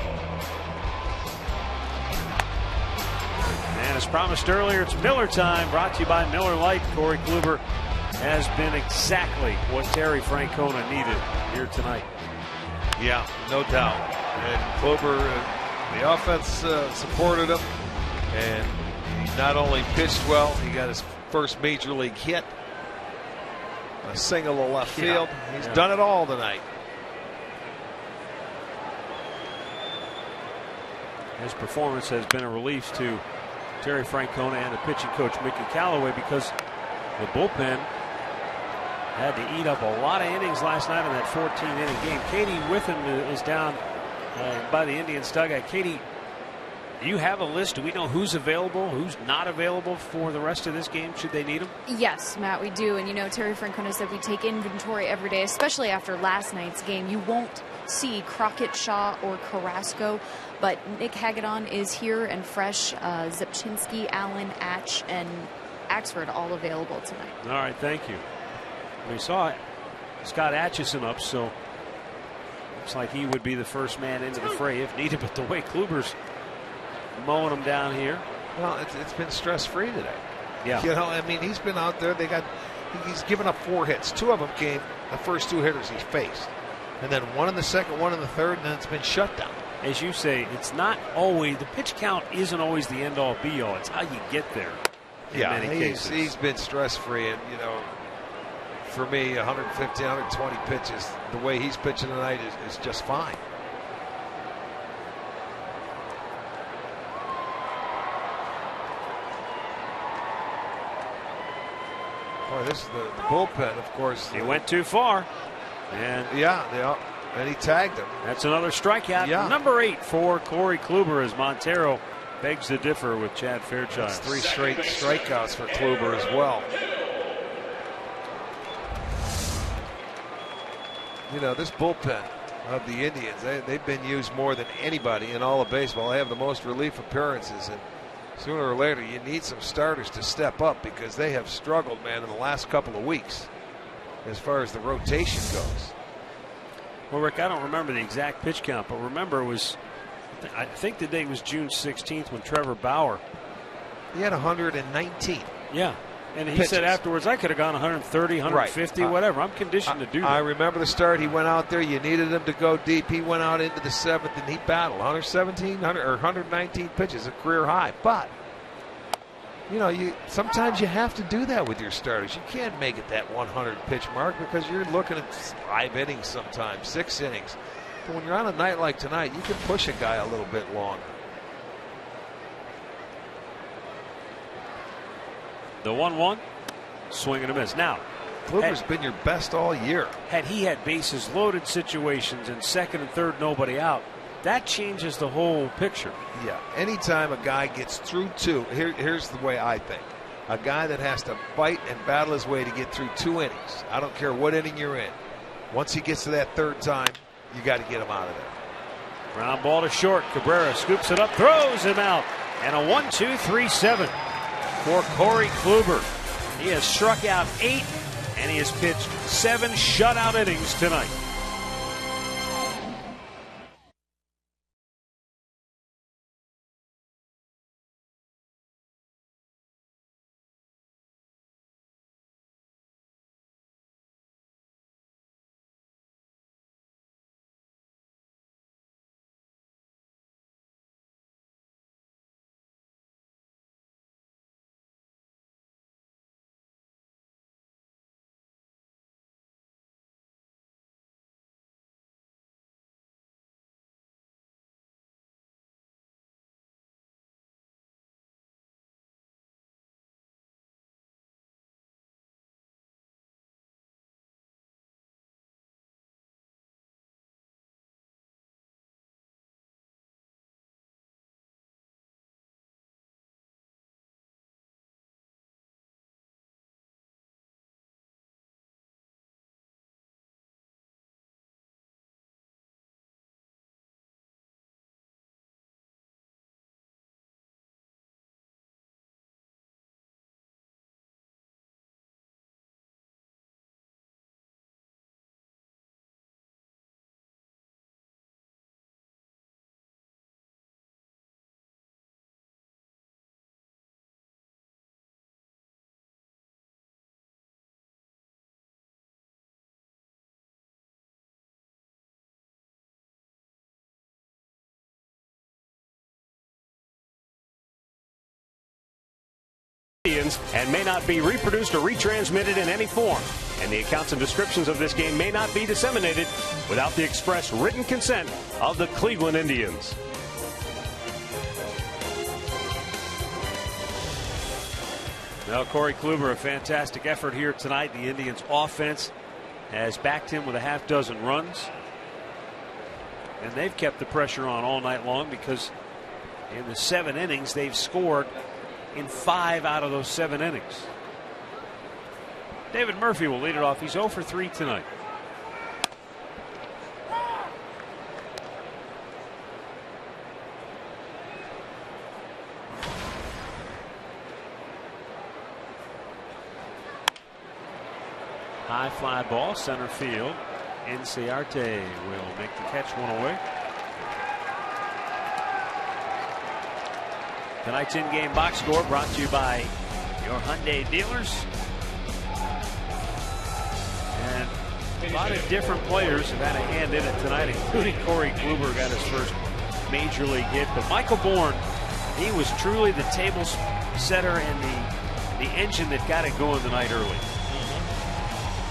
S3: And as promised earlier, it's Miller time, brought to you by Miller Lite. Corey Kluber has been exactly what Terry Francona needed here tonight.
S4: Yeah, no doubt. And Kluber, the offense supported him, and he not only pitched well, he got his first major league hit, a single to left field. He's done it all tonight.
S3: His performance has been a relief to Terry Francona and the pitching coach Mickey Callaway, because the bullpen had to eat up a lot of innings last night in that 14-inning game. Katie Witham is down by the Indians dugout. Katie, do you have a list? Do we know who's available, who's not available for the rest of this game should they need him?
S5: Yes, Matt, we do. And, you know, Terry Francona said we take inventory every day, especially after last night's game. You won't see Crockett, Shaw, or Carrasco, but Nick Hagedorn is here and fresh. Zepchinski, Allen, Atch, and Axford all available tonight.
S3: All right, thank you. We saw Scott Atchison up, so looks like he would be the first man into the fray if needed. But the way Kluber's mowing them down here,
S4: well, it's been stress-free today.
S3: Yeah,
S4: you know, I mean, he's been out there. He's given up 4 hits. 2 of them came the first 2 hitters he's faced, and then 1 in the second, 1 in the third, and then it's been shut down.
S3: As you say, it's not always, the pitch count isn't always the end-all be-all. It's how you get there. In many cases.
S4: He's been stress-free, and you know, for me, 150, 120 pitches, the way he's pitching tonight is just fine. Boy, this is the bullpen, of course.
S3: He went too far. And
S4: and he tagged him.
S3: That's another strikeout.
S4: Yeah.
S3: Number 8 for Corey Kluber, as Montero begs to differ with Chad Fairchild.
S4: That's 3 straight strikeouts for Kluber as well. You know, this bullpen of the Indians, they've been used more than anybody in all of baseball. They have the most relief appearances, and sooner or later you need some starters to step up, because they have struggled, man, in the last couple of weeks as far as the rotation goes.
S3: Well, Rick, I don't remember the exact pitch count, but remember it was, I think the date was June 16th when Trevor Bauer.
S4: He had 119.
S3: Yeah. And he
S4: pitches.
S3: said afterwards, I could have gone 130, 150, whatever. I'm conditioned to do that.
S4: I remember the start. He went out there. You needed him to go deep. He went out into the 7th, and he battled 119 pitches, a career high. But, you know, sometimes you have to do that with your starters. You can't make it that 100-pitch mark, because you're looking at 5 innings sometimes, 6 innings. But when you're on a night like tonight, you can push a guy a little bit longer.
S3: The 1-1, swing and a miss. Now,
S4: Kluber's been your best all year.
S3: Had he had bases loaded situations in second and third, nobody out, that changes the whole picture.
S4: Yeah. Anytime a guy gets through 2, here's the way I think. A guy that has to fight and battle his way to get through 2 innings. I don't care what inning you're in. Once he gets to that 3rd time, you got to get him out of there.
S3: Ground ball to short. Cabrera scoops it up, throws him out, and a 1-2-3-7 for Corey Kluber. He has struck out 8, and he has pitched 7 shutout innings tonight. Indians and may not be reproduced or retransmitted in any form, and the accounts and descriptions of this game may not be disseminated without the express written consent of the Cleveland Indians. Well, Corey Kluber, a fantastic effort here tonight. The Indians offense has backed him with a half dozen runs, and they've kept the pressure on all night long because in the 7 innings they've scored in 5 out of those 7 innings. David Murphy will lead it off. He's 0 for 3 tonight. High fly ball, center field. Inciarte will make the catch, one away. Tonight's in-game box score brought to you by your Hyundai dealers. And a lot of different players have had a hand in it tonight, including Corey Kluber, got his first major league hit. But Michael Bourne, he was truly the table setter and the engine that got it going tonight early.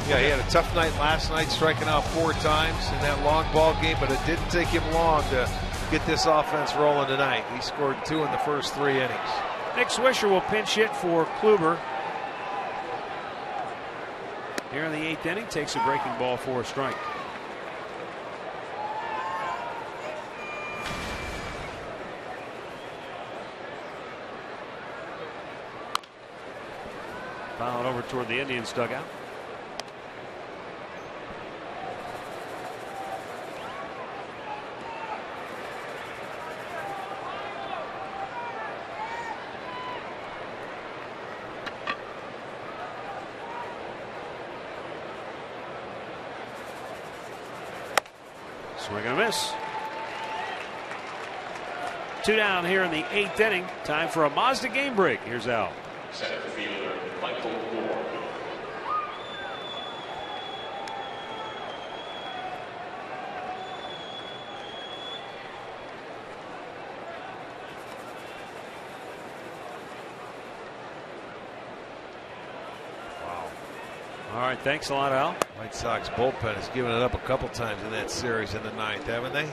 S4: Yeah, he had a tough night last night, striking out 4 times in that long ball game, but it didn't take him long to get this offense rolling tonight. He scored 2 in the first 3 innings.
S3: Nick Swisher will pinch hit for Kluber. Here in the 8th inning, takes a breaking ball for a strike. Fouled over toward the Indians dugout. Swing and a miss. 2 down here in the 8th inning. Time for a Mazda game break. Here's Al.
S2: Center fielder Michael Bourne.
S3: All right, thanks a lot, Al.
S4: White Sox bullpen has given it up a couple times in that series in the 9th, haven't they?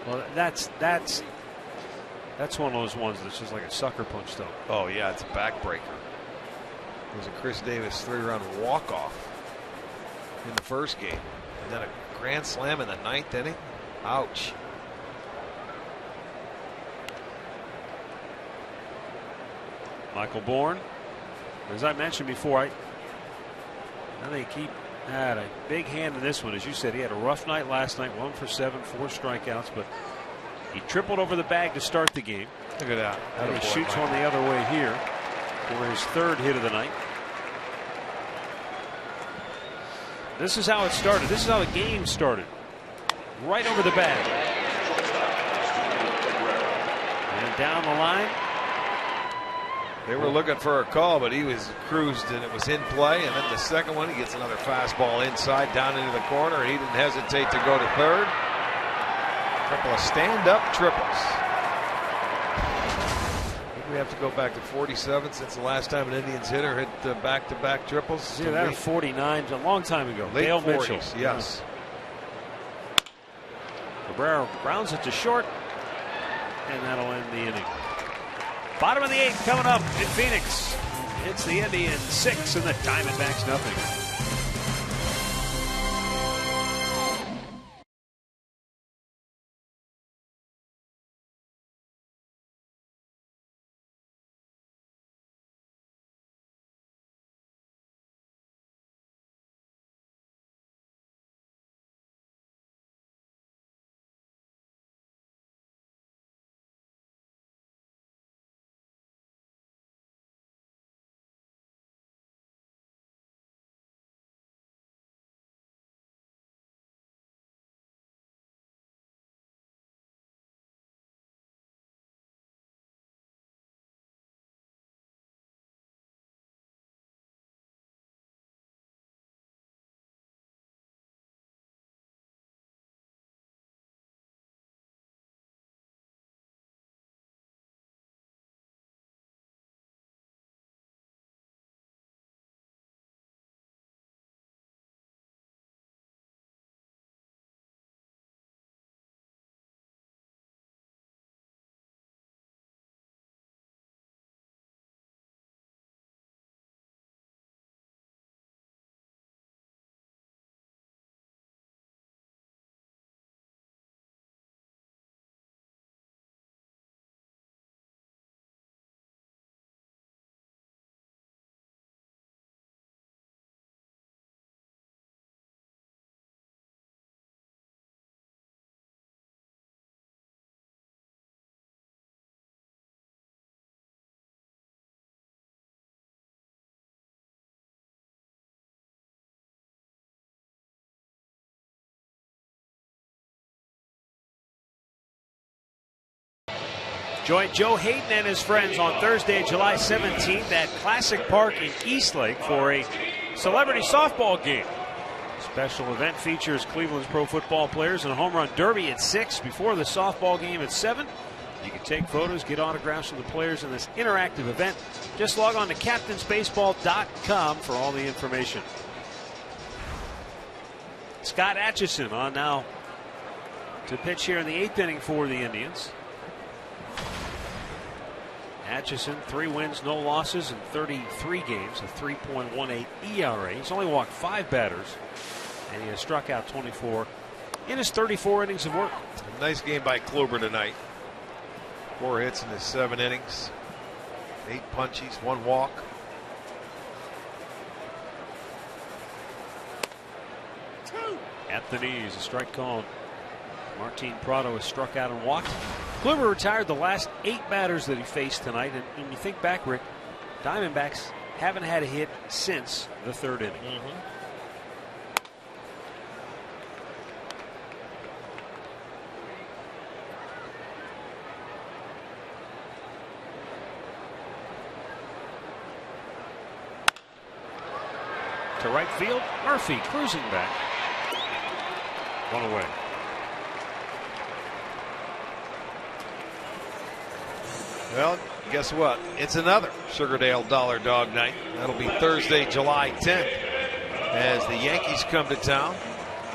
S3: Well, that's one of those ones that's just like a sucker punch, though.
S4: Oh yeah, it's a backbreaker. It was a Chris Davis 3-run walk-off in the first game, and then a grand slam in the 9th inning. Ouch.
S3: Michael Bourne, as I mentioned before, I think he had a big hand in this one. As you said, he had a rough night last night, 1 for 7, 4 strikeouts, but he tripled over the bag to start the game.
S4: Look at that.
S3: And he shoots one the other way here for his 3rd hit of the night. This is how it started. This is how the game started. Right over the bag. And down the line.
S4: They were looking for a call, but he was cruised and it was in play. And then the second one, he gets another fastball inside down into the corner, and he didn't hesitate to go to 3rd. A couple of stand-up triples. I think we have to go back to 47 since the last time an Indians hitter hit back-to-back triples.
S3: Yeah, that was 49 a long time ago.
S4: Late
S3: Dale
S4: 40s,
S3: Mitchell.
S4: yes.
S3: Cabrera grounds it to short, and that'll end the inning. Bottom of the 8th coming up in Phoenix. It's the Indians 6 and the Diamondbacks nothing. Join Joe Hayden and his friends on Thursday, July 17th at Classic Park in Eastlake for a celebrity softball game. Special event features Cleveland's pro football players and a home run derby at 6 before the softball game at 7. You can take photos, get autographs from the players in this interactive event. Just log on to captainsbaseball.com for all the information. Scott Atchison on now to pitch here in the 8th inning for the Indians. Atchison, 3 wins, no losses in 33 games, a 3.18 ERA. He's only walked 5 batters, and he has struck out 24 in his 34 innings of work.
S4: Nice game by Kluber tonight. 4 hits in his 7 innings, 8 punchies, 1 walk.
S3: At the knees, a strike called. Martin Prado has struck out and walked. Kluber retired the last 8 batters that he faced tonight. And when you think back, Rick, Diamondbacks haven't had a hit since the 3rd inning. To right field, Murphy cruising back. 1 away.
S4: Well, guess what? It's another Sugardale Dollar Dog night. That'll be Thursday, July 10th, as the Yankees come to town.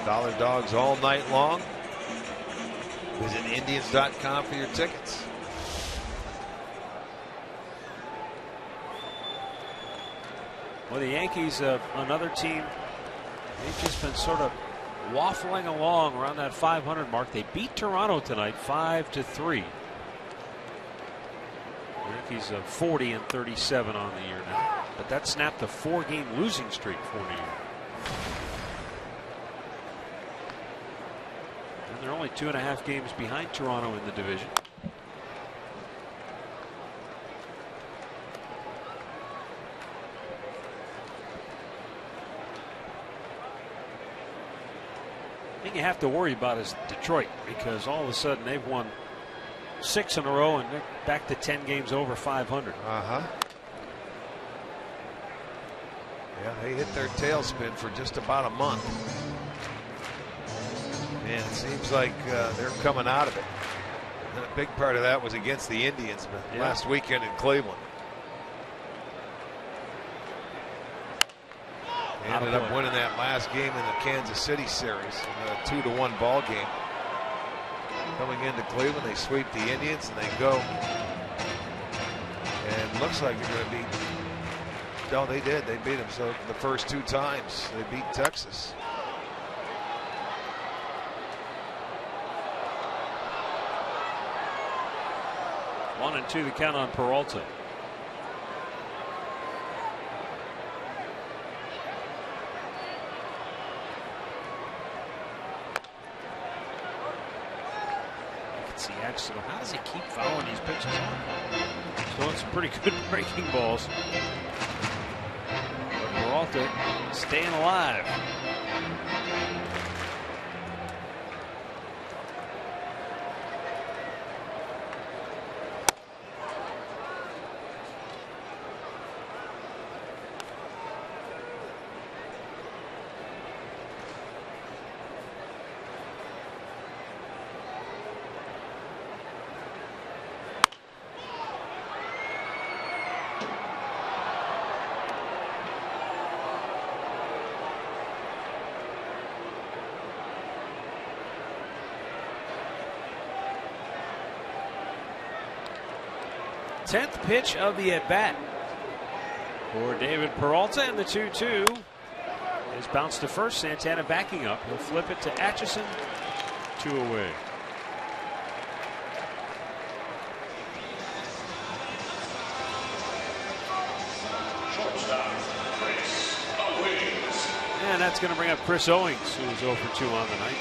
S4: Dollar Dogs all night long. Visit Indians.com for your tickets.
S3: Well, the Yankees, another team, they've just been sort of waffling along around that 500 mark. They beat Toronto tonight 5-3. Yankees 40-37 on the year now, but that snapped a 4-game losing streak for the year. And they're only 2.5 games behind Toronto in the division. The thing you have to worry about is Detroit, because all of a sudden they've won 6 in a row and they're back to 10 games over 500.
S4: Yeah, they hit their tailspin for just about a month. And it seems like they're coming out of it. And a big part of that was against the Indians last weekend in Cleveland. They ended up winning that last game in the Kansas City series, a 2-1 ball game. Coming into Cleveland, they sweep the Indians and they go. And looks like they're going to beat. No, they did. They beat them. So the first 2 times they beat Texas.
S3: One and 2 the count on Peralta. See Atchison, how does he keep following these pitches? So it's pretty good breaking balls. But Peralta staying alive. Tenth pitch of the at-bat for David Peralta, and the 2-2 is bounced to first. Santana backing up. He'll flip it to Atchison. 2 away. And that's going to bring up Chris Owings, who is 0 for 2 on the night.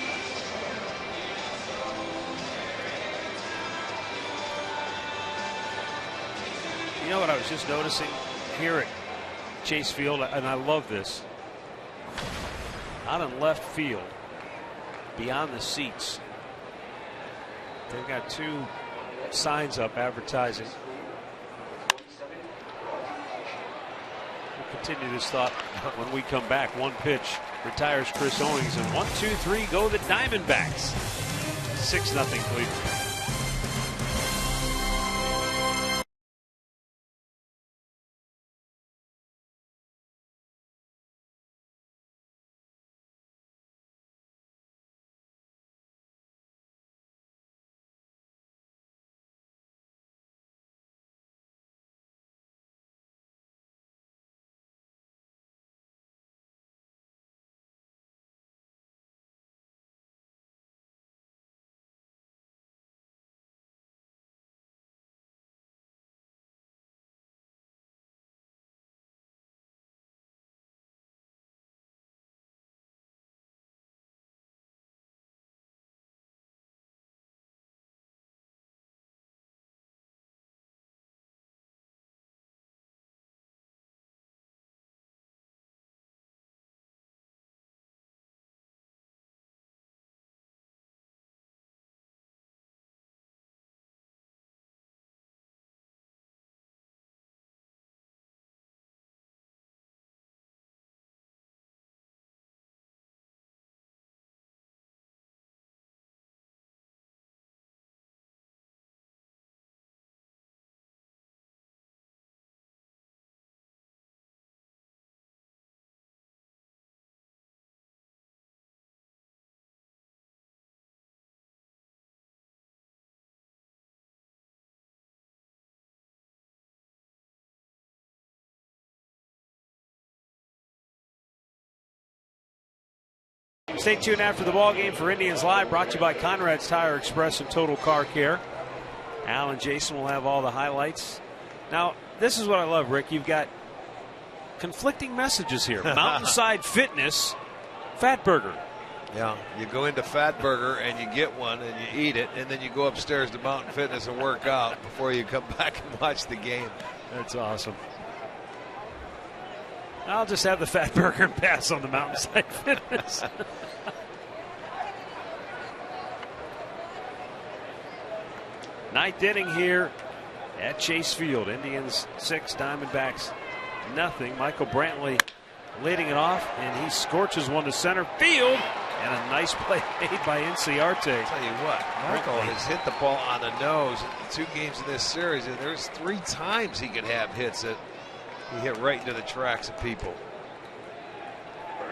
S3: You know what I was just noticing here at Chase Field, and I love this. Out in left field, beyond the seats, they've got 2 signs up advertising. We'll continue this thought when we come back. One pitch retires Chris Owings, and 1, 2, 3 go the Diamondbacks. 6-0 Cleveland. Stay tuned after the ball game for Indians Live, brought to you by Conrad's Tire Express and Total Car Care. Al and Jason will have all the highlights. Now, this is what I love, Rick. You've got conflicting messages here. Mountainside Fitness, Fat Burger.
S4: Yeah, you go into Fat Burger and you get one and you eat it, and then you go upstairs to Mountain Fitness and work out before you come back and watch the game.
S3: That's awesome. I'll just have the Fat Burger and pass on the Mountainside Fitness. Ninth inning here at Chase Field. Indians 6, Diamondbacks nothing. Michael Brantley leading it off, and he scorches one to center field. And a nice play made by Inciarte.
S4: I'll tell you what, Michael has hit the ball on the nose in the 2 games in this series, and there's 3 times he could have hits that he hit right into the tracks of people.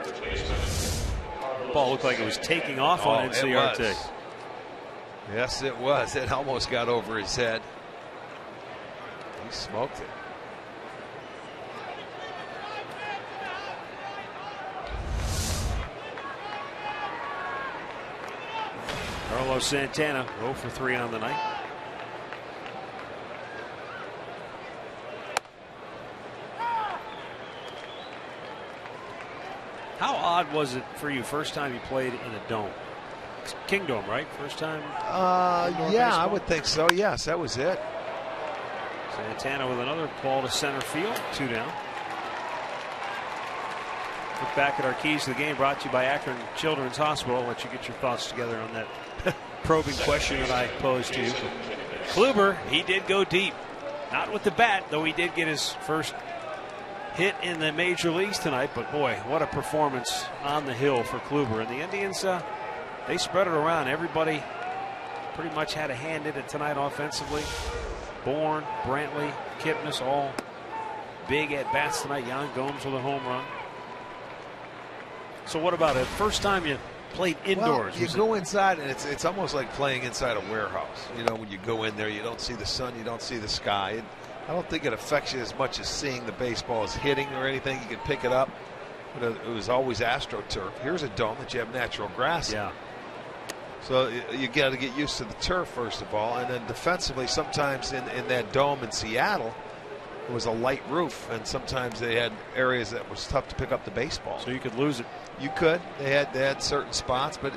S3: The ball looked like it was taking off on Inciarte.
S4: Yes, it was. It almost got over his head. He smoked it.
S3: Carlos Santana 0 for 3 on the night. How odd was it for you first time you played in a dome? Kingdom, right? First time?
S4: Yeah, I would think so. Yes, that was it.
S3: Santana with another ball to center field. 2 down. Look back at our keys to the game, brought to you by Akron Children's Hospital. I'll let you get your thoughts together on that probing question that I posed to you. Kluber, he did go deep. Not with the bat, though he did get his first hit in the major leagues tonight. But boy, what a performance on the hill for Kluber. And the Indians, they spread it around. Everybody pretty much had a hand in it tonight offensively. Bourne, Brantley, Kipnis, all big at bats tonight. Yan Gomes with a home run. So what about it? First time you played indoors?
S4: Well, you go inside, and it's almost like playing inside a warehouse. You know, when you go in there, you don't see the sun, you don't see the sky. I don't think it affects you as much as seeing the baseball as hitting or anything. You can pick it up. But it was always AstroTurf. Here's a dome that you have natural grass in.
S3: Yeah.
S4: So you got to get used to the turf, first of all. And then defensively, sometimes in that dome in Seattle, it was a light roof, and sometimes they had areas that was tough to pick up the baseball.
S3: So you could lose it.
S4: You could. They had certain spots, but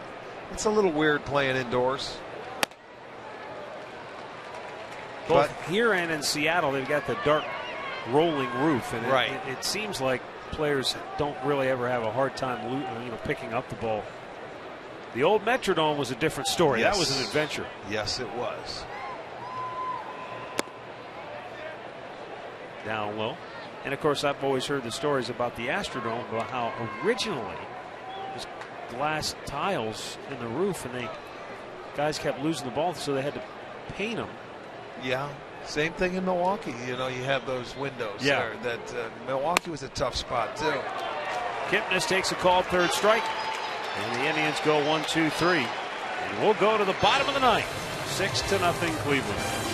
S4: it's a little weird playing indoors.
S3: Both here and in Seattle, they've got the dark rolling roof, and it seems like players don't really ever have a hard time picking up the ball. The old Metrodome was a different story.
S4: Yes.
S3: That was an adventure.
S4: Yes, it was.
S3: down low. And of course, I've always heard the stories about the Astrodome, about how originally there's glass tiles in the roof, and guys kept losing the ball, so they had to paint them.
S4: Yeah. Same thing in Milwaukee. You know, you have those windows there. That Milwaukee was a tough spot too.
S3: Kipnis takes a call, third strike, and the Indians go 1-2-3, and we'll go to the bottom of the ninth, 6-0 Cleveland.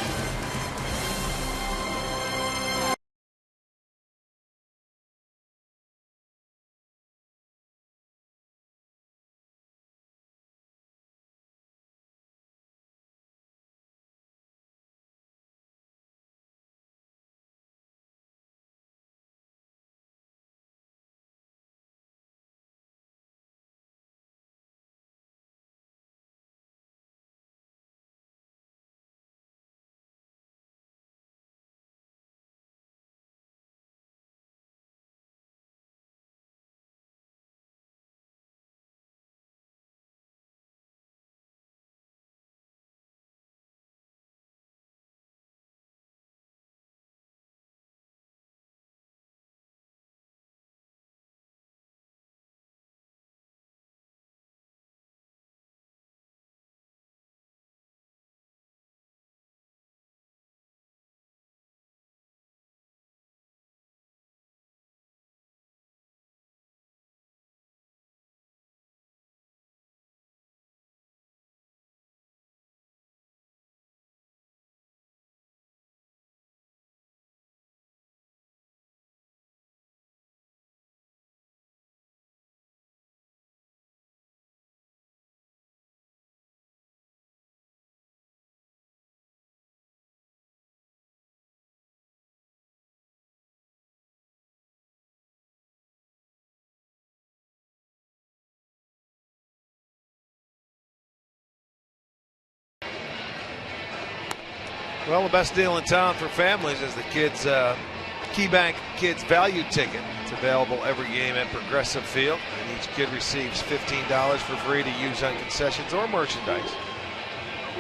S4: Well, the best deal in town for families is the Kids KeyBank Kids Value Ticket. It's available every game at Progressive Field, and each kid receives $15 for free to use on concessions or merchandise.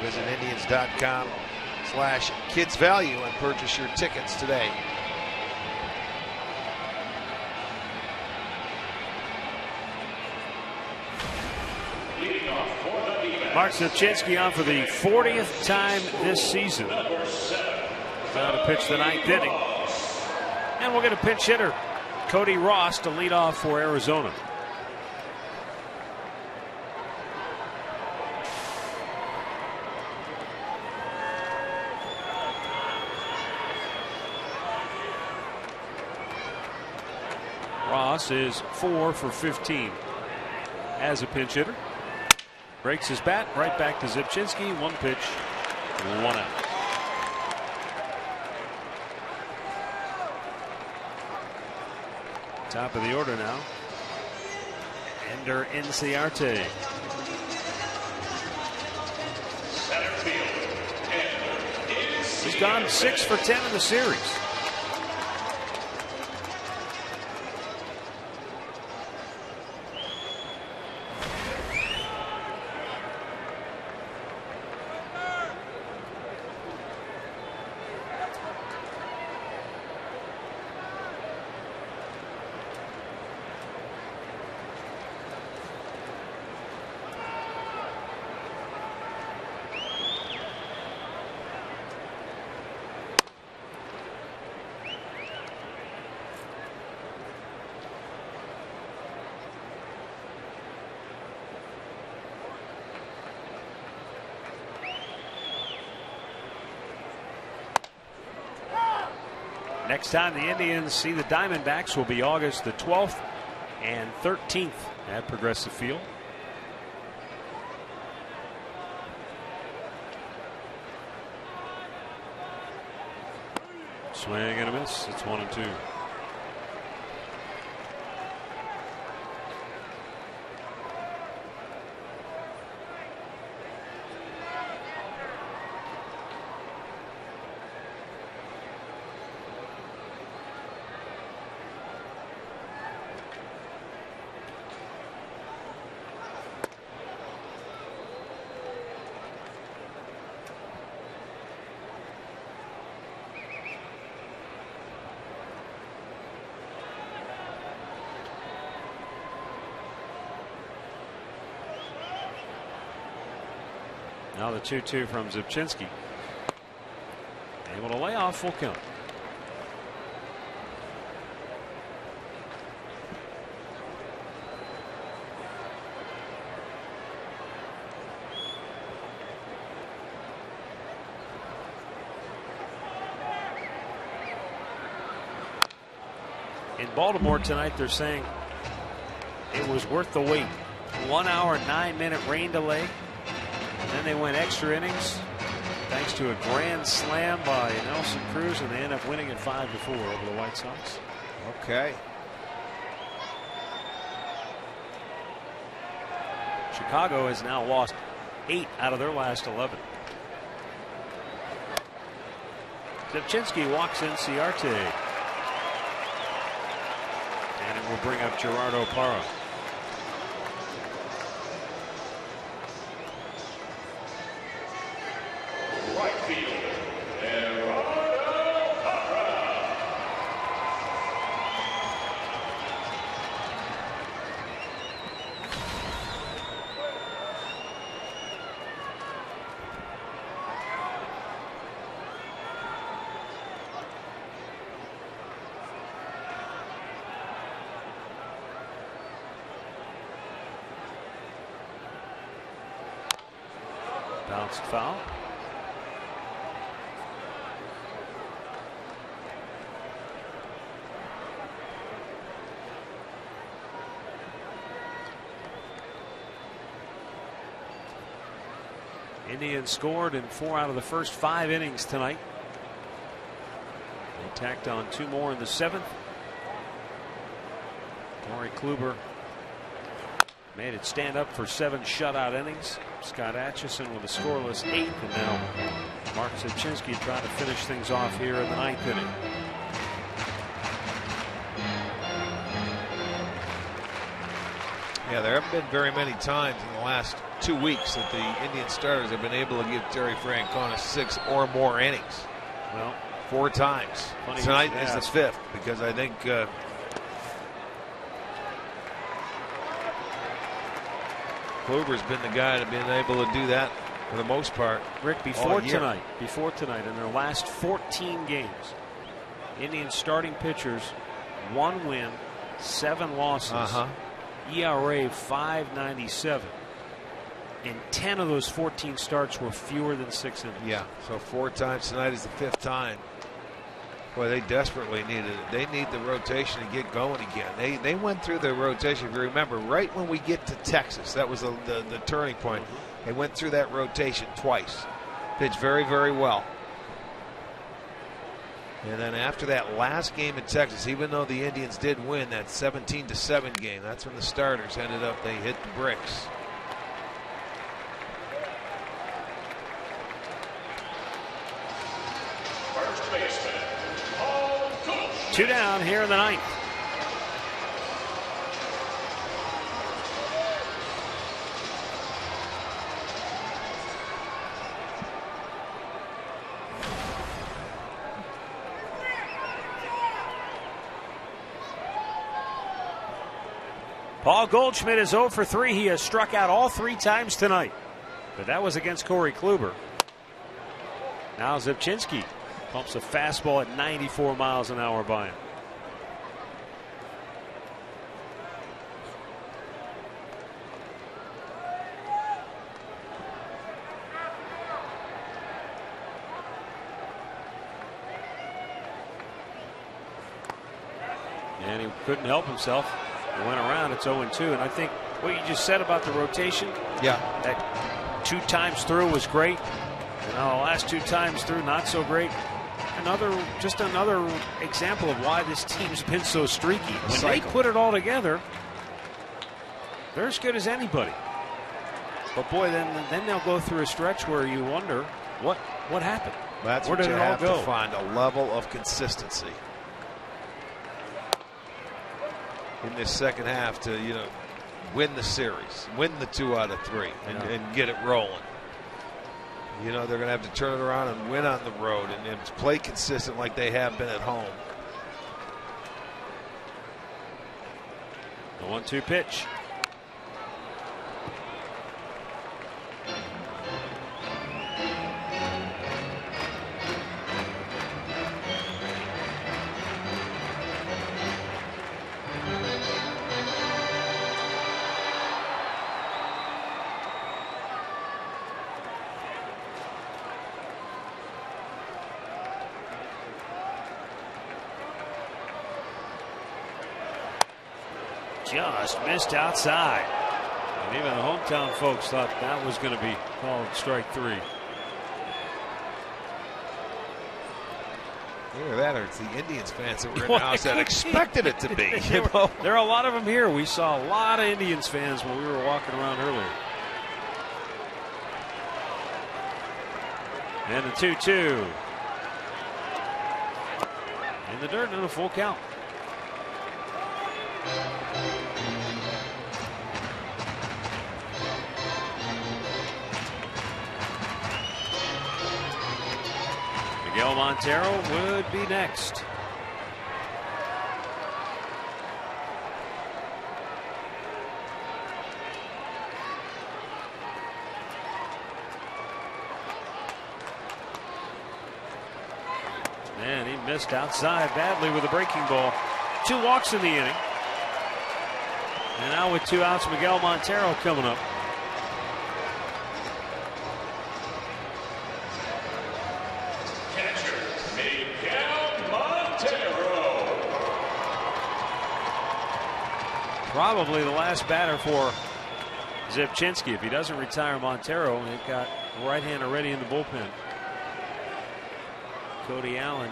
S4: Visit Indians.com/kidsvalue and purchase your tickets today.
S3: Mark Zipchinski on for the 40th time this season. Now to pitch the ninth inning. And we'll get a pinch hitter, Cody Ross, to lead off for Arizona. Ross is 4 for 15 as a pinch hitter. Breaks his bat, right back to Zipchinski. One pitch, one out. Top of the order now, Ender Inciarte. He's gone 6 for 10 in the series. Next time the Indians see the Diamondbacks will be August the 12th and 13th at Progressive Field. Swing and a miss. It's 1-2. Now the 2-2 from Zipchinski. Able to lay off, full count. In Baltimore tonight, they're saying it was worth the wait. 1 hour, 9-minute rain delay. And then they went extra innings thanks to a grand slam by Nelson Cruz, and they end up winning at 5-4 over the White Sox.
S4: Okay.
S3: Chicago has now lost 8 out of their last 11. Zipchinski walks in Ciarte. And it will bring up Gerardo Parra.
S2: Right fielder, Gerardo Parra.
S3: Bounced foul. Indians scored in 4 out of the first 5 innings tonight. They tacked on 2 more in the 7th. Corey Kluber made it stand up for 7 shutout innings. Scott Atchison with a scoreless 8th, and now Mark Zipchinski trying to finish things off here in the 9th inning.
S4: Yeah, there haven't been very many times in the last 2 weeks that the Indian starters have been able to give Terry Francona 6 or more innings.
S3: Well,
S4: 4 times. Tonight is the 5th, because I think Kluber's been the guy to been able to do that for the most part.
S3: Rick, before tonight, in their last 14 games, Indian starting pitchers, 1 win, 7 losses, ERA 5.97, and 10 of those 14 starts were fewer than 6 innings.
S4: Yeah, so 4 times tonight is the 5th time. Boy, they desperately needed it. They need the rotation to get going again. They went through the rotation, if you remember, right when we get to Texas. That was the turning point. They went through that rotation twice. Pitched very, very well. And then after that last game in Texas, even though the Indians did win that 17-7 game, that's when the starters ended up, they hit the bricks.
S2: First baseman,
S3: 2 down here in the 9th. Paul Goldschmidt is 0 for 3. He has struck out all 3 times tonight, but that was against Corey Kluber. Now Zipchinski pumps a fastball at 94 miles an hour by him. And he couldn't help himself. He went around. It's 0-2. And I think what you just said about the rotation, that 2 times through was great. And now the last 2 times through, not so great. Just another example of why this team's been so streaky. When they put it all together, they're as good as anybody. But boy, then they'll go through a stretch where you wonder what happened.
S4: That's
S3: where
S4: what
S3: did
S4: you
S3: it all
S4: have
S3: go?
S4: to find, a level of consistency in this second half to win the series, win the 2 out of 3, and get it rolling. They're going to have to turn it around and win on the road and play consistent like they have been at home.
S3: The 1-2 pitch. just missed outside. And even the hometown folks thought that was going to be called strike 3.
S4: Either that or it's the Indians fans that were in the house that expected it to be.
S3: There are a lot of them here. We saw a lot of Indians fans when we were walking around earlier. And the 2-2. In the dirt and a full count. Miguel Montero would be next. And he missed outside badly with a breaking ball. 2 walks in the inning. And now with 2 outs, Miguel Montero coming up.
S2: Catcher, Miguel Montero.
S3: Probably the last batter for Zipchinski. If he doesn't retire Montero, they've got the right-hander ready in the bullpen. Cody Allen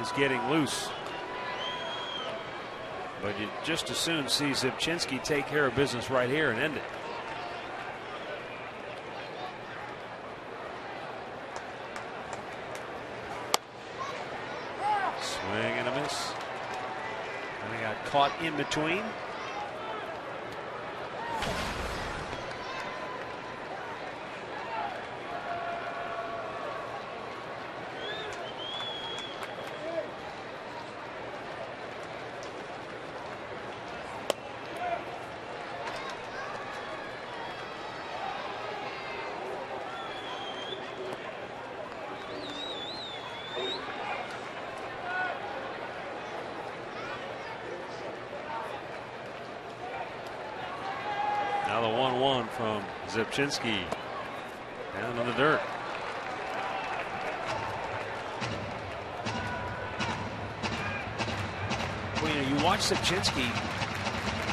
S3: is getting loose. But you just as soon see Zipchinski take care of business right here and end it. Swing and a miss. And he got caught in between. Now the 1-1 from Zipchinski down in the dirt. Well, you watch Zipchinski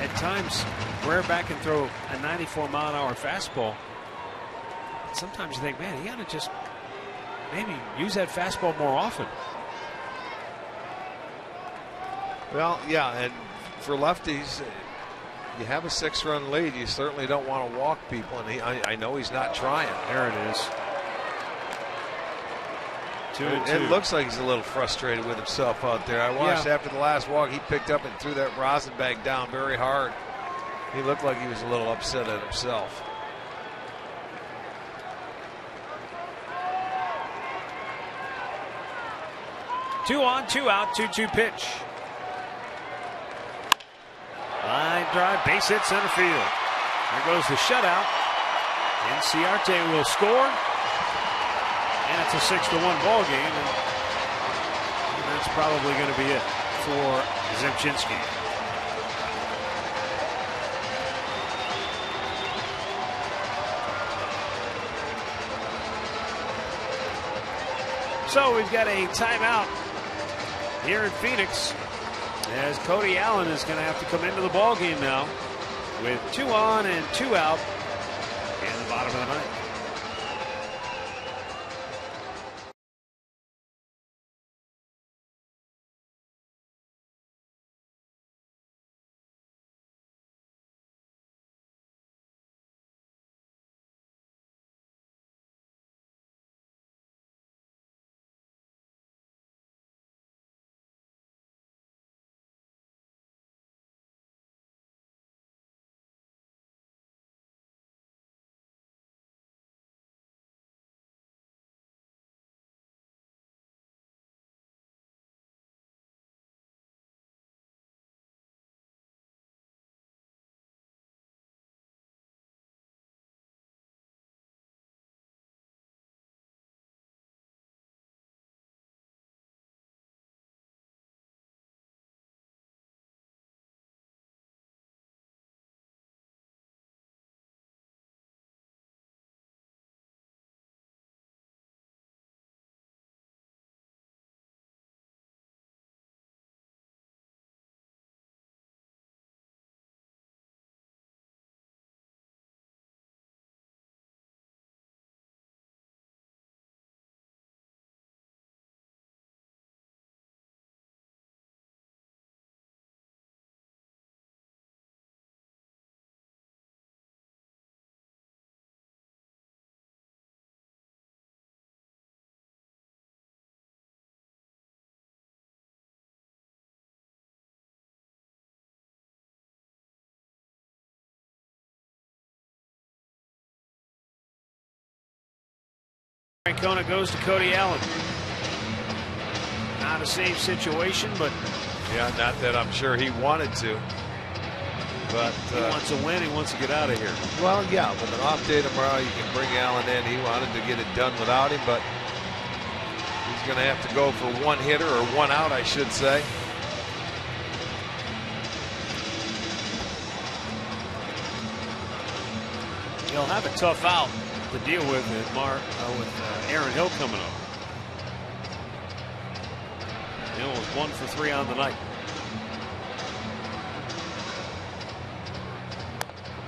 S3: at times rear back and throw a 94-mile-an-hour fastball. Sometimes you think, man, he ought to just maybe use that fastball more often.
S4: Well, yeah, and for lefties, you have a 6-run lead. You certainly don't want to walk people, and I know he's not trying.
S3: There it is. 2-2.
S4: It looks like he's a little frustrated with himself out there. I watched after the last walk, he picked up and threw that rosin bag down very hard. He looked like he was a little upset at himself.
S3: Two on, 2 out, 2-2 pitch. Line drive, base hit center field. There goes the shutout. Inciarte will score. And it's a 6-1 ball game. And that's probably going to be it for Zipchinski. So we've got a timeout here in Phoenix, as Cody Allen is going to have to come into the ball game now with 2 on and 2 out in the bottom of the ninth. Francona goes to Cody Allen. Not a safe situation, but
S4: yeah, not that I'm sure he wanted to. But
S3: he wants a win. He wants to get out of here.
S4: Well, yeah, with an off day tomorrow, you can bring Allen in. He wanted to get it done without him, but he's going to have to go for one hitter or one out, I should say.
S3: He'll have a tough out to deal with Aaron Hill coming up. Hill was 1 for 3 on the night.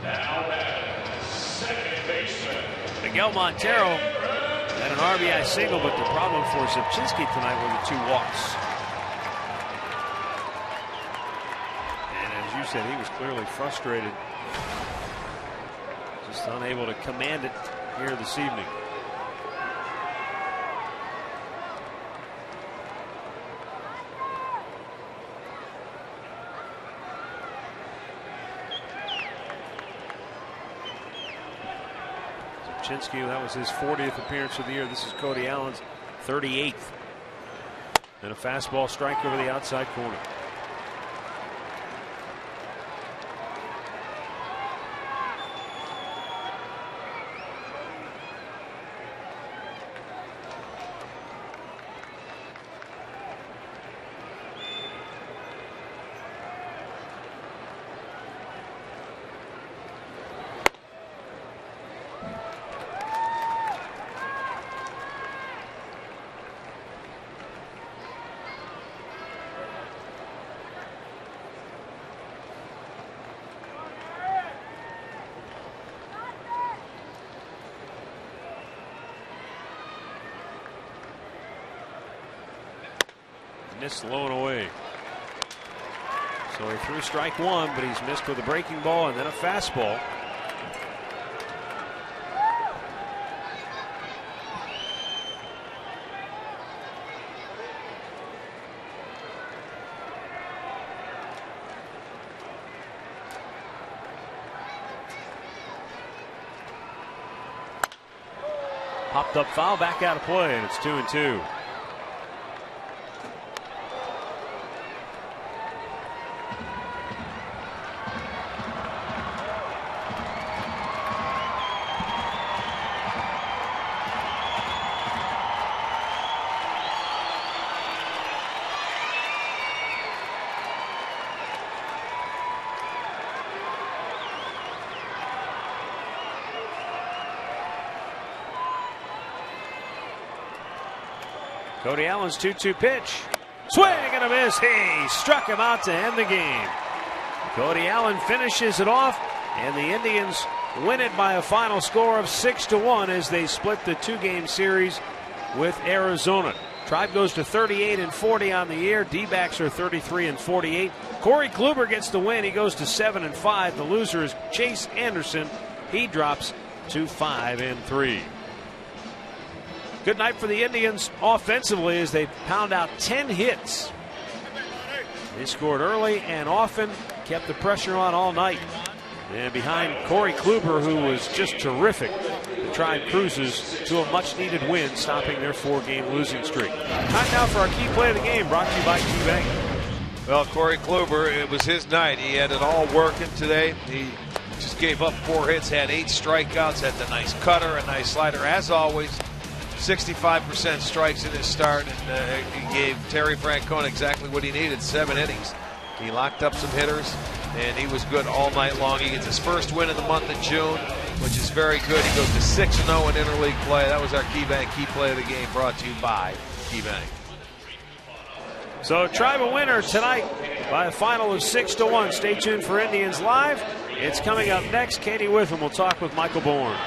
S2: Now at second baseman,
S3: Miguel Montero had an RBI single, but the problem for Zipchinski tonight were the 2 walks. And as you said, he was clearly frustrated. Just unable to command it here this evening. Zipchinski, that was his 40th appearance of the year. This is Cody Allen's 38th. And a fastball strike over the outside corner. Missed low and away. So he threw strike 1, but he's missed with a breaking ball and then a fastball. Popped up foul, back out of play, and it's 2-2. Cody Allen's 2-2 pitch. Swing and a miss. He struck him out to end the game. Cody Allen finishes it off, and the Indians win it by a final score of 6-1 as they split the 2-game series with Arizona. Tribe goes to 38-40 on the year. D-backs are 33-48. Corey Kluber gets the win. He goes to 7-5. The loser is Chase Anderson. He drops to 5-3. Good night for the Indians offensively as they pound out 10 hits. They scored early and often, kept the pressure on all night. And behind Corey Kluber, who was just terrific, the Tribe cruises to a much-needed win, stopping their 4-game losing streak. Time now for our key play of the game, brought to you by KeyBank.
S4: Well, Corey Kluber, it was his night. He had it all working today. He just gave up 4 hits, had 8 strikeouts, had the nice cutter, a nice slider, as always. 65% strikes in his start, and he gave Terry Francona exactly what he needed, 7 innings. He locked up some hitters, and he was good all night long. He gets his first win of the month of June, which is very good. He goes to 6-0 in interleague play. That was our KeyBank key play of the game, brought to you by KeyBank.
S3: So Tribe a winner tonight by a final of 6-1. Stay tuned for Indians Live. It's coming up next. Katie Witham will talk with Michael Bourne.